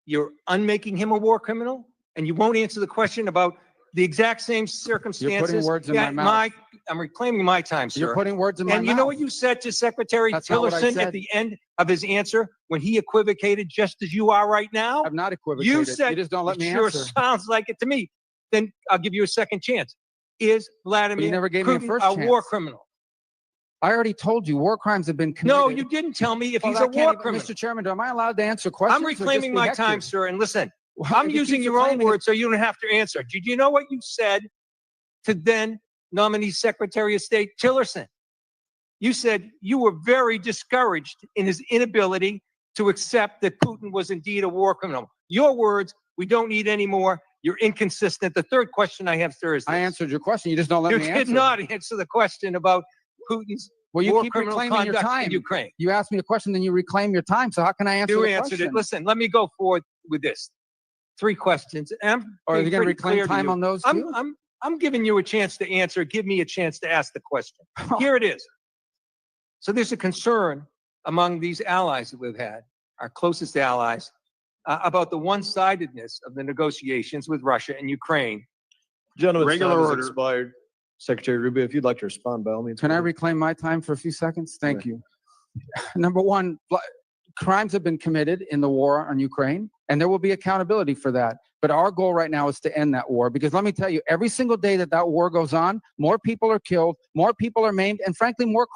you're unmaking him a war criminal, and you won't answer the question about the exact same circumstances. You're putting words in my mouth. I'm reclaiming my time, sir. You're putting words in my mouth. And you know what you said to Secretary That's not what I Tillerson said. at the end of his answer when he equivocated just as you are right now? I'm not equivocated. You said, you just don't let me "It sure answer. sounds like it to me." Then I'll give you a second chance. Is Vladimir never gave me a Putin first a war chance. criminal? I already told you, war crimes have been committed. No, you didn't tell me if Well, he's I a can't war even- criminal. Mr. Chairman, am I allowed to answer questions? I'm or just reclaiming be my hectored? time, sir. And listen, Well, I'm if you using keep your own reclaiming it- words so you don't have to answer. Did you know what you said to then nominee Secretary of State Tillerson? You said you were very discouraged in his inability to accept that Putin was indeed a war criminal. Your words, we don't need any more. You're inconsistent. The third question I have, sir, is I this. answered your question. You just don't let You me did answer. not answer the question about Putin's Well, you war keep criminal reclaiming your conduct time. in Ukraine. You asked me a question, then you reclaim your time. So how can I answer You the answered question? it. Listen, let me go forward with this. 3 questions. I'm Or are being you going to pretty reclaim clear to time you. on those too? I'm giving you a chance to answer. Give me a chance to ask the question. Here it is. So there's a concern among these allies that we've had, our closest allies, about the one-sidedness of the negotiations with Russia and Ukraine. Gentlemen's Regular time has order. expired. Secretary Rubio, if you'd like to respond, by all means. Can I go ahead. reclaim my time for a few seconds? Thank you. Number one, crimes have been committed in the war on Ukraine, and there will be accountability for that. But our goal right now is to end that war, because let me tell you, every single day that war goes on, more people are killed, more people are maimed, and frankly, more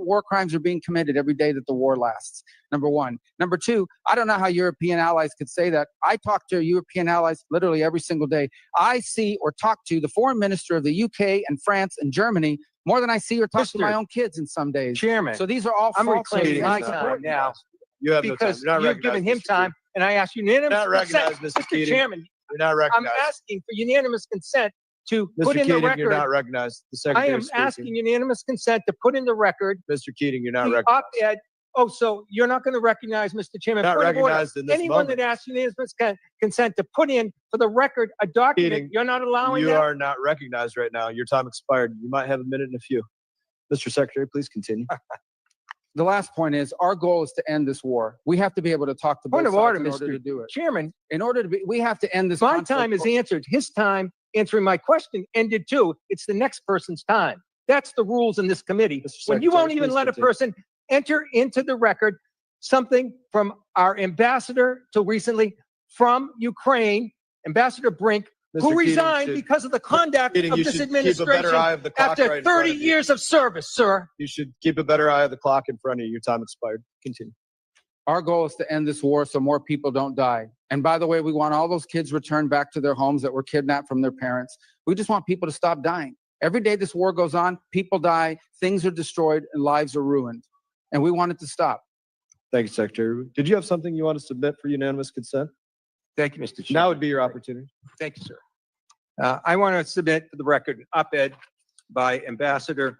war crimes are being committed every day that the war lasts. Number one. Number two, I don't know how European allies could say that. I talk to European allies literally every single day. I see or talk to the foreign minister of the UK and France and Germany more than I see or talk to my own kids in some days. Chairman, So these are all I'm false reclaiming my claims. time now You have no time. because You're not you've recognized, given him Mr. time, and I ask unanimous Not recognized, consent. Mr. Keating. Chairman, You're not I'm recognized. asking for unanimous consent to put Mr. in the Keating, you're not record. recognized. The I Secretary am is speaking. asking unanimous consent to put in the record Mr. Keating, you're not the recognized. op-ed. Oh, so you're not going to recognize, Mr. Chairman? Not Point of order. recognized in this Anyone moment. that asks unanimous consent to put in for the record a document, Keating, you're not allowing You that? are not recognized right now. Your time expired. You might have a minute and a few. Mr. Secretary, please continue. The last point is our goal is to end this war. We have to be able to talk to both Point of sides order, in order Mr. to do it. Chairman. In order to be, we have to end this. My conflict. time is answered. His time answering my question ended too. It's the next person's time. That's the rules in this committee. When you Secretary, won't even please let a continue. person enter into the record something from our ambassador till recently from Ukraine, Ambassador Brink, Mr. who Keating resigned should- because of the conduct Keating, of you this should keep a better administration eye of the clock after right in front 30 of you. years of service, sir. You should keep a better eye of the clock in front of you. Your time expired. Continue. Our goal is to end this war so more people don't die. And by the way, we want all those kids returned back to their homes that were kidnapped from their parents. We just want people to stop dying. Every day this war goes on, people die, things are destroyed, and lives are ruined. And we want it to stop. Thank you, Secretary. Did you have something you want to submit for unanimous consent? Thank you, Mr. Chairman. Now would be your opportunity. Thank you, sir. I want to submit for the record op-ed by Ambassador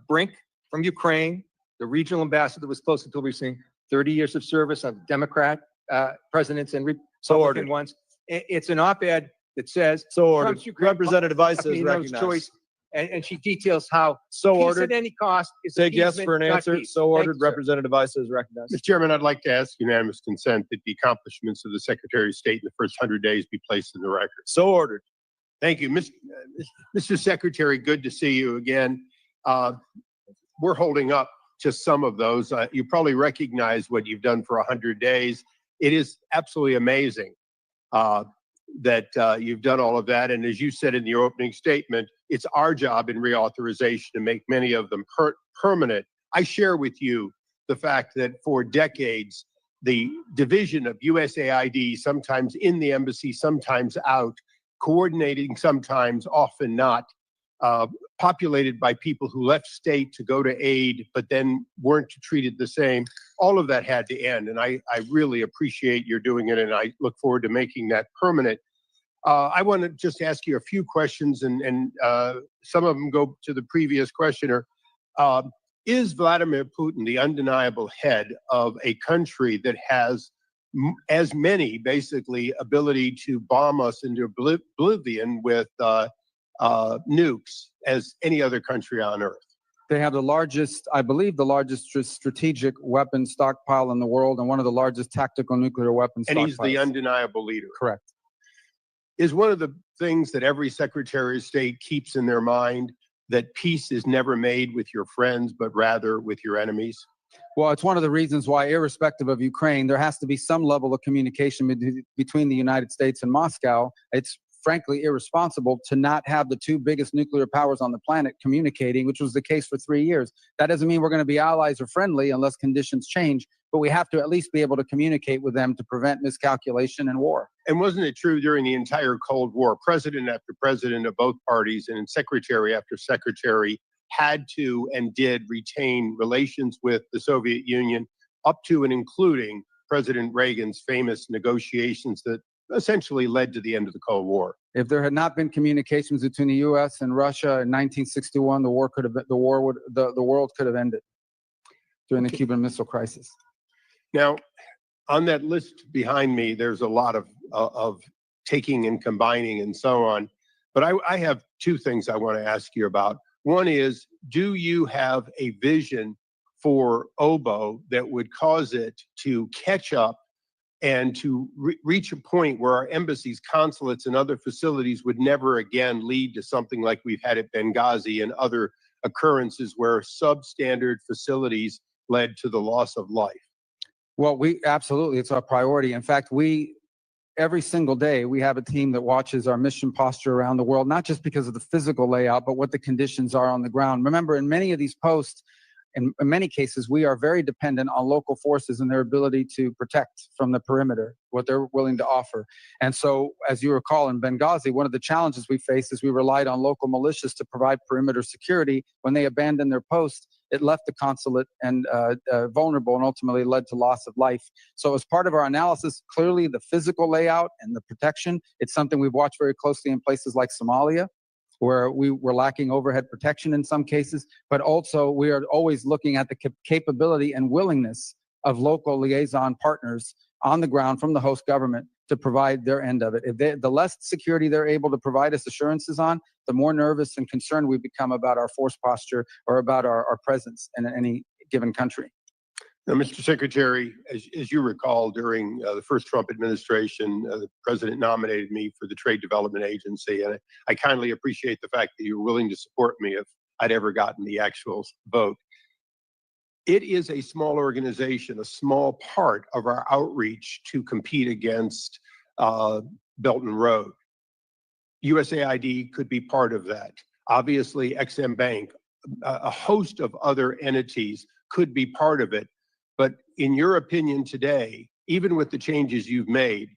Brink from Ukraine, the regional ambassador that was close until recently, 30 years of service of Democrat presidents and Republican ones. It's an op-ed that says So ordered. Trump's Ukraine Representative Vice is policy, recognized. choice, and she details how So peace ordered. at any cost is Take yes appeasement, for an not answer. peace. So Thank ordered. you, sir. Representative Vice is recognized. Mr. Chairman, I'd like to ask unanimous consent that the accomplishments of the Secretary of State in the first 100 days be placed in the record. So ordered. Thank you. Mr. Secretary, good to see you again. We're holding up just some of those. You probably recognize what you've done for 100 days. It is absolutely amazing that you've done all of that. And as you said in your opening statement, it's our job in reauthorization to make many of them permanent. I share with you the fact that for decades, the division of USAID, sometimes in the embassy, sometimes out, coordinating sometimes, often not, populated by people who left state to go to aid, but then weren't treated the same. All of that had to end. And I really appreciate your doing it. And I look forward to making that permanent. I want to just ask you a few questions, and some of them go to the previous questioner. Is Vladimir Putin the undeniable head of a country that has as many, basically, ability to bomb us into oblivion with nukes as any other country on Earth? They have the largest, I believe, the largest strategic weapon stockpile in the world and one of the largest tactical nuclear weapons And he's the stockpiles. undeniable leader. Correct. Is one of the things that every Secretary of State keeps in their mind that peace is never made with your friends, but rather with your enemies? Well, it's one of the reasons why, irrespective of Ukraine, there has to be some level of communication between the United States and Moscow. It's frankly irresponsible to not have the two biggest nuclear powers on the planet communicating, which was the case for 3 years. That doesn't mean we're going to be allies or friendly unless conditions change, but we have to at least be able to communicate with them to prevent miscalculation and war. And wasn't it true during the entire Cold War, president after president of both parties and secretary after secretary had to and did retain relations with the Soviet Union, up to and including President Reagan's famous negotiations that essentially led to the end of the Cold War? If there had not been communications between the U.S. and Russia in 1961, the world could have ended during the Cuban Missile Crisis. Now, on that list behind me, there's a lot of taking and combining and so on. But I have two things I want to ask you about. One is, do you have a vision for OBO that would cause it to catch up and to reach a point where our embassies, consulates, and other facilities would never again lead to something like we've had at Benghazi and other occurrences where substandard facilities led to the loss of life? Well, absolutely, it's our priority. In fact, every single day, we have a team that watches our mission posture around the world, not just because of the physical layout, but what the conditions are on the ground. Remember, in many of these posts, in many cases, we are very dependent on local forces and their ability to protect from the perimeter, what they're willing to offer. And so, as you recall, in Benghazi, one of the challenges we faced is we relied on local militias to provide perimeter security. When they abandoned their post, it left the consulate and vulnerable and ultimately led to loss of life. So as part of our analysis, clearly the physical layout and the protection, it's something we've watched very closely in places like Somalia, where we were lacking overhead protection in some cases, but also we are always looking at the capability and willingness of local liaison partners on the ground from the host government to provide their end of it. The less security they're able to provide us assurances on, the more nervous and concerned we become about our force posture or about our presence in any given country. Now, Mr. Secretary, as you recall, during the first Trump administration, the president nominated me for the Trade Development Agency, and I kindly appreciate the fact that you were willing to support me if I'd ever gotten the actual vote. It is a small organization, a small part of our outreach to compete against Belt and Road. USAID could be part of that. Obviously, XM Bank, a host of other entities could be part of it. But in your opinion today, even with the changes you've made,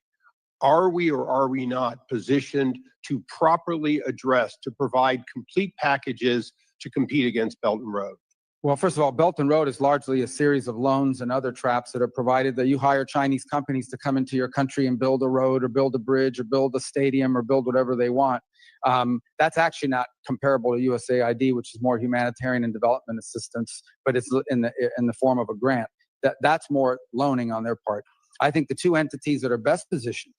are we or are we not positioned to properly address, to provide complete packages to compete against Belt and Road? Well, first of all, Belt and Road is largely a series of loans and other traps that are provided that you hire Chinese companies to come into your country and build a road or build a bridge or build a stadium or build whatever they want. That's actually not comparable to USAID, which is more humanitarian and development assistance, but it's in the form of a grant. That's more loaning on their part. I think the two entities that are best positioned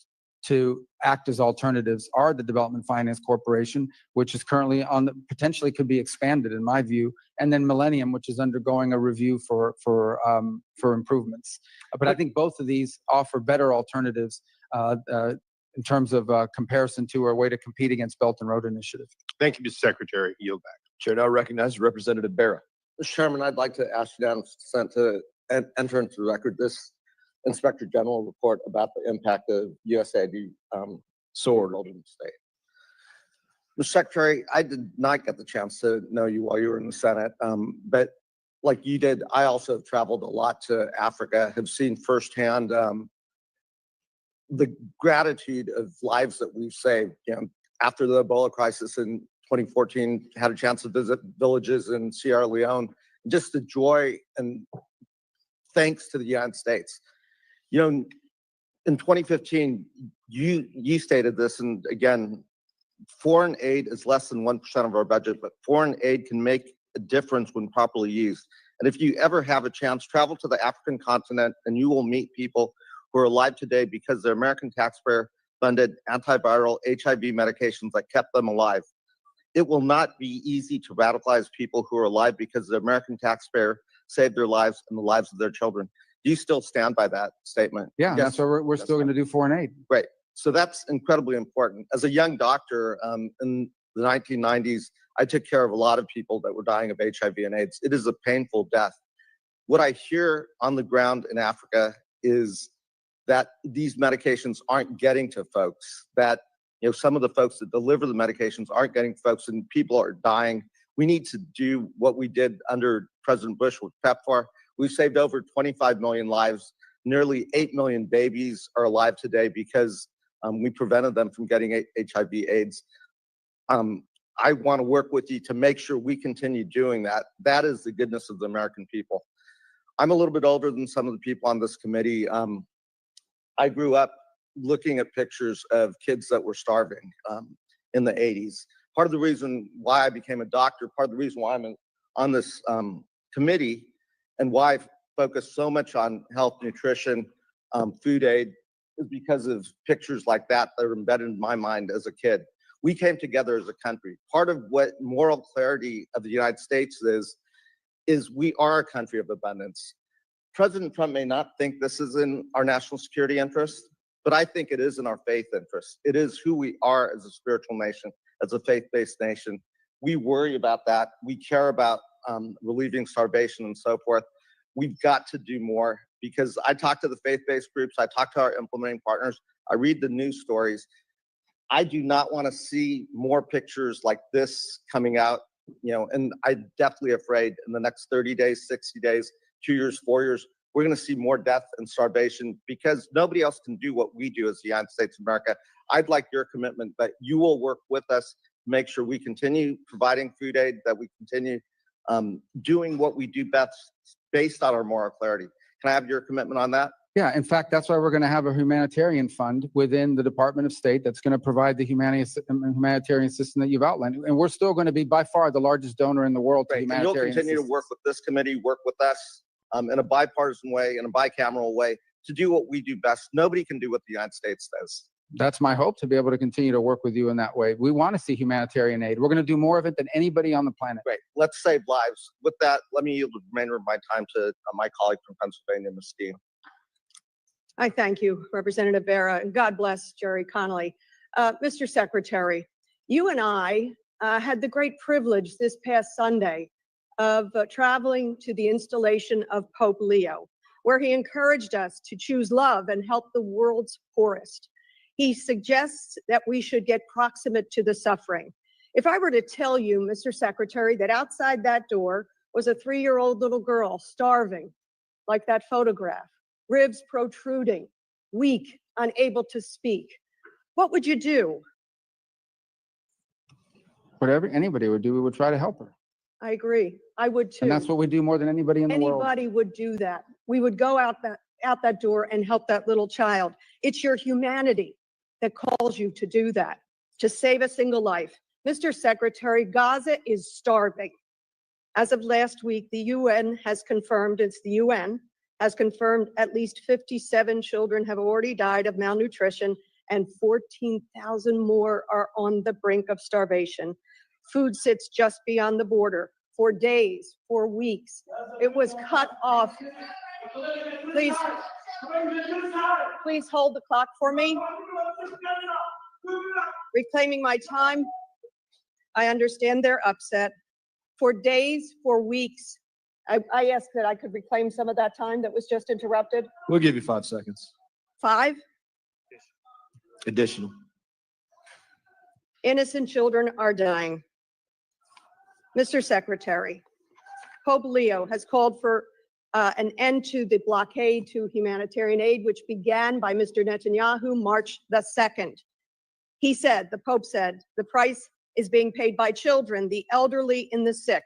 to act as alternatives are the Development Finance Corporation, which is currently potentially could be expanded in my view, and then Millennium, which is undergoing a review for improvements. But I think both of these offer better alternatives in terms of comparison to or a way to compete against Belt and Road Initiative. Thank you, Mr. Secretary. Yield back. Chair now recognizes Representative Barra. Mr. Chairman, I'd like to ask unanimous consent to enter into the record this Inspector General report about the impact of USAID sword in the state. Mr. Secretary, I did not get the chance to know you while you were in the Senate, but like you did, I also have traveled a lot to Africa, have seen firsthand the gratitude of lives that we've saved. You know, after the Ebola crisis in 2014, had a chance to visit villages in Sierra Leone, just the joy and thanks to the United States. You know, in 2015, you stated this, and again, foreign aid is less than 1% of our budget, but foreign aid can make a difference when properly used. And if you ever have a chance, travel to the African continent and you will meet people who are alive today because their American taxpayer-funded antiviral HIV medications that kept them alive. It will not be easy to radicalize people who are alive because the American taxpayer saved their lives and the lives of their children. Do you still stand by that statement? Yeah, Yes. that's why we're still going to do foreign aid. Right. So that's incredibly important. As a young doctor in the 1990s, I took care of a lot of people that were dying of HIV and AIDS. It is a painful death. What I hear on the ground in Africa is that these medications aren't getting to folks, that some of the folks that deliver the medications aren't getting to folks and people are dying. We need to do what we did under President Bush with PEPFAR. We've saved over 25 million lives. Nearly 8 million babies are alive today because we prevented them from getting HIV/AIDS. I want to work with you to make sure we continue doing that. That is the goodness of the American people. I'm a little bit older than some of the people on this committee. I grew up looking at pictures of kids that were starving in the 80s. Part of the reason why I became a doctor, part of the reason why I'm on this committee and why I focus so much on health, nutrition, food aid is because of pictures like that that are embedded in my mind as a kid. We came together as a country. Part of what moral clarity of the United States is we are a country of abundance. President Trump may not think this is in our national security interest, but I think it is in our faith interest. It is who we are as a spiritual nation, as a faith-based nation. We worry about that. We care about relieving starvation and so forth. We've got to do more because I talk to the faith-based groups. I talk to our implementing partners. I read the news stories. I do not want to see more pictures like this coming out, and I'm definitely afraid in the next 30 days, 60 days, 2 years, 4 years, we're going to see more death and starvation because nobody else can do what we do as the United States of America. I'd like your commitment that you will work with us to make sure we continue providing food aid, that we continue doing what we do best based on our moral clarity. Can I have your commitment on that? Yeah, in fact, that's why we're going to have a humanitarian fund within the Department of State that's going to provide the humanitarian assistance that you've outlined. And we're still going to be by far the largest donor in the world to Great. And humanitarian you'll continue assistance. to work with this committee, work with us in a bipartisan way, in a bicameral way to do what we do best. Nobody can do what the United States does. That's my hope, to be able to continue to work with you in that way. We want to see humanitarian aid. We're going to do more of it than anybody on the planet. Great. Let's save lives. With that, let me yield the remainder of my time to my colleague from Pennsylvania, Ms. Steen. I thank you, Representative Barra, and God bless Jerry Connolly. Mr. Secretary, you and I had the great privilege this past Sunday of traveling to the installation of Pope Leo, where he encouraged us to choose love and help the world's poorest. He suggests that we should get proximate to the suffering. If I were to tell you, Mr. Secretary, that outside that door was a 3-year-old little girl starving, like that photograph, ribs protruding, weak, unable to speak, what would you do? Whatever anybody would do, we would try to help her. I agree. I would too. And that's what we do more than anybody in the world. Anybody would do that. We would go out that door and help that little child. It's your humanity that calls you to do that, to save a single life. Mr. Secretary, Gaza is starving. As of last week, the UN has confirmed, it's the UN, has confirmed at least 57 children have already died of malnutrition and 14,000 more are on the brink of starvation. Food sits just beyond the border for days, for weeks. It was cut off. Please hold the clock for me. Reclaiming my time. I understand they're upset. For days, for weeks, I asked that I could reclaim some of that time that was just interrupted. We'll give you 5 seconds. 5. Additional. Innocent children are dying. Mr. Secretary, Pope Leo has called for an end to the blockade to humanitarian aid, which began by Mr. Netanyahu March the 2nd. He said, the Pope said, the price is being paid by children, the elderly, and the sick.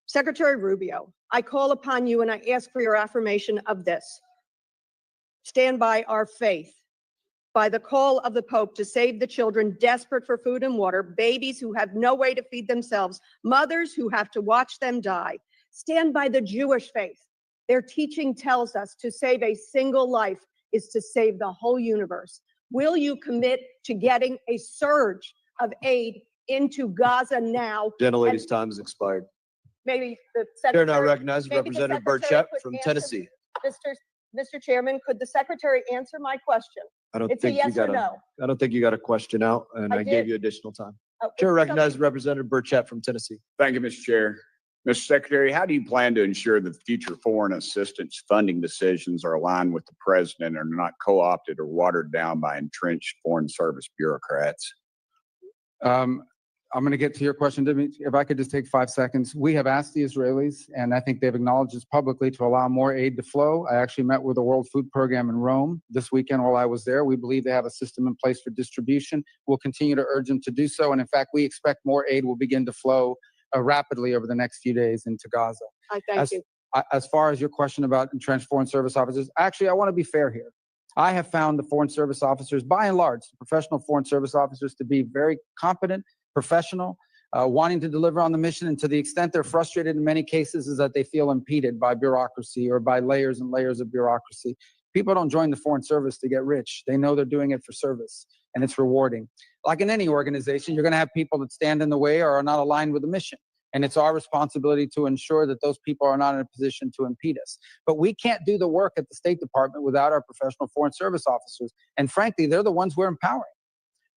Secretary Rubio, I call upon you and I ask for your affirmation of this. Stand by our faith, by the call of the Pope to save the children desperate for food and water, babies who have no way to feed themselves, mothers who have to watch them die. Stand by the Jewish faith. Their teaching tells us to save a single life is to save the whole universe. Will you commit to getting a surge of aid into Gaza now? Gentlelady's time has expired. Maybe the Chair Secretary. now recognizes maybe the Representative Secretary Burchett could from answer- Tennessee. Mr. Chairman, could the Secretary answer my question? I don't It's a think you yes or got a, no. I don't think you got a question out, and I I gave did. you additional time. Oh, Chair it's recognizes Representative Burchett from Tennessee. Thank you, Mr. Chair. Mr. Secretary, how do you plan to ensure that future foreign assistance funding decisions are aligned with the president and are not co-opted or watered down by entrenched foreign service bureaucrats? I'm going to get to your question, Dimitri. If I could just take 5 seconds. We have asked the Israelis, and I think they've acknowledged this publicly, to allow more aid to flow. I actually met with the World Food Program in Rome this weekend while I was there. We believe they have a system in place for distribution. We'll continue to urge them to do so. And in fact, we expect more aid will begin to flow rapidly over the next few days into Gaza. I thank you. As far as your question about entrenched foreign service officers, actually, I want to be fair here. I have found the foreign service officers, by and large, professional foreign service officers, to be very competent, professional, wanting to deliver on the mission. And to the extent they're frustrated in many cases is that they feel impeded by bureaucracy or by layers and layers of bureaucracy. People don't join the foreign service to get rich. They know they're doing it for service, and it's rewarding. Like in any organization, you're going to have people that stand in the way or are not aligned with the mission. And it's our responsibility to ensure that those people are not in a position to impede us. But we can't do the work at the State Department without our professional foreign service officers. And frankly, they're the ones we're empowering.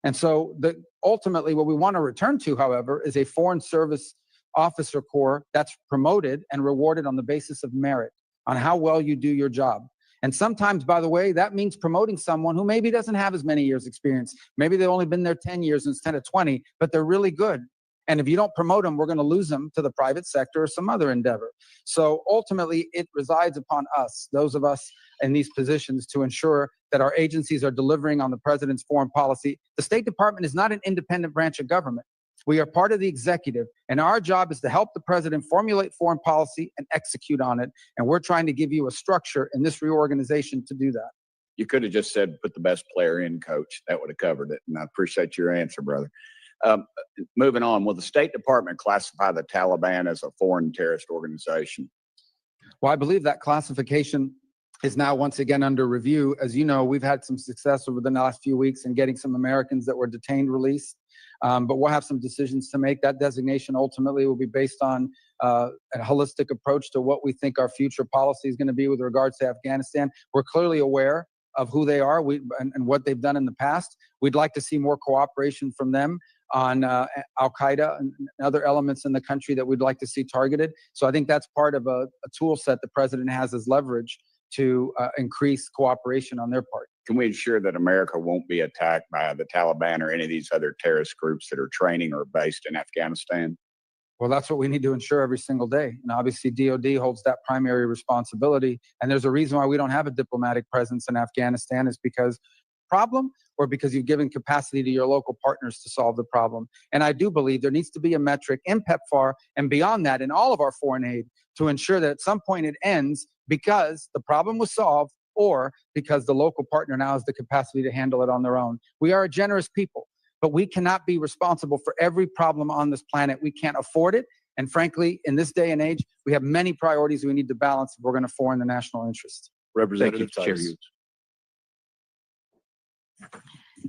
And so ultimately what we want to return to, however, is a foreign service officer corps that's promoted and rewarded on the basis of merit, on how well you do your job. And sometimes, by the way, that means promoting someone who maybe doesn't have as many years experience. Maybe they've only been there 10 years instead of 20, but they're really good. And if you don't promote them, we're going to lose them to the private sector or some other endeavor. So ultimately, it resides upon us, those of us in these positions, to ensure that our agencies are delivering on the president's foreign policy. The State Department is not an independent branch of government. We are part of the executive, and our job is to help the president formulate foreign policy and execute on it. And we're trying to give you a structure in this reorganization to do that. You could have just said, put the best player in, coach. That would have covered it. And I appreciate your answer, brother. Moving on, will the State Department classify the Taliban as a foreign terrorist organization? Well, I believe that classification is now once again under review. As you know, we've had some success over the last few weeks in getting some Americans that were detained released. But we'll have some decisions to make. That designation ultimately will be based on a holistic approach to what we think our future policy is going to be with regards to Afghanistan. We're clearly aware of who they are and what they've done in the past. We'd like to see more cooperation from them on al-Qaeda and other elements in the country that we'd like to see targeted. So I think that's part of a tool set the president has as leverage to increase cooperation on their part. Can we ensure that America won't be attacked by the Taliban or any of these other terrorist groups that are training or based in Afghanistan? Well, that's what we need to ensure every single day. And obviously, DOD holds that primary responsibility. And there's a reason why we don't have a diplomatic presence in Afghanistan, is because problem or because you've given capacity to your local partners to solve the problem. And I do believe there needs to be a metric in PEPFAR and beyond that in all of our foreign aid to ensure that at some point it ends because the problem was solved or because the local partner now has the capacity to handle it on their own. We are a generous people, but we cannot be responsible for every problem on this planet. We can't afford it. And frankly, in this day and age, we have many priorities we need to balance if we're going to form the national interest. Representative Chair Tice. Hughes.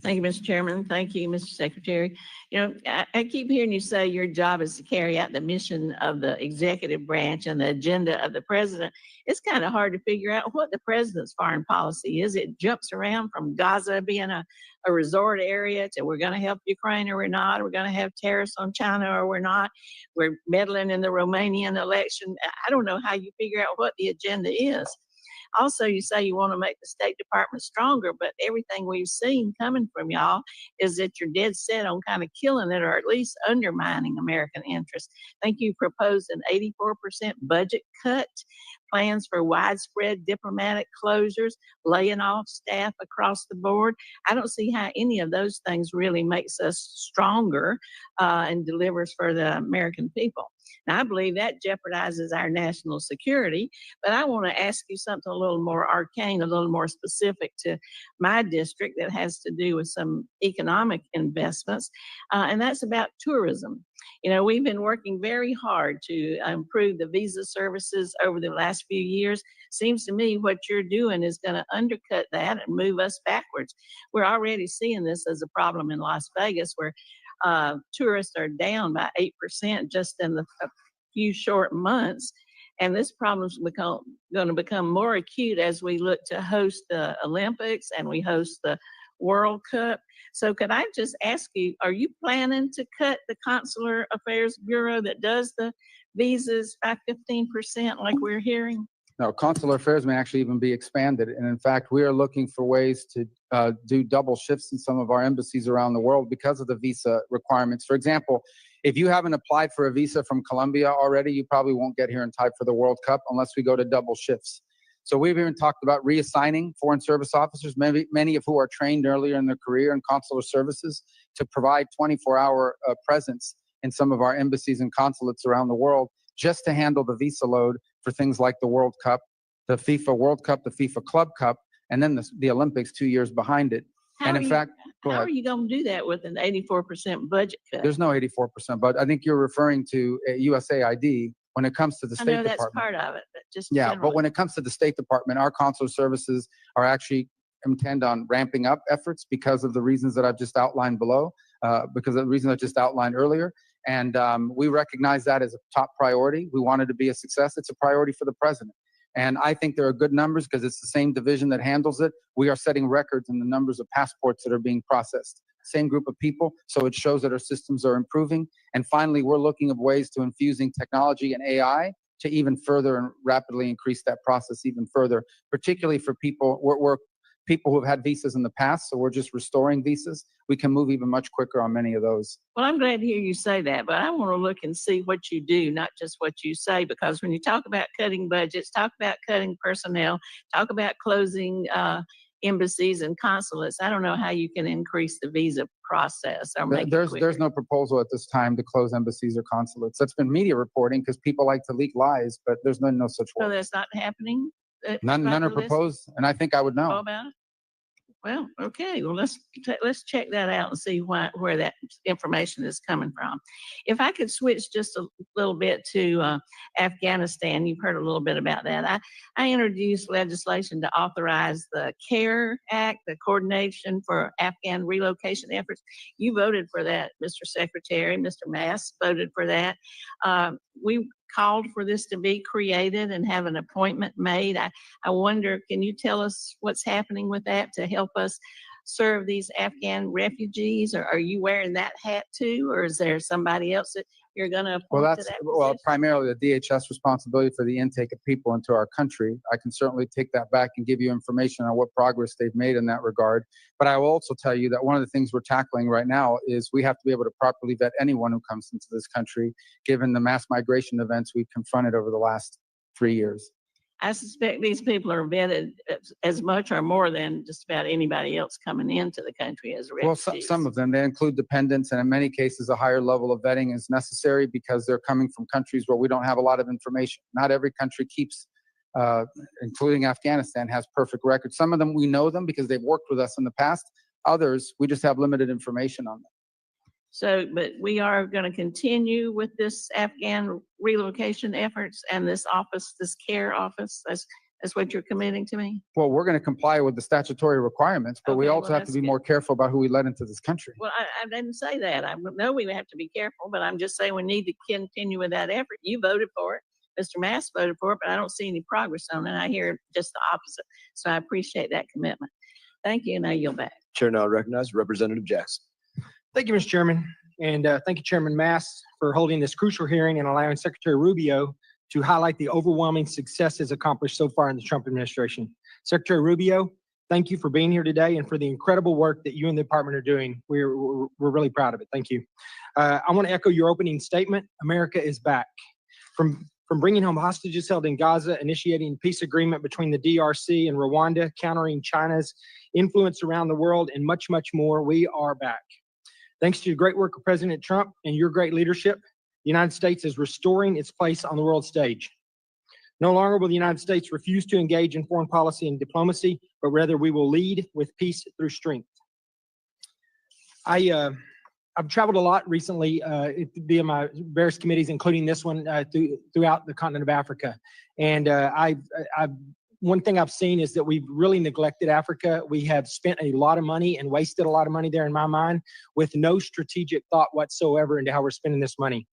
Thank you, Mr. Chairman. Thank you, Mr. Secretary. You know, I keep hearing you say your job is to carry out the mission of the executive branch and the agenda of the president. It's kind of hard to figure out what the president's foreign policy is. It jumps around from Gaza being a resort area to we're going to help Ukraine or we're not. We're going to have tariffs on China or we're not. We're meddling in the Romanian election. I don't know how you figure out what the agenda is. Also, you say you want to make the State Department stronger, but everything we've seen coming from y'all is that you're dead set on kind of killing it or at least undermining American interests. I think you proposed an 84% budget cut, plans for widespread diplomatic closures, laying off staff across the board. I don't see how any of those things really makes us stronger and delivers for the American people. Now, I believe that jeopardizes our national security, but I want to ask you something a little more arcane, a little more specific to my district that has to do with some economic investments, and that's about tourism. You know, we've been working very hard to improve the visa services over the last few years. Seems to me what you're doing is going to undercut that and move us backwards. We're already seeing this as a problem in Las Vegas where tourists are down by 8% just in a few short months. And this problem's going to become more acute as we look to host the Olympics and we host the World Cup. So could I just ask you, are you planning to cut the Consular Affairs Bureau that does the visas by 15% like we're hearing? No, consular affairs may actually even be expanded. And in fact, we are looking for ways to do double shifts in some of our embassies around the world because of the visa requirements. For example, if you haven't applied for a visa from Colombia already, you probably won't get here in time for the World Cup unless we go to double shifts. So we've even talked about reassigning foreign service officers, many of who are trained earlier in their career in consular services, to provide 24-hour presence in some of our embassies and consulates around the world just to handle the visa load for things like the World Cup, the FIFA World Cup, the FIFA Club Cup, and then the Olympics 2 years behind it. How are you going to do that with an 84% budget cut? There's no 84%, but I think you're referring to USAID when it comes to the State Department. I know that's part of it, but just yeah, generally. but when it comes to the State Department, our consular services are actually intend on ramping up efforts because of the reasons that I've just outlined below, because of the reasons I just outlined earlier. And we recognize that as a top priority. We want it to be a success. It's a priority for the president. And I think there are good numbers because it's the same division that handles it. We are setting records in the numbers of passports that are being processed. Same group of people, so it shows that our systems are improving. And finally, we're looking at ways to infusing technology and AI to even further and rapidly increase that process even further, particularly for people, we're people who have had visas in the past, so we're just restoring visas. We can move even much quicker on many of those. Well, I'm glad to hear you say that, but I want to look and see what you do, not just what you say, because when you talk about cutting budgets, talk about cutting personnel, talk about closing embassies and consulates, I don't know how you can increase the visa process or make it quicker. There's no proposal at this time to close embassies or consulates. That's been media reporting because people like to leak lies, but there's no such So work. that's not happening? None are proposed, and I think I would know. About it? Well, okay. Well, let's check that out and see where that information is coming from. If I could switch just a little bit to Afghanistan, you've heard a little bit about that. I introduced legislation to authorize the CARE Act, the Coordination for Afghan Relocation Efforts. You voted for that, Mr. Secretary. Mr. Mass voted for that. We called for this to be created and have an appointment made. I wonder, can you tell us what's happening with that to help us serve these Afghan refugees? Or are you wearing that hat too? Or is there somebody else that you're going to appoint to that position? Primarily the DHS responsibility for the intake of people into our country. I can certainly take that back and give you information on what progress they've made in that regard. But I will also tell you that one of the things we're tackling right now is we have to be able to properly vet anyone who comes into this country, given the mass migration events we've confronted over the last 3 years. I suspect these people are vetted as much or more than just about anybody else coming into the country as Well, refugees. some of them, they include dependents, and in many cases, a higher level of vetting is necessary because they're coming from countries where we don't have a lot of information. Not every country keeps, including Afghanistan, has perfect records. Some of them, we know them because they've worked with us in the past. Others, we just have limited information on them. So, but we are going to continue with this Afghan relocation efforts and this office, this care office. That's what you're committing to me? Well, we're going to comply with the statutory requirements, but we Okay, also well, have to that's be good. more careful about who we let into this country. Well, I didn't say that. I know we have to be careful, but I'm just saying we need to continue with that effort. You voted for it. Mr. Mass voted for it, but I don't see any progress on it. I hear just the opposite. So I appreciate that commitment. Thank you, and I yield back. Chair now recognizes Representative Jackson. Thank you, Mr. Chairman. And thank you, Chairman Mass, for holding this crucial hearing and allowing Secretary Rubio to highlight the overwhelming successes accomplished so far in the Trump administration. Secretary Rubio, thank you for being here today and for the incredible work that you and the department are doing. We're really proud of it. Thank you. I want to echo your opening statement. America is back. From bringing home hostages held in Gaza, initiating peace agreement between the DRC and Rwanda, countering China's influence around the world, and much, much more, we are back. Thanks to the great work of President Trump and your great leadership, the United States is restoring its place on the world stage. No longer will the United States refuse to engage in foreign policy and diplomacy, but rather we will lead with peace through strength. I've traveled a lot recently via my various committees, including this one, throughout the continent of Africa. And one thing I've seen is that we've really neglected Africa. We have spent a lot of money and wasted a lot of money there, in my mind, with no strategic thought whatsoever into how we're spending this money.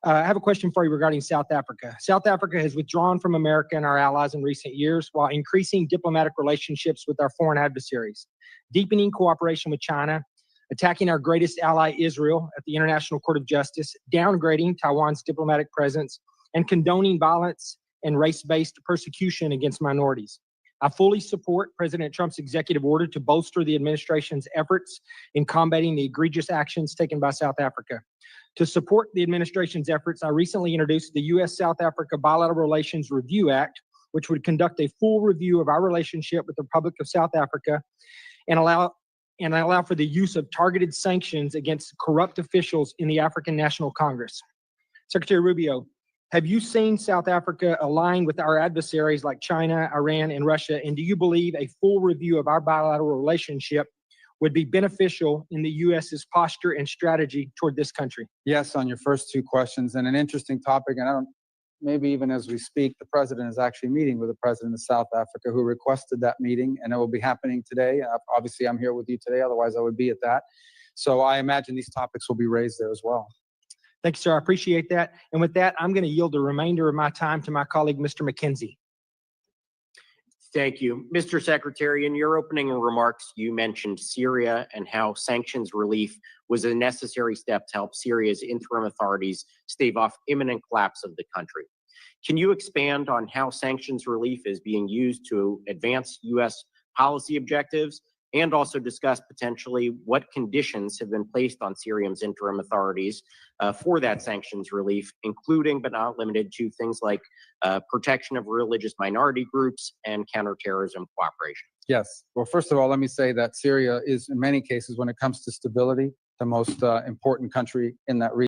I have a question for you regarding South Africa. South Africa has withdrawn from America and our allies in recent years while increasing diplomatic relationships with our foreign adversaries, deepening cooperation with China, attacking our greatest ally, Israel, at the International Court of Justice, downgrading Taiwan's diplomatic presence, and condoning violence and race-based persecution against minorities. I fully support President Trump's executive order to bolster the administration's efforts in combating the egregious actions taken by South Africa. To support the administration's efforts, I recently introduced the U.S.-South Africa Bilateral Relations Review Act, which would conduct a full review of our relationship with the Republic of South Africa and allow for the use of targeted sanctions against corrupt officials in the African National Congress. Secretary Rubio, have you seen South Africa align with our adversaries like China, Iran, and Russia? And do you believe a full review of our bilateral relationship would be beneficial in the U.S.'s posture and strategy toward this country? Yes, on your first two questions, and an interesting topic, and maybe even as we speak, the president is actually meeting with the president of South Africa who requested that meeting, and it will be happening today. Obviously, I'm here with you today, otherwise I would be at that. So I imagine these topics will be raised there as well. Thank you, sir. I appreciate that. And with that, I'm going to yield the remainder of my time to my colleague, Mr. McKenzie. Thank you. Mr. Secretary, in your opening remarks, you mentioned Syria and how sanctions relief was a necessary step to help Syria's interim authorities stave off imminent collapse of the country. Can you expand on how sanctions relief is being used to advance U.S. policy objectives, and also discuss potentially what conditions have been placed on Syria's interim authorities for that sanctions relief, including but not limited to things like protection of religious minority groups and counterterrorism cooperation? Yes. Well, first of all, let me say that Syria is, in many cases, when it comes to stability, the most important country in that region.